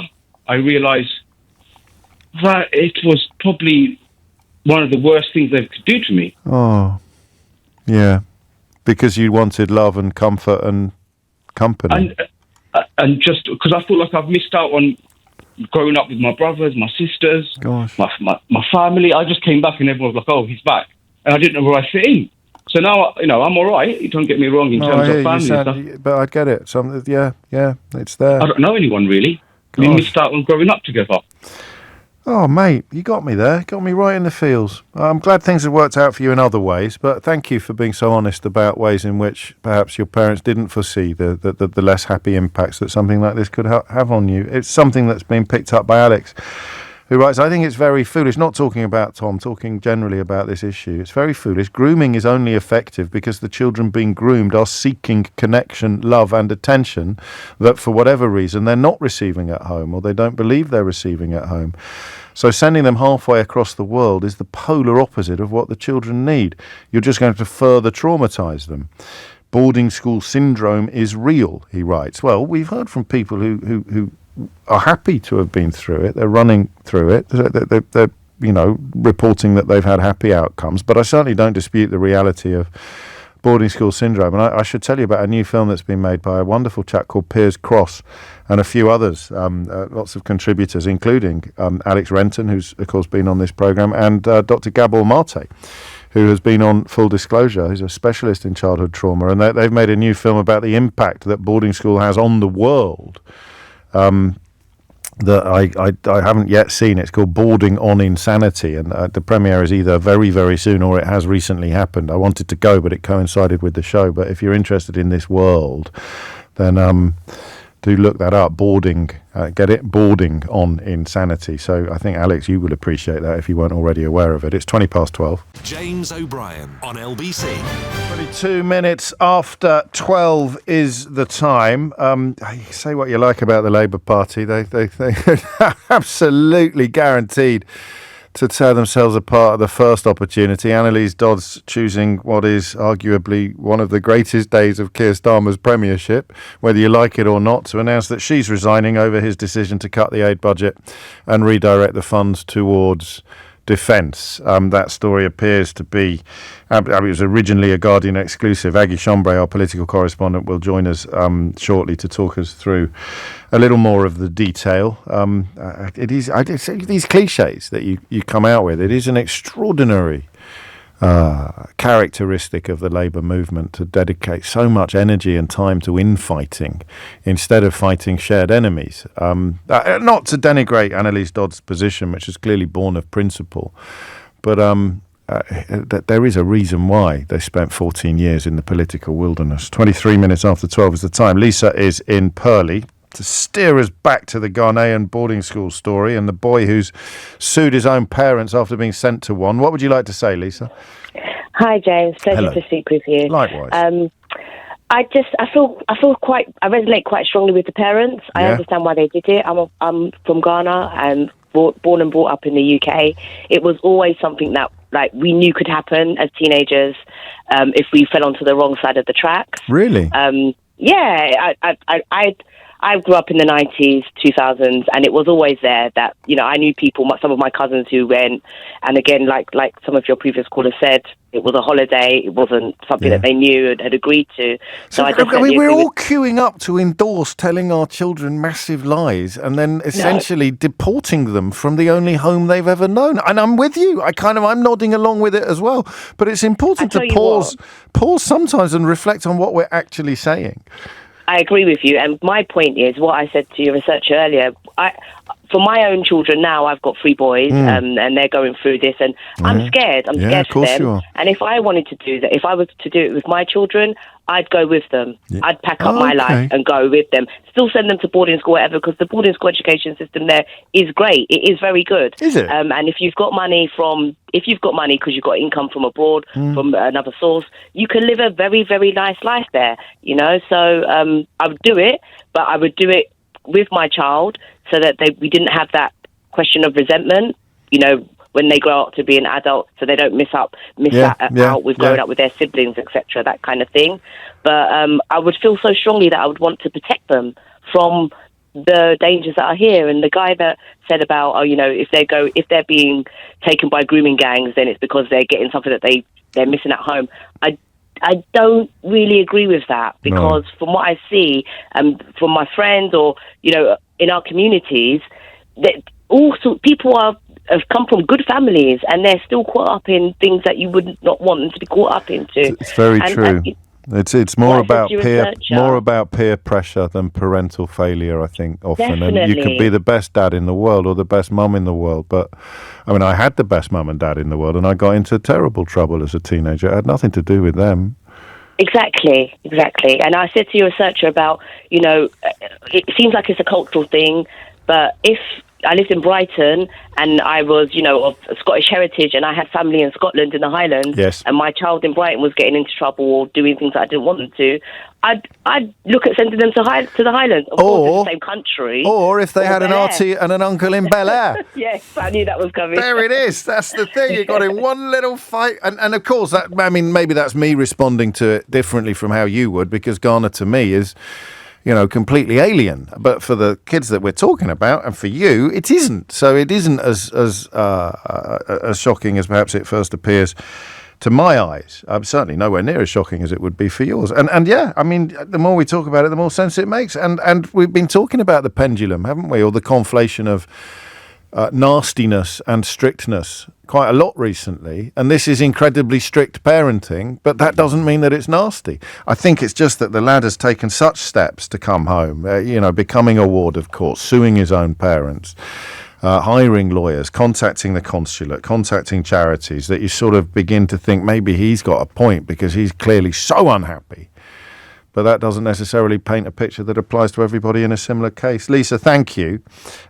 Speaker 21: I realise that it was probably one of the worst things they could do to me.
Speaker 2: Oh, yeah. Because you wanted love and comfort and company.
Speaker 21: And just because I feel like I've missed out on growing up with my brothers, my sisters, my family. I just came back and everyone was like, oh, he's back. And I didn't know where I fit in. So now, you know, I'm all right. Don't get me wrong in terms of family stuff.
Speaker 2: But I get it. Yeah, it's there.
Speaker 21: I don't know anyone, really. We missed out on growing up together.
Speaker 2: Oh, mate, you got me there. Got me right in the feels. I'm glad things have worked out for you in other ways, but thank you for being so honest about ways in which perhaps your parents didn't foresee the less happy impacts that something like this could have on you. It's something that's been picked up by Alex, who writes, I think it's very foolish, not talking about Tom, talking generally about this issue. It's very foolish. Grooming is only effective because the children being groomed are seeking connection, love and attention that for whatever reason they're not receiving at home, or they don't believe they're receiving at home. So sending them halfway across the world is the polar opposite of what the children need. You're just going to further traumatise them. Boarding school syndrome is real, he writes. Well, we've heard from people who are happy to have been through it. They're running through it. They're reporting that they've had happy outcomes. But I certainly don't dispute the reality of boarding school syndrome. And I should tell you about a new film that's been made by a wonderful chap called Piers Cross and a few others, lots of contributors, including Alex Renton, who's, of course, been on this programme, and Dr. Gabor Mate, who has been on Full Disclosure. He's a specialist in childhood trauma, and they've made a new film about the impact that boarding school has on the world that I haven't yet seen. It's called Boarding on Insanity, and the premiere is either very, very soon or it has recently happened. I wanted to go, but it coincided with the show. But if you're interested in this world, then do look that up. Boarding, get it? Boarding on Insanity. So I think, Alex, you will appreciate that if you weren't already aware of it. It's 12:20.
Speaker 1: James O'Brien on LBC.
Speaker 2: 22 minutes after 12 is the time. Say what you like about the Labour Party. They absolutely guaranteed to tear themselves apart at the first opportunity. Anneliese Dodds choosing what is arguably one of the greatest days of Keir Starmer's premiership, whether you like it or not, to announce that she's resigning over his decision to cut the aid budget and redirect the funds towards defence. That story appears to be, it was originally a Guardian exclusive. Aggie, Chambre, our political correspondent, will join us shortly to talk us through a little more of the detail. It is, these cliches that you come out with, it is an extraordinary characteristic of the Labour movement to dedicate so much energy and time to infighting instead of fighting shared enemies. Not to denigrate Anneliese Dodds' position, which is clearly born of principle, but that there is a reason why they spent 14 years in the political wilderness. 23 minutes after 12 is the time. Lisa is in Purley to steer us back to the Ghanaian boarding school story and the boy who's sued his own parents after being sent to one. What would you like to say, Lisa?
Speaker 3: Hi, James. Pleasure
Speaker 2: Hello.
Speaker 3: to speak with you.
Speaker 2: Likewise.
Speaker 3: I resonate quite strongly with the parents. I understand why they did it. I'm from Ghana and born and brought up in the UK. It was always something that we knew could happen as teenagers if we fell onto the wrong side of the tracks.
Speaker 2: Really?
Speaker 3: I grew up in the 90s, 2000s, and it was always there that, I knew people, some of my cousins who went, and again, like some of your previous callers said, it was a holiday, it wasn't something that they knew and had agreed to. So
Speaker 2: we're all queuing up to endorse telling our children massive lies and then essentially deporting them from the only home they've ever known. And I'm with you. I'm nodding along with it as well. But it's important to pause sometimes and reflect on what we're actually saying.
Speaker 3: I agree with you. And my point is what I said to your researcher earlier. For my own children now, I've got 3 boys and they're going through this and I'm scared. I'm scared for them. And if I wanted to do that, if I was to do it with my children, I'd go with them. Yeah. I'd pack up my life and go with them. Still send them to boarding school, whatever, because the boarding school education system there is great. It is very good.
Speaker 2: Is it?
Speaker 3: And if you've got money because you've got income from abroad, from another source, you can live a very, very nice life there. So I would do it, but I would do it with my child so that we didn't have that question of resentment. When they grow up to be an adult, so they don't miss out with growing up with their siblings, etc., that kind of thing. But I would feel so strongly that I would want to protect them from the dangers that are here. And the guy that said about, if they're being taken by grooming gangs, then it's because they're getting something that they're missing at home. I don't really agree with that because from what I see, from my friends or in our communities, that also people have come from good families and they're still caught up in things that you would not want them to be caught up into.
Speaker 2: It's very true. It's more about peer pressure than parental failure, I think, often.
Speaker 3: Definitely.
Speaker 2: And you could be the best dad in the world or the best mum in the world, but I had the best mum and dad in the world and I got into terrible trouble as a teenager. It had nothing to do with them.
Speaker 3: Exactly. And I said to your researcher about, it seems like it's a cultural thing, but if I lived in Brighton and I was, of Scottish heritage and I had family in Scotland in the Highlands and my child in Brighton was getting into trouble or doing things that I didn't want them to, I'd look at sending them to the Highlands. Of course, it's the same country.
Speaker 2: Or if they had an auntie and an uncle in Bel Air.
Speaker 3: Yes, I knew that was coming.
Speaker 2: There it is. That's the thing. You got in one little fight. And of course, maybe that's me responding to it differently from how you would, because Ghana to me is, completely alien. But for the kids that we're talking about, and for you, it isn't. So it isn't as shocking as perhaps it first appears to my eyes, certainly nowhere near as shocking as it would be for yours. And yeah, I mean, the more we talk about it, the more sense it makes. And we've been talking about the pendulum, haven't we? Or the conflation of nastiness and strictness quite a lot recently. And this is incredibly strict parenting, but that doesn't mean that it's nasty. I think it's just that the lad has taken such steps to come home, becoming a ward of court, suing his own parents, hiring lawyers, contacting the consulate, contacting charities, that you sort of begin to think maybe he's got a point because he's clearly so unhappy. But that doesn't necessarily paint a picture that applies to everybody in a similar case. Lisa, thank you.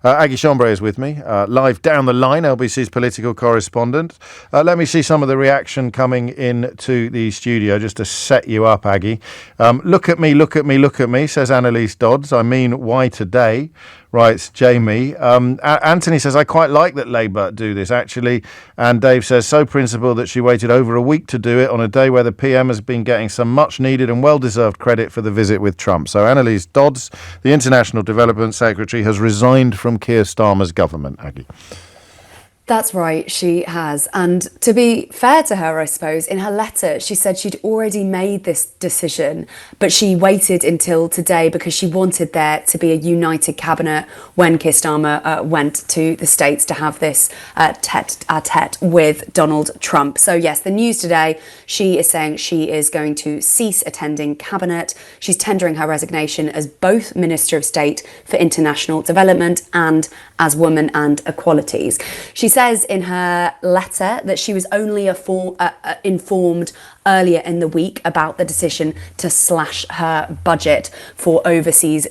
Speaker 2: Aggie Chambre is with me, live down the line, LBC's political correspondent. Let me see some of the reaction coming into the studio just to set you up, Aggie. Look at me, says Anneliese Dodds. I mean, why today? Writes Jamie. Anthony says, I quite like that Labour do this, actually. And Dave says, so principled that she waited over a week to do it on a day where the PM has been getting some much needed and well-deserved credit for the visit with Trump. So Anneliese Dodds, the International Development Secretary, has resigned from Keir Starmer's government, Aggie.
Speaker 6: That's right, she has. And to be fair to her, I suppose, in her letter, she said she'd already made this decision, but she waited until today because she wanted there to be a united cabinet when Keir Starmer went to the States to have this tête-à-tête with Donald Trump. So yes, the news today, she is saying she is going to cease attending cabinet. She's tendering her resignation as both Minister of State for International Development and as Women and Equalities. She says in her letter that she was only informed earlier in the week about the decision to slash her budget for overseas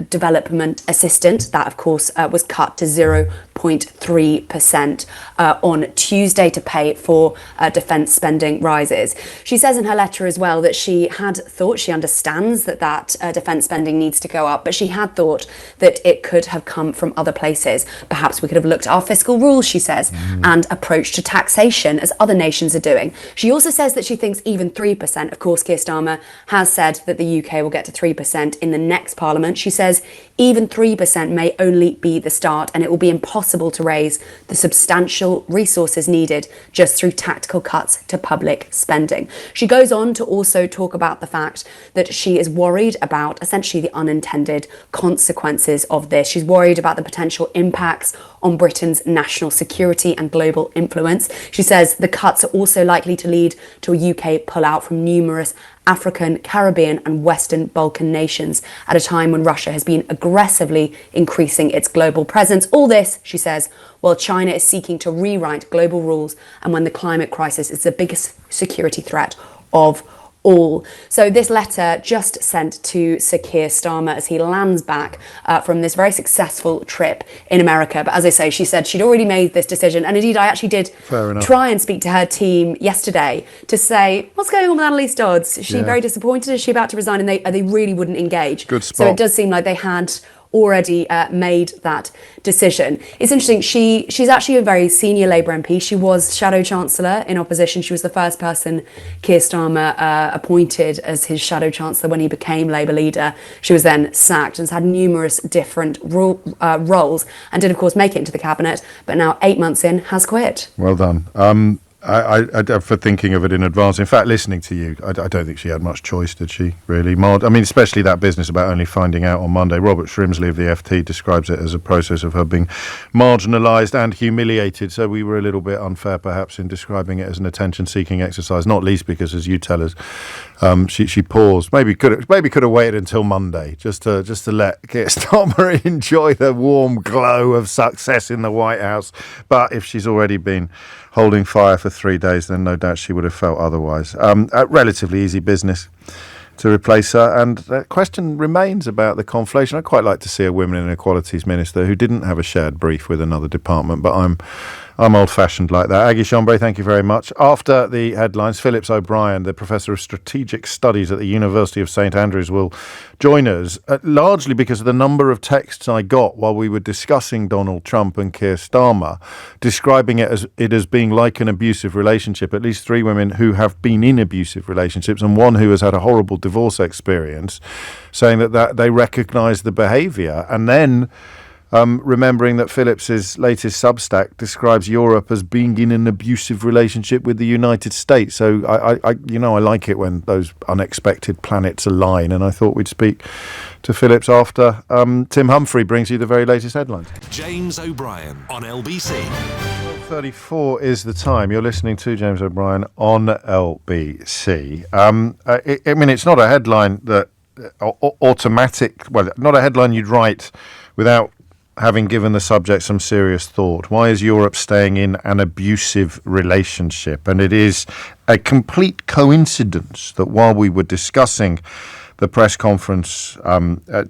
Speaker 6: development assistance. That, of course, was cut to 0.3% on Tuesday to pay for defence spending rises. She says in her letter as well that she understands that defence spending needs to go up, but she had thought that it could have come from other places. Perhaps we could have looked at our fiscal rules, she says, and approach to taxation as other nations are doing. She also says that she thinks even 3%, of course, Keir Starmer has said that the UK will get to 3% in the next Parliament. She says even 3% may only be the start, and it will be impossible to raise the substantial resources needed just through tactical cuts to public spending. She goes on to also talk about the fact that she is worried about essentially the unintended consequences of this. She's worried about the potential impacts on Britain's national security and global influence. She says the cuts are also likely to lead to a UK pullout from numerous African, Caribbean and Western Balkan nations at a time when Russia has been aggressively increasing its global presence. All this, she says, while China is seeking to rewrite global rules and when the climate crisis is the biggest security threat of all. So this letter just sent to Sir Keir Starmer as he lands back from this very successful trip in America. But as I say, she said she'd already made this decision. And indeed, I actually did try and speak to her team yesterday to say, what's going on with Anneliese Dodds? Is she very disappointed? Is she about to resign? And they really wouldn't engage.
Speaker 2: Good spot.
Speaker 6: So it does seem like they had already made that decision. It's interesting, she's actually a very senior Labour MP. She was Shadow Chancellor in opposition. She was the first person Keir Starmer appointed as his Shadow Chancellor when he became Labour leader. She was then sacked and has had numerous different roles and did of course make it into the cabinet, but now 8 months in has quit.
Speaker 2: Well done. I for thinking of it in advance. In fact, listening to you, I don't think she had much choice, did she, really? I mean, especially that business about only finding out on Monday. Robert Shrimsley of the FT describes it as a process of her being marginalised and humiliated, so we were a little bit unfair, perhaps, in describing it as an attention-seeking exercise, not least because, as you tell us, she paused. Maybe could have waited until Monday, just to let Keir Starmer enjoy the warm glow of success in the White House. But if she's already been holding fire for 3 days, then no doubt she would have felt otherwise. A relatively easy business to replace her. And the question remains about the conflation. I'd quite like to see a Women and Equalities Minister who didn't have a shared brief with another department, but I'm old-fashioned like that. Aggie Chambre, thank you very much. After the headlines, Phillips O'Brien, the Professor of Strategic Studies at the University of St Andrews, will join us, largely because of the number of texts I got while we were discussing Donald Trump and Keir Starmer, describing it as being like an abusive relationship. At least 3 women who have been in abusive relationships and one who has had a horrible divorce experience, saying that they recognise the behaviour. And then remembering that Phillips's latest Substack describes Europe as being in an abusive relationship with the United States. So I like it when those unexpected planets align, and I thought we'd speak to Phillips after Tim Humphrey brings you the very latest headlines.
Speaker 1: James O'Brien on LBC.
Speaker 2: 12:34 is the time. You're listening to James O'Brien on LBC. I mean, it's not a headline that not a headline you'd write without having given the subject some serious thought. Why is Europe staying in an abusive relationship? And it is a complete coincidence that while we were discussing the press conference,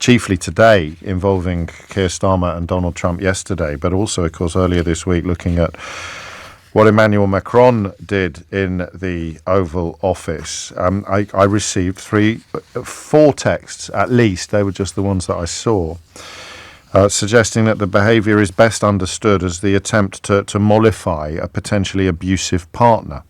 Speaker 2: chiefly today, involving Keir Starmer and Donald Trump yesterday, but also, of course, earlier this week, looking at what Emmanuel Macron did in the Oval Office, I received 4 texts, at least, they were just the ones that I saw, suggesting that the behaviour is best understood as the attempt to mollify a potentially abusive partner.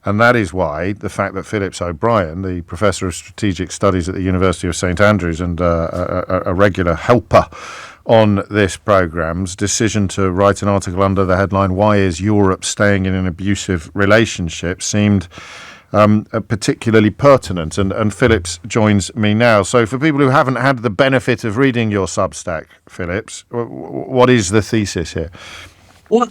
Speaker 2: And that is why the fact that Phillips O'Brien, the Professor of Strategic Studies at the University of St Andrews and a regular helper on this programme's decision to write an article under the headline, "Why is Europe staying in an abusive relationship?" seemed particularly pertinent. And Phillips joins me now. So for people who haven't had the benefit of reading your Substack, Phillips, what is the thesis here?
Speaker 7: Well,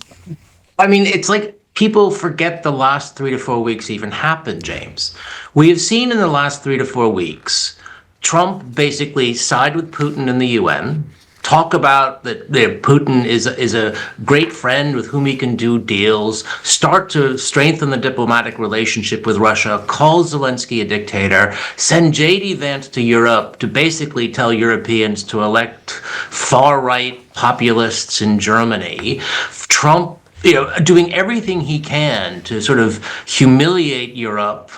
Speaker 7: I mean, it's like people forget the last 3 to 4 weeks even happened, James. We have seen in the last 3 to 4 weeks, Trump basically side with Putin in the UN, talk about that Putin is a great friend with whom he can do deals, start to strengthen the diplomatic relationship with Russia, call Zelensky a dictator, send J.D. Vance to Europe to basically tell Europeans to elect far-right populists in Germany. Trump, doing everything he can to sort of humiliate Europe,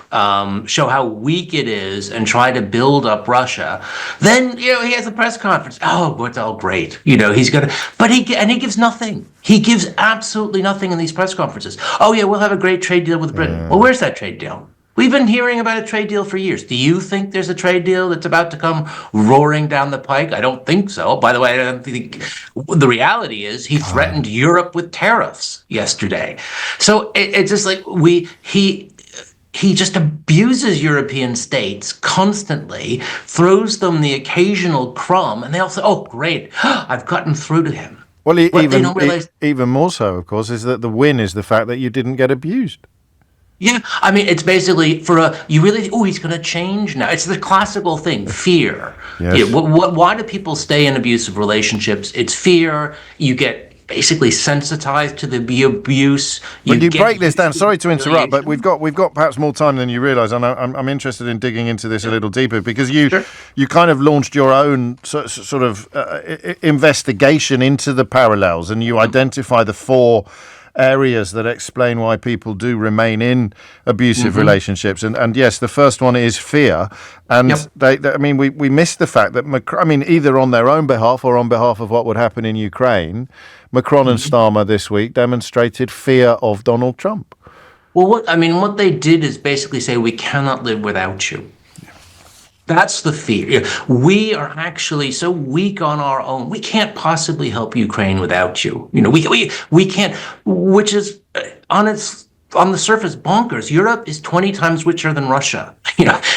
Speaker 7: show how weak it is, and try to build up Russia. Then, he has a press conference. Oh, it's all great. He's gonna, but he gives nothing. He gives absolutely nothing in these press conferences. Oh yeah, we'll have a great trade deal with Britain. Well, where's that trade deal? We've been hearing about a trade deal for years. Do you think there's a trade deal that's about to come roaring down the pike? I don't think so. By the way, I don't think the reality is he threatened Europe with tariffs yesterday. So it's just like he just abuses European states constantly, throws them the occasional crumb, and they all say, "Oh, great, I've gotten through to him."
Speaker 2: Well, even more so, of course, is that the win is the fact that you didn't get abused.
Speaker 7: Yeah, I mean, it's basically he's going to change now. It's the classical thing, fear.
Speaker 2: Yes.
Speaker 7: Why do people stay in abusive relationships? It's fear. You get basically sensitized to the abuse.
Speaker 2: When you break this down, sorry to interrupt, but we've got perhaps more time than you realise, and I'm interested in digging into this a little deeper, because you kind of launched your own sort of investigation into the parallels, and you identify the 4 areas that explain why people do remain in abusive relationships, and yes, the first one is fear, and we missed the fact that either on their own behalf or on behalf of what would happen in Ukraine, Macron and Starmer this week demonstrated fear of Donald Trump.
Speaker 7: Well, what they did is basically say, we cannot live without you. That's the fear. We are actually so weak on our own. We can't possibly help Ukraine without you. We can't, which is on the surface bonkers. Europe is 20 times richer than Russia.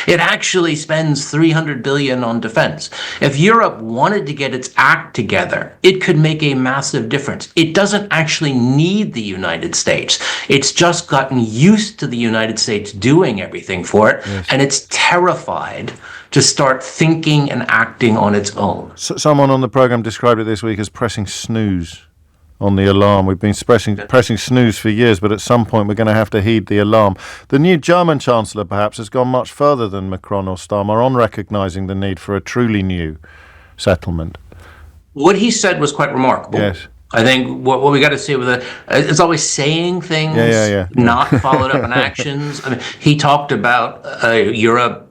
Speaker 7: It actually spends $300 billion on defense. If Europe wanted to get its act together, it could make a massive difference. It doesn't actually need the United States. It's just gotten used to the United States doing everything for it, and it's terrified to start thinking and acting on its own.
Speaker 2: Someone on the programme described it this week as pressing snooze on the alarm. We've been pressing snooze for years, but at some point we're going to have to heed the alarm. The new German Chancellor, perhaps, has gone much further than Macron or Starmer on recognising the need for a truly new settlement.
Speaker 7: What he said was quite remarkable.
Speaker 2: Yes.
Speaker 7: I think what we got to see with it's always saying things, not followed up in actions. I mean, he talked about Europe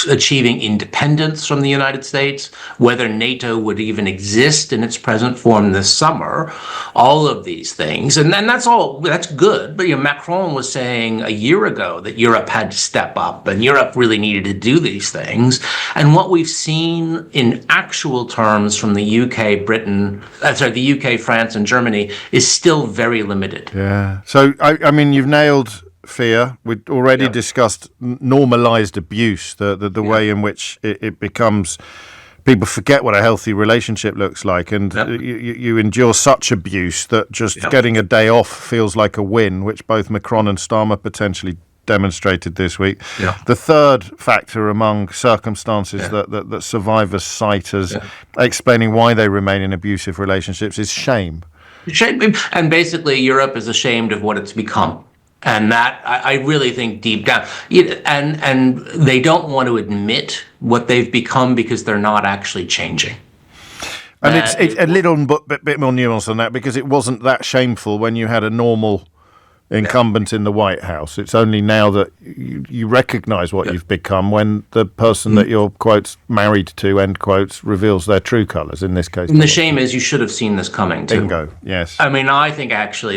Speaker 7: achieving independence from the United States, whether NATO would even exist in its present form this summer, all of these things. And then that's good. But Macron was saying a year ago that Europe had to step up and Europe really needed to do these things. And what we've seen in actual terms from the UK, the UK, France, and Germany is still very limited.
Speaker 2: Yeah. So, I mean, you've nailed fear. We'd already discussed normalized abuse, the way in which it becomes, people forget what a healthy relationship looks like, and you endure such abuse that just getting a day off feels like a win, which both Macron and Starmer potentially demonstrated this week. The third factor among circumstances that survivors cite as explaining why they remain in abusive relationships is shame.
Speaker 7: Shame, and basically Europe is ashamed of what it's become. And that, I really think deep down, and they don't want to admit what they've become because they're not actually changing.
Speaker 2: And it's a little bit more nuanced than that, because it wasn't that shameful when you had a normal incumbent in the White House. It's only now that you recognise what you've become when the person that you're, quotes, married to, end quotes, reveals their true colours, in this case.
Speaker 7: And the shame is you should have seen this coming, too.
Speaker 2: Bingo, yes.
Speaker 7: I mean, I think actually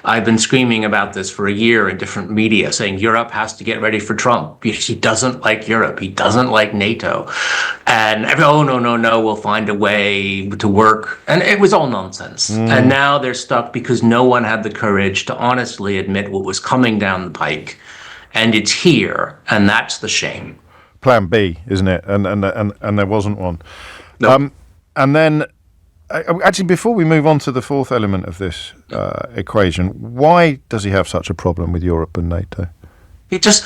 Speaker 7: I've been screaming about this for a year in different media, saying Europe has to get ready for Trump. He doesn't like Europe. He doesn't like NATO. And no, we'll find a way to work. And it was all nonsense. And now they're stuck because no one had the courage to honestly admit what was coming down the pike, and it's here, and that's the shame.
Speaker 2: Plan B, isn't it? And there wasn't one.
Speaker 7: No.
Speaker 2: And then, actually, before we move on to the fourth element of this equation, why does he have such a problem with Europe and NATO?
Speaker 7: He just,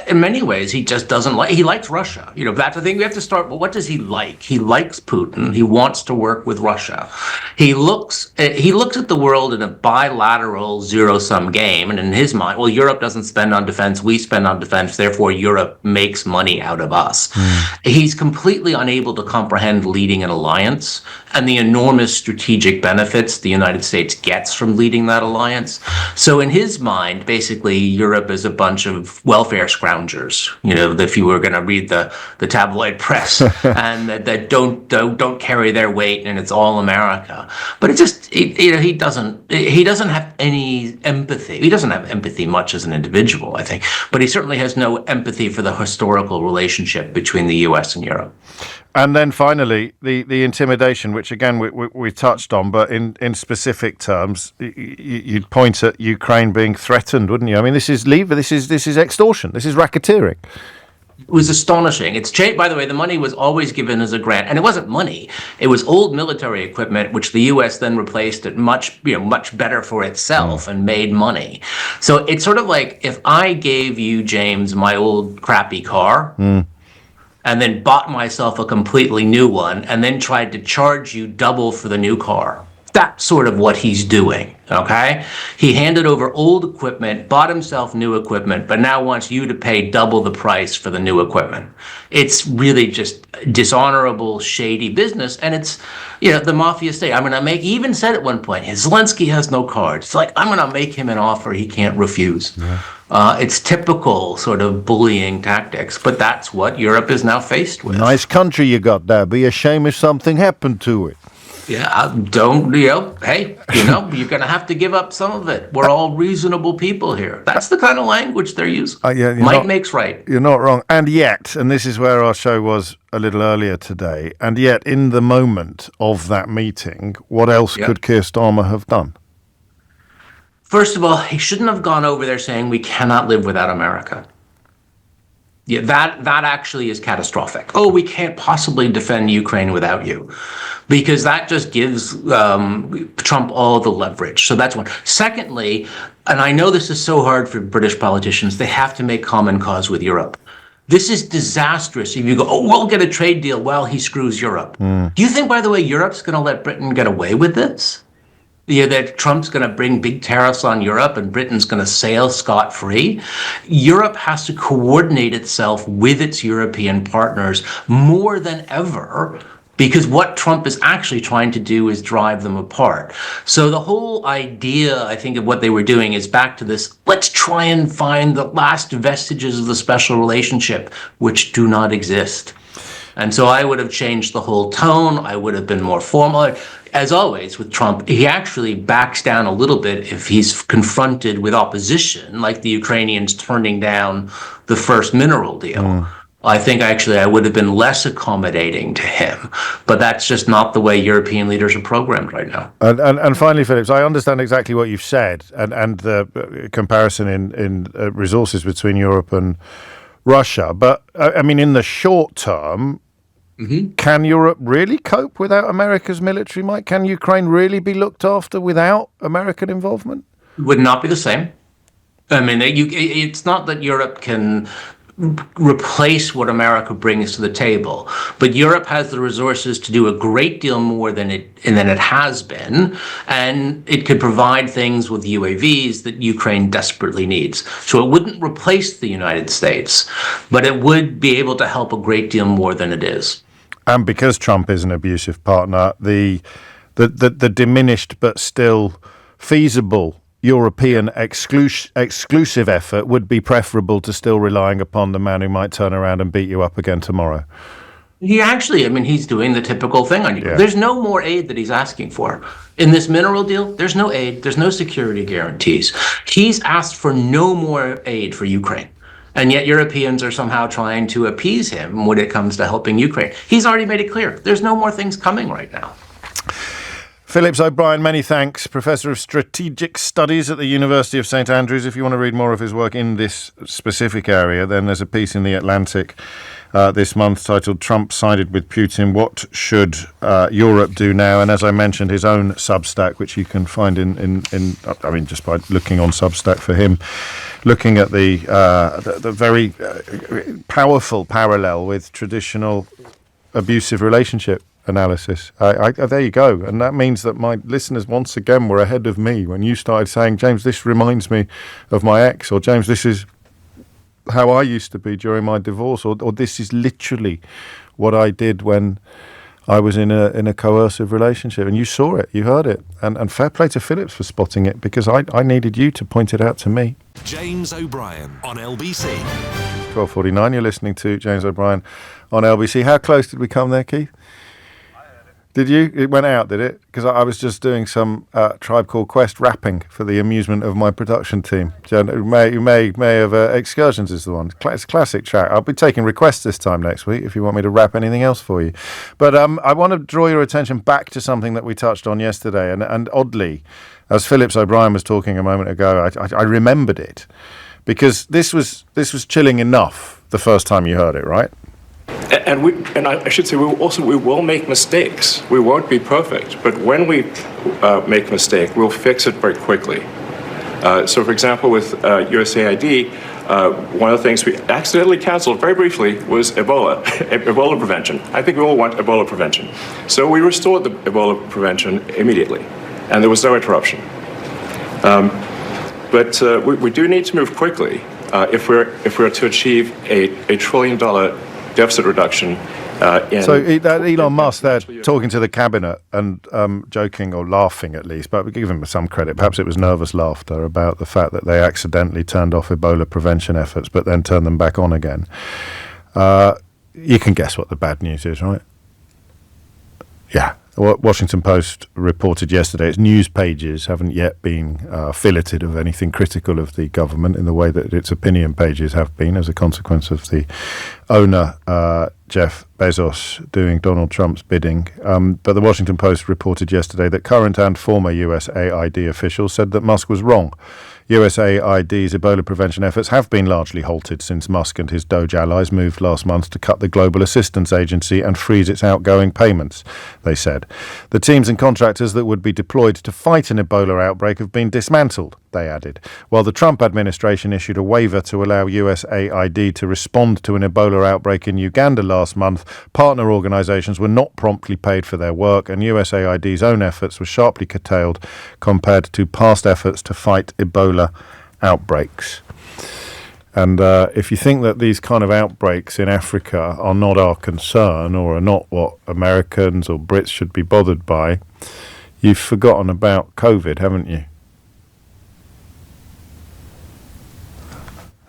Speaker 7: in many ways, he just doesn't like, he likes Russia. That's the thing, we have to start, well, what does he like? He likes Putin. He wants to work with Russia. He looks at the world in a bilateral zero-sum game, and in his mind, well, Europe doesn't spend on defense, we spend on defense, therefore Europe makes money out of us. He's completely unable to comprehend leading an alliance and the enormous strategic benefits the United States gets from leading that alliance. So in his mind, basically, Europe is a bunch of welfare scroungers, if you were going to read the tabloid press, and that don't carry their weight, and it's all America. But he doesn't have any empathy. He doesn't have empathy much as an individual, I think, but he certainly has no empathy for the historical relationship between the US and Europe.
Speaker 2: And then finally, the intimidation, which again we touched on, but in specific terms, you'd point at Ukraine being threatened, wouldn't you? I mean, this is extortion. This is racketeering.
Speaker 7: It was astonishing. It's changed, by the way, the money was always given as a grant, and it wasn't money. It was old military equipment, which the U.S. then replaced at much better for itself and made money. So it's sort of like if I gave you, James, my old crappy car, and then bought myself a completely new one, and then tried to charge you double for the new car. That's sort of what he's doing, okay? He handed over old equipment, bought himself new equipment, but now wants you to pay double the price for the new equipment. It's really just dishonorable, shady business, and it's, the mafia state. He even said at one point, Zelensky has no cards. It's like, I'm going to make him an offer he can't refuse. Yeah. It's typical sort of bullying tactics, but that's what Europe is now faced with.
Speaker 2: Nice country you got there. Be a shame if something happened to it.
Speaker 7: Yeah, hey, you're going to have to give up some of it. We're all reasonable people here. That's the kind of language they're using. Might makes right.
Speaker 2: You're not wrong. And yet, and this is where our show was a little earlier today, and yet in the moment of that meeting, what else could Keir Starmer have done?
Speaker 7: First of all, he shouldn't have gone over there saying we cannot live without America. Yeah, that actually is catastrophic. Oh, we can't possibly defend Ukraine without you, because that just gives Trump all the leverage. So that's one. Secondly, and I know this is so hard for British politicians, they have to make common cause with Europe. This is disastrous if you go, we'll get a trade deal while he screws Europe. Do you think, by the way, Europe's going to let Britain get away with this? That Trump's going to bring big tariffs on Europe and Britain's going to sail scot-free. Europe has to coordinate itself with its European partners more than ever because what Trump is actually trying to do is drive them apart. So the whole idea, I think, of what they were doing is back to this, let's try and find the last vestiges of the special relationship, which do not exist. And so I would have changed the whole tone. I would have been more formal. As always with Trump, he actually backs down a little bit if he's confronted with opposition, like the Ukrainians turning down the first mineral deal. I think actually I would have been less accommodating to him, but that's just not the way European leaders are programmed right now.
Speaker 2: And finally, Phillips, I understand exactly what you've said and the comparison in resources between Europe and Russia. But I mean, in the short term, can Europe really cope without America's military might? Can Ukraine really be looked after without American involvement?
Speaker 7: It would not be the same. I mean, it's not that Europe can replace what America brings to the table, but Europe has the resources to do a great deal more than it has been, and it could provide things with UAVs that Ukraine desperately needs. So it wouldn't replace the United States, but it would be able to help a great deal more than it is.
Speaker 2: And because Trump is an abusive partner, the diminished but still feasible European exclusive effort would be preferable to still relying upon the man who might turn around and beat you up again tomorrow.
Speaker 7: He actually, I mean, he's doing the typical thing on you.
Speaker 2: Yeah.
Speaker 7: There's no more aid that he's asking for. In this mineral deal, there's no aid. There's no security guarantees. He's asked for no more aid for Ukraine. And yet Europeans are somehow trying to appease him when it comes to helping Ukraine. He's already made it clear. There's no more things coming right now.
Speaker 2: Phillips O'Brien, many thanks. Professor of Strategic Studies at the University of St Andrews. If you want to read more of his work in this specific area, then there's a piece in The Atlantic this month titled "Trump Sided with Putin. What Should Europe Do Now?" And as I mentioned, his own Substack, which you can find in just by looking on Substack for him, looking at the very powerful parallel with traditional abusive relationship analysis. There you go. And that means that my listeners once again were ahead of me when you started saying, James, this reminds me of my ex, or James, this is how I used to be during my divorce, or this is literally what I did when I was in a coercive relationship. And you saw it, you heard it. And fair play to Phillips for spotting it, because I needed you to point it out to me.
Speaker 1: James O'Brien on LBC.
Speaker 2: 12:49, you're listening to James O'Brien on LBC. How close did we come there, Keith? Did you? It went out, did it? Because I was just doing some Tribe Called Quest rapping for the amusement of my production team. You may have Excursions is the one. It's a classic track. I'll be taking requests this time next week if you want me to rap anything else for you. But I want to draw your attention back to something that we touched on yesterday. And oddly, as Phillips O'Brien was talking a moment ago, I remembered it. Because this was chilling enough the first time you heard it, right?
Speaker 8: And I should say, we will make mistakes. We won't be perfect, but when we make a mistake, we'll fix it very quickly. So, for example, with USAID, one of the things we accidentally canceled very briefly was Ebola prevention. I think we all want Ebola prevention. So we restored the Ebola prevention immediately, and there was no interruption. But we do need to move quickly if we're to achieve a $1 trillion deficit reduction.
Speaker 2: So Elon Musk, they're talking to the cabinet and joking or laughing at least, but we give him some credit. Perhaps it was nervous laughter about the fact that they accidentally turned off Ebola prevention efforts, but then turned them back on again. You can guess what the bad news is, right? Yeah. Washington Post reported yesterday its news pages haven't yet been filleted of anything critical of the government in the way that its opinion pages have been as a consequence of the owner, Jeff Bezos, doing Donald Trump's bidding. But the Washington Post reported yesterday that current and former USAID officials said that Musk was wrong. USAID's Ebola prevention efforts have been largely halted since Musk and his Doge allies moved last month to cut the Global Assistance Agency and freeze its outgoing payments, they said. The teams and contractors that would be deployed to fight an Ebola outbreak have been dismantled, they added, while the Trump administration issued a waiver to allow USAID to respond to an Ebola outbreak in Uganda last month. Partner organisations were not promptly paid for their work, and USAID's own efforts were sharply curtailed compared to past efforts to fight Ebola outbreaks. And if you think that these kind of outbreaks in Africa are not our concern or are not what Americans or Brits should be bothered by, you've forgotten about COVID, haven't you?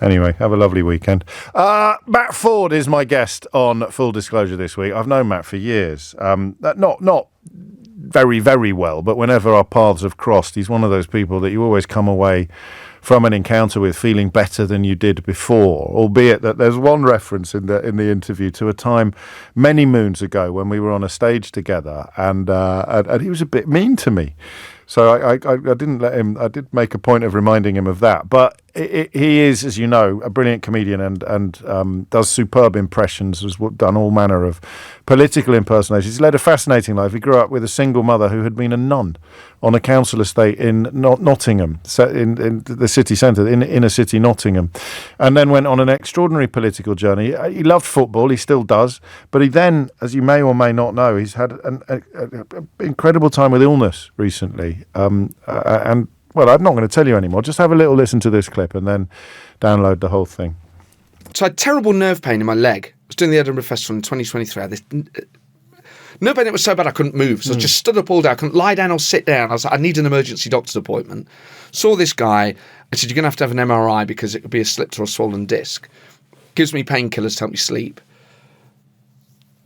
Speaker 2: Anyway, have a lovely weekend. Matt Forde is my guest on Full Disclosure this week. I've known Matt for years. Not very, very well, but whenever our paths have crossed, he's one of those people that you always come away from an encounter with feeling better than you did before, albeit that there's one reference in the interview to a time many moons ago when we were on a stage together, and he was a bit mean to me. So I didn't let him. I did make a point of reminding him of that. But he is, as you know, a brilliant comedian and does superb impressions. Has done all manner of political impersonations. He's led a fascinating life. He grew up with a single mother who had been a nun on a council estate in Nottingham, in the city centre, in inner city Nottingham, and then went on an extraordinary political journey. He loved football. He still does. But he then, as you may or may not know, he's had an incredible time with illness recently. And well, I'm not going to tell you anymore. Just have a little listen to this clip and then download the whole thing.
Speaker 9: So I had terrible nerve pain in my leg. I was doing the Edinburgh Festival in 2023. I had this nerve pain. It was so bad I couldn't move. So I just stood up all day. I couldn't lie down or sit down. I was like, I need an emergency doctor's appointment. Saw this guy. I said, you're going to have an MRI because it could be a slipped or a swollen disc. Gives me painkillers to help me sleep.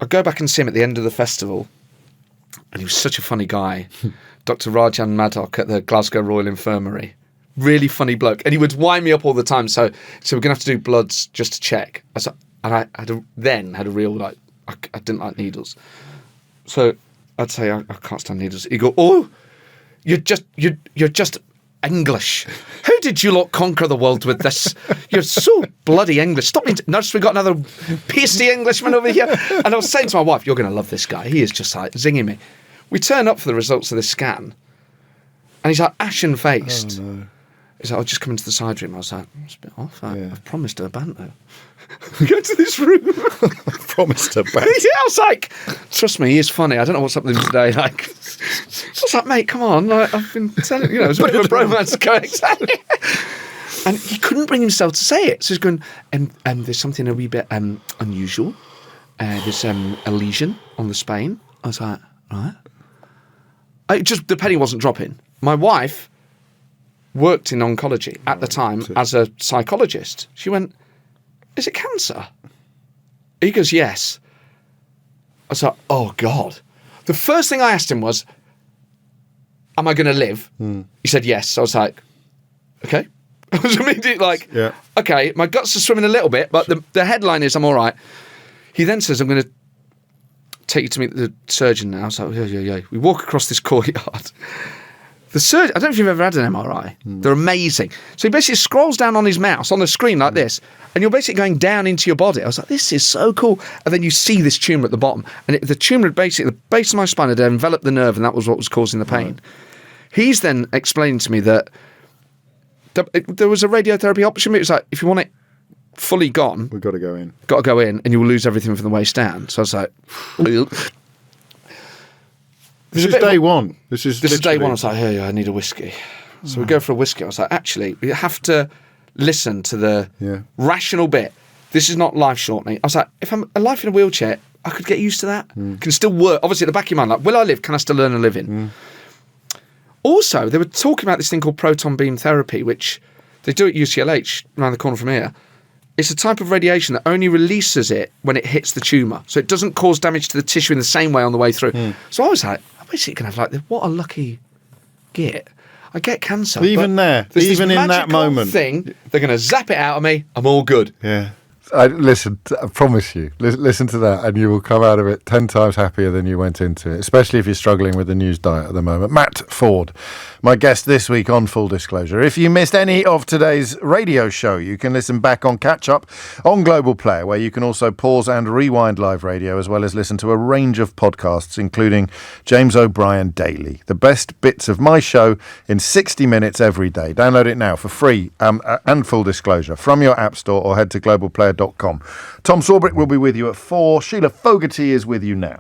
Speaker 9: I go back and see him at the end of the festival. And he was such a funny guy. Dr. Rajan Maddock at the Glasgow Royal Infirmary. Really funny bloke. And he would wind me up all the time. So we're going to have to do bloods just to check. I had a real, I didn't like needles. So I'd say, I can't stand needles. He'd go, oh, you're just English. How did you lot conquer the world with this? You're so bloody English. Stop me. Nurse, we got another pasty Englishman over here. And I was saying to my wife, you're going to love this guy. He is just like zinging me. We turn up for the results of this scan, and he's like ashen-faced. Oh, no. He's like, I'll just come into the side room. I was like, it's a bit off. I've promised her a banter. Go to this room.
Speaker 2: Promised her banter.
Speaker 9: Yeah, I was like, trust me, he is funny. I don't know what's happening today. Like, I was like, mate, come on. Like, I've been telling you, there's a bit of a bromance going. And he couldn't bring himself to say it. So he's going, there's something a wee bit unusual. There's a lesion on the spine. I was like, right. The penny wasn't dropping. My wife worked in oncology at the time as a psychologist. She went, is it cancer? He goes, yes. I was like, oh, God. The first thing I asked him was, am I going to live? He said, yes. So I was like, okay. I was immediately like, yeah. Okay, my guts are swimming a little bit, but the headline is I'm all right. He then says, I'm going to take you to meet the surgeon now. I was like, yeah. We walk across this courtyard. The surgeon, I don't know if you've ever had an MRI. They're amazing. So he basically scrolls down on his mouse on the screen like this, and you're basically going down into your body. I was like, this is so cool. And then you see this tumour at the bottom. And the tumour had basically, the base of my spine had enveloped the nerve, and that was what was causing the pain. Right. He's then explained to me that there was a radiotherapy option. It was like, if you want it fully gone,
Speaker 2: we've got to go in.
Speaker 9: Got to go in, and you will lose everything from the waist down. So I was like,
Speaker 2: this is day one. This is
Speaker 9: day one. I was like, hey, I need a whiskey. So we go for a whiskey. I was like, actually, we have to listen to the rational bit. This is not life shortening. I was like, if I'm a life in a wheelchair, I could get used to that. Can still work. Obviously, at the back of your mind, like, will I live? Can I still earn a living? Also, they were talking about this thing called proton beam therapy, which they do at UCLH around the corner from here. It's a type of radiation that only releases it when it hits the tumour. So it doesn't cause damage to the tissue in the same way on the way through. So I was like, I'm basically going to have like, what a lucky git. I get cancer.
Speaker 2: Even there, even in that moment.
Speaker 9: Thing, they're going to zap it out of me. I'm all good.
Speaker 2: Yeah. Listen, I promise you, listen to that and you will come out of it 10 times happier than you went into it, especially if you're struggling with the news diet at the moment. Matt Forde, my guest this week on Full Disclosure. If you missed any of today's radio show, you can listen back on Catch Up on Global Player, where you can also pause and rewind live radio, as well as listen to a range of podcasts, including James O'Brien Daily, the best bits of my show in 60 minutes every day. Download it now for free and Full Disclosure from your app store or head to globalplayer.com. Tom Sawbrick will be with you at 4. Sheila Fogarty is with you now.